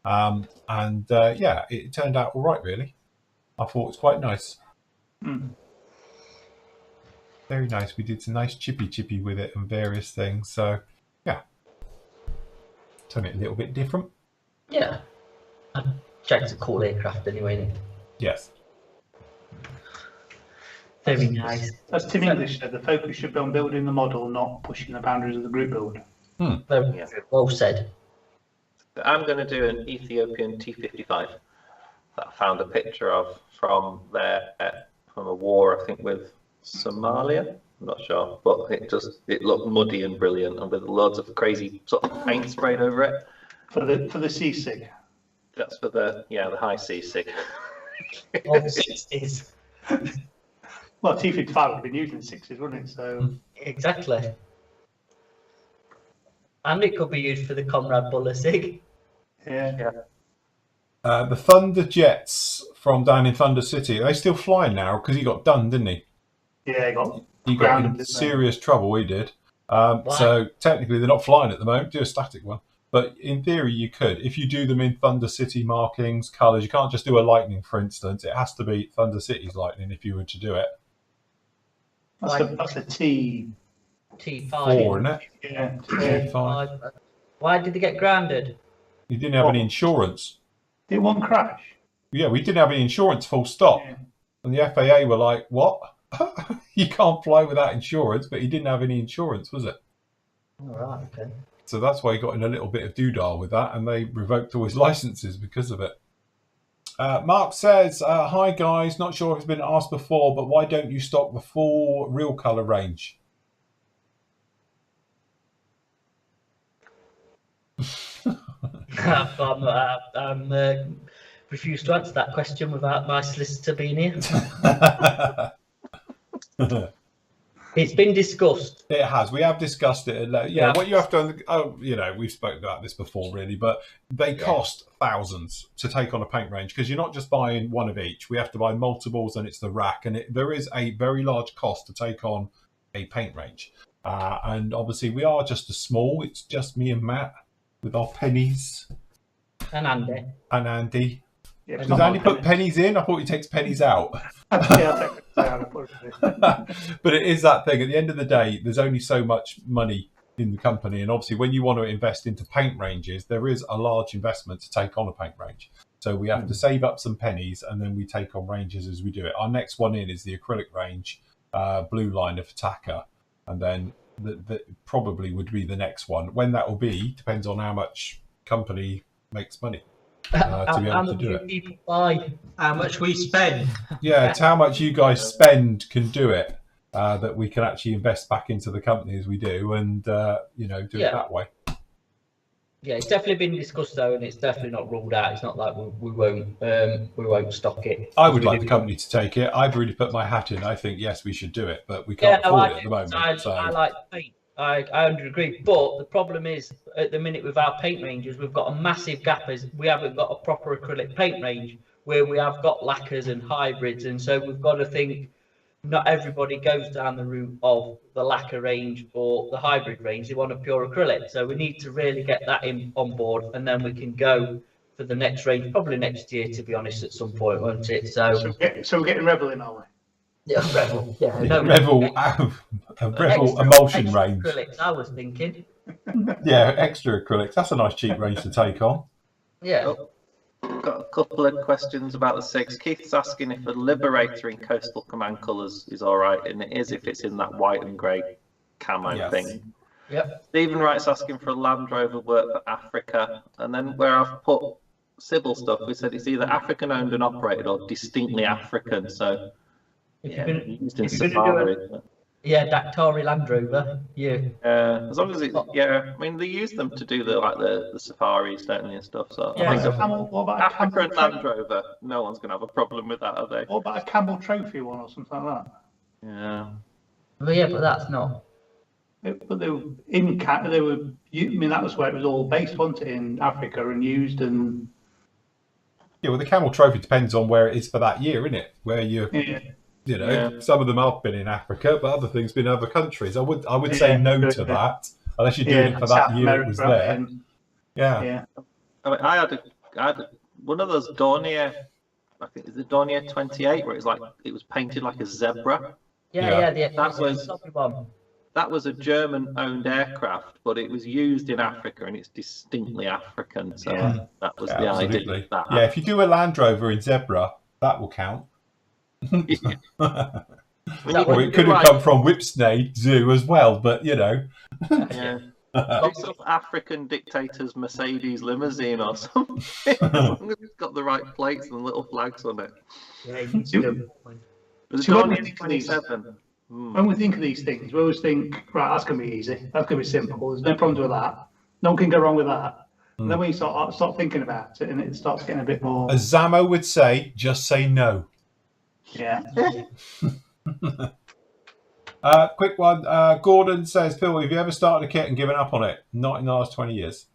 Yeah, it turned out all right, really. I thought it was quite nice.
Mm.
Very nice. We did some nice chippy with it and various things. So, yeah. Turn it a little bit different.
Yeah. Jag's a cool aircraft anyway, isn't it?
Yes.
Very nice.
As Tim English said, the focus should be on building the model, not pushing the boundaries of the group build.
Very well said.
I'm going to do an Ethiopian T-55 that I found a picture of from a war, I think, with Somalia. I'm not sure, but it looked muddy and brilliant, and with loads of crazy sort of paint sprayed over it.
For the C-SIG.
That's for the high C-SIG.
All the 60s.
Well, T-55 would have been used in the 60s, wouldn't it? So
Exactly. And it could be used for the Comrade Buller SIG.
yeah.
The Thunder Jets from down in Thunder City, are they still flying now? Because he got done, didn't he?
Yeah,
He got in serious trouble, he did. So technically they're not flying at the moment. Do a static one. But in theory you could. If you do them in Thunder City markings, colours, you can't just do a Lightning, for instance. It has to be Thunder City's Lightning if you were to do it.
That's a T.
T5.
4, isn't it?
Yeah.
T5.
Why did they get grounded?
You didn't have any insurance.
Did one crash?
Yeah, we didn't have any insurance, full stop.
Yeah.
And the FAA were like, what? You can't fly without insurance, but he didn't have any insurance, was it?
All right, okay.
So that's why he got in a little bit of doodah with that, and they revoked all his licenses because of it. Mark says, hi guys, not sure if it's been asked before, but why don't you stock the full real colour range?
I'm refuse to answer that question without my solicitor being here. It's been discussed.
It has. We have discussed it. Yeah, what you have to, we've spoken about this before, really, but they cost thousands to take on a paint range because you're not just buying one of each. We have to buy multiples, and it's the rack, and there is a very large cost to take on a paint range. And obviously, we are just a small. It's just me and Matt with our pennies.
And Andy.
And Andy.
Yeah,
Does Andy put pennies in? I thought he takes pennies out.
Yeah,
But it is that thing. At the end of the day, there's only so much money in the company. And obviously, when you want to invest into paint ranges, there is a large investment to take on a paint range. So we have to save up some pennies, and then we take on ranges as we do it. Our next one in is the acrylic range, blue line of Attacker. And then that probably would be the next one. When that will be depends on how much company makes money. To be able to do it.
People buy.
How much we spend.
Yeah, it's how much you guys spend can do it. That we can actually invest back into the company as we do, and do it that way.
Yeah, it's definitely been discussed though, and it's definitely not ruled out. It's not like we won't stock it.
I would like the company to take it. I've really put my hat in. I think yes, we should do it, but we can't afford it at the moment.
I like paint. I agree, but the problem is at the minute with our paint ranges, we've got a massive gap as we haven't got a proper acrylic paint range where we have got lacquers and hybrids, and so we've got to think not everybody goes down the route of the lacquer range or the hybrid range. They want a pure acrylic. So we need to really get that on board, and then we can go for the next range, probably next year, to be honest, at some point, won't it?
So we're getting Revel in, are we?
Yeah, Revel. Yeah, no,
Revel, Revel emulsion
extra
range.
acrylics, I was thinking.
Yeah, extra acrylics. That's a nice cheap range to take on.
Yeah.
Got a couple of questions about the SIGs. Keith's asking if a Liberator in Coastal Command colours is all right, and it is if it's in that white and grey camo thing.
Yep.
Stephen Wright's asking for a Land Rover work for Africa, and then where I've put Sybil stuff, we said it's either African owned and operated or distinctly African. So used in safari.
Dactari Land Rover. Yeah.
As long as it's I mean they use them to do the safaris, don't they, and stuff. So
Yeah.
I think
What about a
Africa and
camel
Land Rover, no one's gonna have a problem with that, are they?
What about a camel trophy one or something like that?
Yeah.
Well, yeah, but that's not.
But they were in they were. I mean, that was where it was all based, wasn't it, in Africa and used and.
Yeah, well, the Camel Trophy depends on where it is for that year, isn't it? Where you, you know, some of them have been in Africa, but other things been in other countries. I would say no to that unless you're doing it for that year America, it was there.
And,
yeah.
I mean, I had one of those Dornier. I think it's the Dornier 28, where it was painted like a zebra. That was a German-owned aircraft, but it was used in Africa, and it's distinctly African. So that was the idea. Of that.
Yeah, if you do a Land Rover in zebra, that will count. Or it could have come from Whipsnade Zoo as well, but you know.
Lots of African dictators' Mercedes limousine or something. As long as it's got the right plates and little flags on it.
When we think of these things, we always think, right, that's going to be easy. That's going to be simple. There's no problems with that. No one can go wrong with that. And then when you start thinking about it, and it starts getting a bit more.
As Zamo would say, just say no.
Yeah.
Quick one. Gordon says, Phil, have you ever started a kit and given up on it? Not in the last 20 years.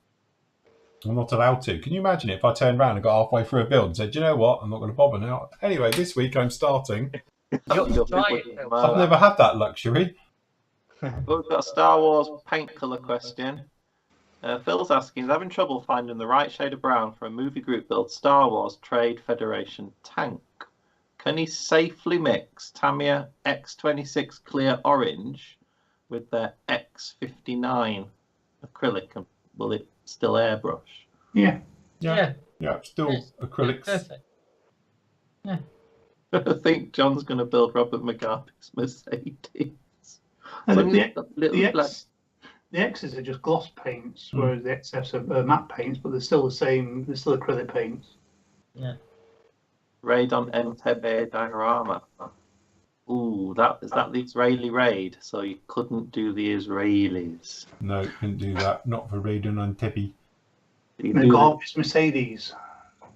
I'm not allowed to. Can you imagine it if I turned around and got halfway through a build and said, you know what, I'm not going to bother now. Anyway, this week I'm starting. I've never had that luxury.
We've got a Star Wars paint colour question. Phil's asking, is having trouble finding the right shade of brown for a movie group build Star Wars Trade Federation tank. Can he safely mix Tamiya X26 clear orange with their X59 acrylic, and will it still airbrush?
Yeah,
still acrylics.
Perfect. Yeah.
I think John's going to build Robert Mugabe's Mercedes.
The X's are just gloss paints, whereas the XFs are matte paints, but they're still the same. They're still acrylic paints.
Yeah.
Raid on Entebbe diorama. Ooh, is that the Israeli raid? So you couldn't do the Israelis.
No, couldn't do that. Not for Raid on Entebbe.
Mugabe's Mercedes.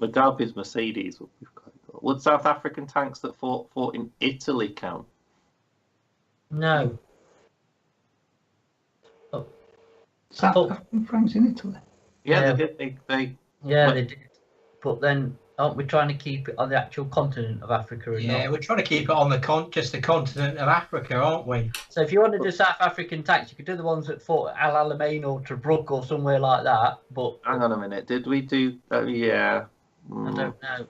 Mugabe's Mercedes. Would South African tanks that fought in Italy count?
No.
South African Franks in Italy?
Yeah, they did. They
did. But then, aren't we trying to keep it on the actual continent of Africa?
We're trying to keep it on just the continent of Africa, aren't we?
So if you want to do South African tanks, you could do the ones that fought at Al Alamein or Tobruk or somewhere like that. But
hang on a minute, did we do? Yeah.
I don't know.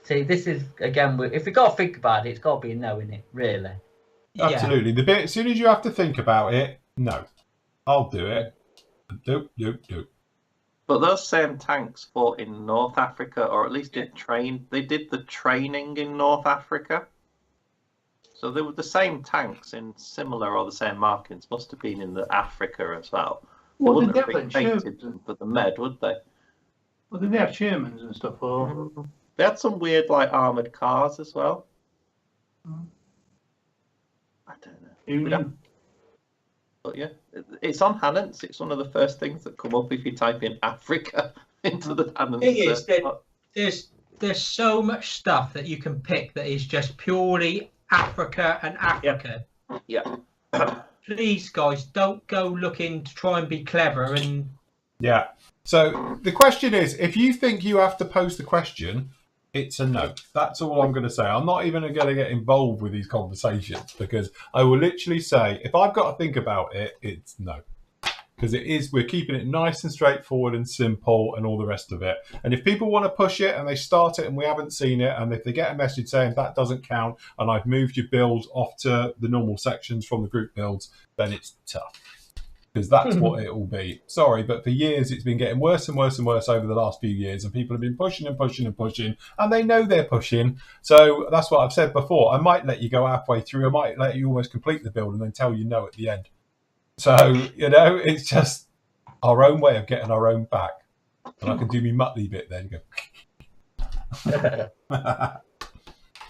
See, this is again. If we got to think about it, it's got to be a no, in it, really.
Absolutely. The bit as soon as you have to think about it, no, I'll do it. Nope.
But those same tanks fought in North Africa, or at least did train. They did the training in North Africa. So they were the same tanks in similar or the same markings. Must have been in the Africa as well. They wouldn't have been painted for the Med, would they?
Well, did they have Shermans and stuff? Or
they had some weird, armoured cars as well. I don't know. But yeah, it's on Hannants. It's one of the first things that come up if you type in Africa into the Hannants.
The thing is, there's so much stuff that you can pick that is just purely Africa and Africa.
Yeah.
Please, guys, don't go looking to try and be clever and.
Yeah. So the question is, if you think you have to pose the question, It's a no. That's all I'm going to say. I'm not even going to get involved with these conversations because I will literally say, if I've got to think about it, it's no. Because it is, we're keeping it nice and straightforward and simple and all the rest of it. And if people want to push it and they start it and we haven't seen it, and if they get a message saying that doesn't count and I've moved your build off to the normal sections from the group builds, then it's tough. Because that's what it will be. Sorry, but for years it's been getting worse and worse and worse over the last few years, and people have been pushing and pushing and pushing, and they know they're pushing. So that's what I've said before. I might let you go halfway through. I might let you almost complete the build and then tell you no at the end. So, you know, it's just our own way of getting our own back. And I can do me Muttley bit then. Go. But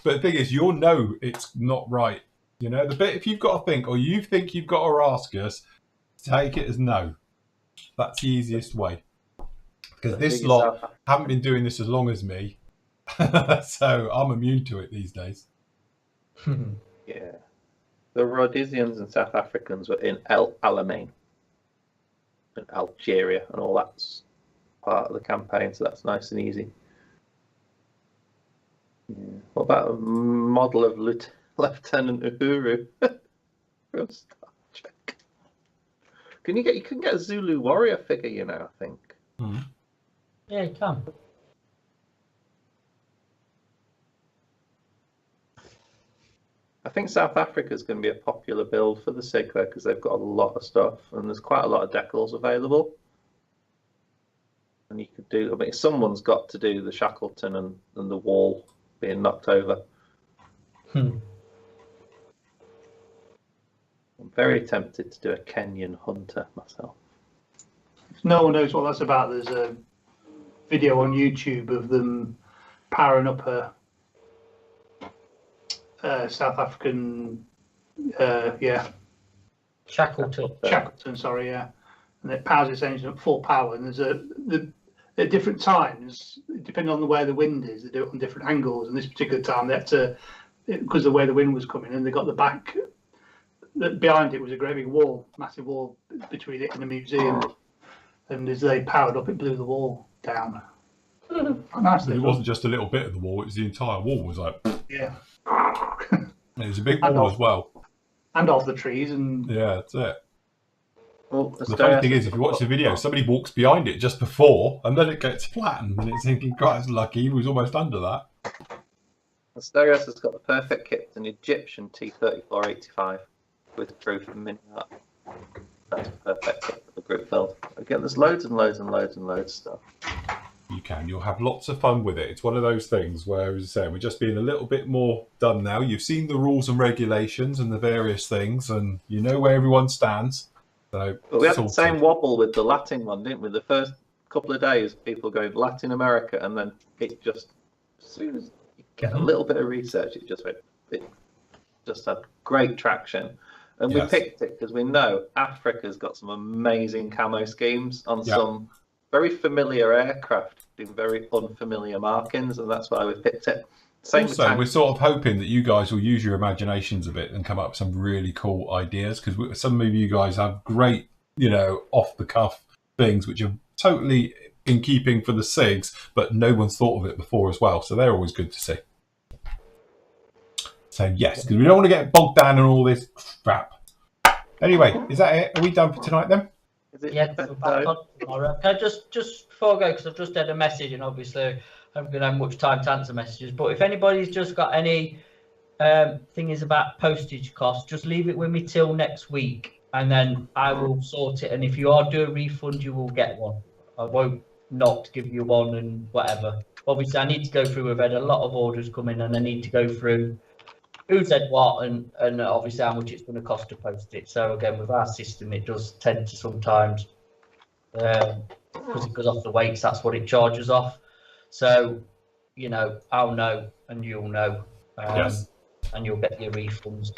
the thing is, you'll know it's not right. You know, the bit, if you've got to think, or you think you've got to ask us, take it as no. That's the easiest way. Because this lot haven't been doing this as long as me. So I'm immune to it these days.
Yeah. The Rhodesians and South Africans were in El Alamein and Algeria, and all that's part of the campaign, so that's nice and easy. Yeah. What about a model of Lieutenant Uhuru from Star Trek? You can get a Zulu warrior figure, you know, I think.
Mm.
Yeah, you can.
I think South Africa is going to be a popular build for the Sigma because they've got a lot of stuff and there's quite a lot of decals available. And you could do, I mean, someone's got to do the Shackleton and the wall being knocked over. I'm very tempted to do a Kenyan hunter myself.
If no one knows what that's about, there's a video on YouTube of them powering up a South African, Shackleton, sorry, yeah. And it powers its engine at full power. And there's at different times, depending on where the wind is, they do it on different angles. And this particular time, they had to, because of the way the wind was coming, and they got the back. Behind it was a great big wall, massive wall between it and the museum. And as they powered up, it blew the wall down. Nice.
It wasn't just a little bit of the wall; it was the entire wall. Was like,
yeah.
It was a big wall as well.
And off the trees, and
yeah, that's it.
Well,
the funny thing is, if you watch the video, somebody walks behind it just before, and then it gets flattened, and it's thinking, God, it's lucky he was almost under that.
Asterios has got the perfect kit, an Egyptian T-3485 with proof and mini art. That's a perfect kit for the group build. Again, there's loads and loads and loads and loads of stuff.
You can. You'll have lots of fun with it. It's one of those things where, as I say, we're just being a little bit more done now. You've seen the rules and regulations and the various things, and you know where everyone stands. So,
but we had the same wobble with the Latin one, didn't we? The first couple of days, people going Latin America, and then it just, as soon as you get a little bit of research, it just had great traction. And we picked it because we know Africa's got some amazing camo schemes on some very familiar aircraft doing very unfamiliar markings, and that's why we picked it.
Also, we're sort of hoping that you guys will use your imaginations a bit and come up with some really cool ideas, because some of you guys have great, you know, off-the-cuff things which are totally in keeping for the SIGs, but no one's thought of it before as well, so they're always good to see. So yes, because we don't want to get bogged down in all this crap. Anyway, is that it? Are we done for tonight then?
Yeah, back on tomorrow. Can I just before I go, because I've just had a message, and obviously I haven't going to have much time to answer messages, but if anybody's just got any things about postage costs, just leave it with me till next week, and then I will sort it. And if you are due a refund, you will get one. I won't not give you one and whatever. Obviously, I need to go through. We've had a lot of orders come in, and I need to go through who said what, and obviously how much it's going to cost to post it. So again, with our system, it does tend to sometimes, because it goes off the weights, that's what it charges off. So, you know, I'll know and you'll know, and you'll get your refunds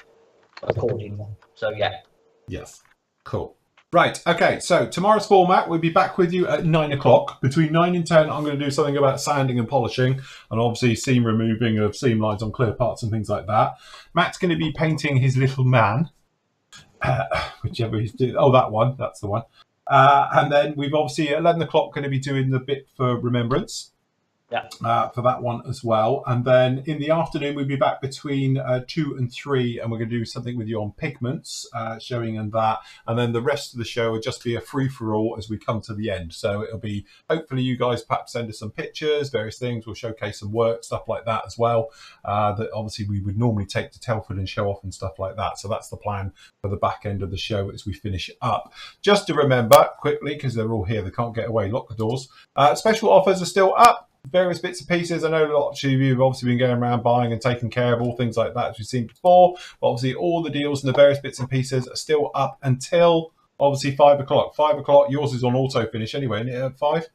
accordingly. So yeah.
Yes. Cool. Right. Okay. So tomorrow's format, we'll be back with you at 9 o'clock. Between 9 and 10, I'm going to do something about sanding and polishing, and obviously seam removing of seam lines on clear parts and things like that. Matt's going to be painting his little man, whichever he's doing. Oh, that one. That's the one. And then we've obviously at 11 o'clock going to be doing the bit for remembrance. for that one as well. And then in the afternoon, we'll be back between 2 and 3, and we're going to do something with you on pigments, showing and that. And then the rest of the show will just be a free-for-all as we come to the end. So it'll be, hopefully you guys perhaps send us some pictures, various things. We'll showcase some work, stuff like that as well, that obviously we would normally take to Telford and show off and stuff like that. So that's the plan for the back end of the show as we finish up. Just to remember quickly, because they're all here, they can't get away, lock the doors. Special offers are still up. Various bits and pieces. I know a lot of you have obviously been going around buying and taking care of all things like that as we've seen before. But obviously all the deals and the various bits and pieces are still up until obviously 5 o'clock. 5 o'clock, yours is on auto finish anyway, isn't it, at 5?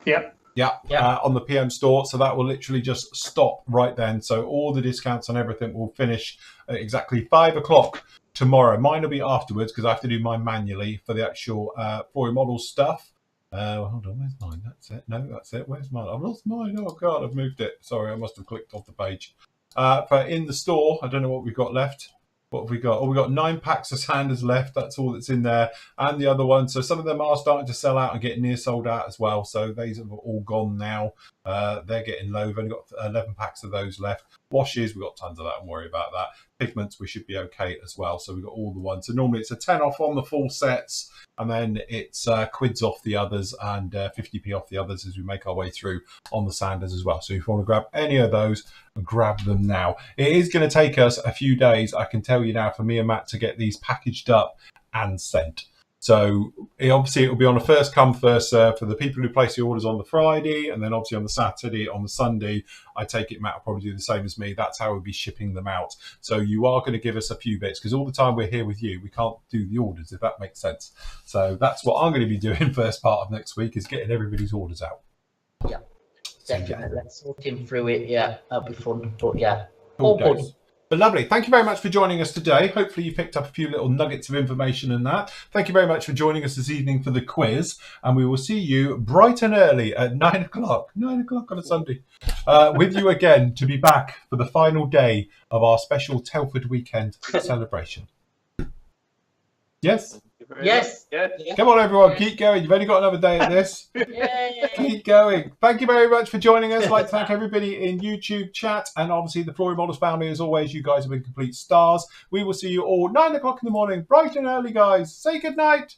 Yep.
Yeah, on the PM store. So that will literally just stop right then. So all the discounts on everything will finish at exactly 5 o'clock tomorrow. Mine will be afterwards because I have to do mine manually for the actual Four model stuff. Hold on, where's mine? That's it. No, that's it. Where's mine? I've lost mine. Oh, God, I've moved it. Sorry, I must have clicked off the page. But in the store, I don't know what we've got left. What have we got? Oh, we've got 9 packs of sanders left. That's all that's in there. And the other ones. So some of them are starting to sell out and get near sold out as well. So these have all gone now. They're getting low. We've only got 11 packs of those left. Washes, we've got tons of that. Don't worry about that. Pigments, we should be okay as well. So we've got all the ones. So normally it's a 10 off on the full sets. And then it's quids off the others and 50p off the others as we make our way through on the sanders as well. So if you want to grab any of those, grab them now. It is going to take us a few days, I can tell you now, for me and Matt to get these packaged up and sent. So obviously it will be on a first come first serve for the people who place the orders on the Friday, and then obviously on the Saturday, on the Sunday, I take it Matt will probably do the same as me. That's how we'll be shipping them out. So you are going to give us a few bits because all the time we're here with you, we can't do the orders, if that makes sense. So that's what I'm going to be doing first part of next week, is getting everybody's orders out.
Yeah, definitely. Let's sort him through it. Yeah, that'll be fun. But yeah,
all good. But lovely. Thank you very much for joining us today. Hopefully you picked up a few little nuggets of information in that. Thank you very much for joining us this evening for the quiz. And we will see you bright and early at 9 o'clock. 9 o'clock on a Sunday. With you again to be back for the final day of our special Telford weekend celebration. Yes?
Yes.
Come on, everyone. Keep going. You've only got another day at this. Keep going. Thank you very much for joining us. I'd like to thank everybody in YouTube chat and obviously the Flory Models family. As always, you guys have been complete stars. We will see you all 9 o'clock in the morning, bright and early, guys. Say good night.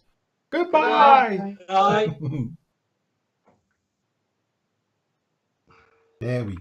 Goodbye.
Bye.
There we go.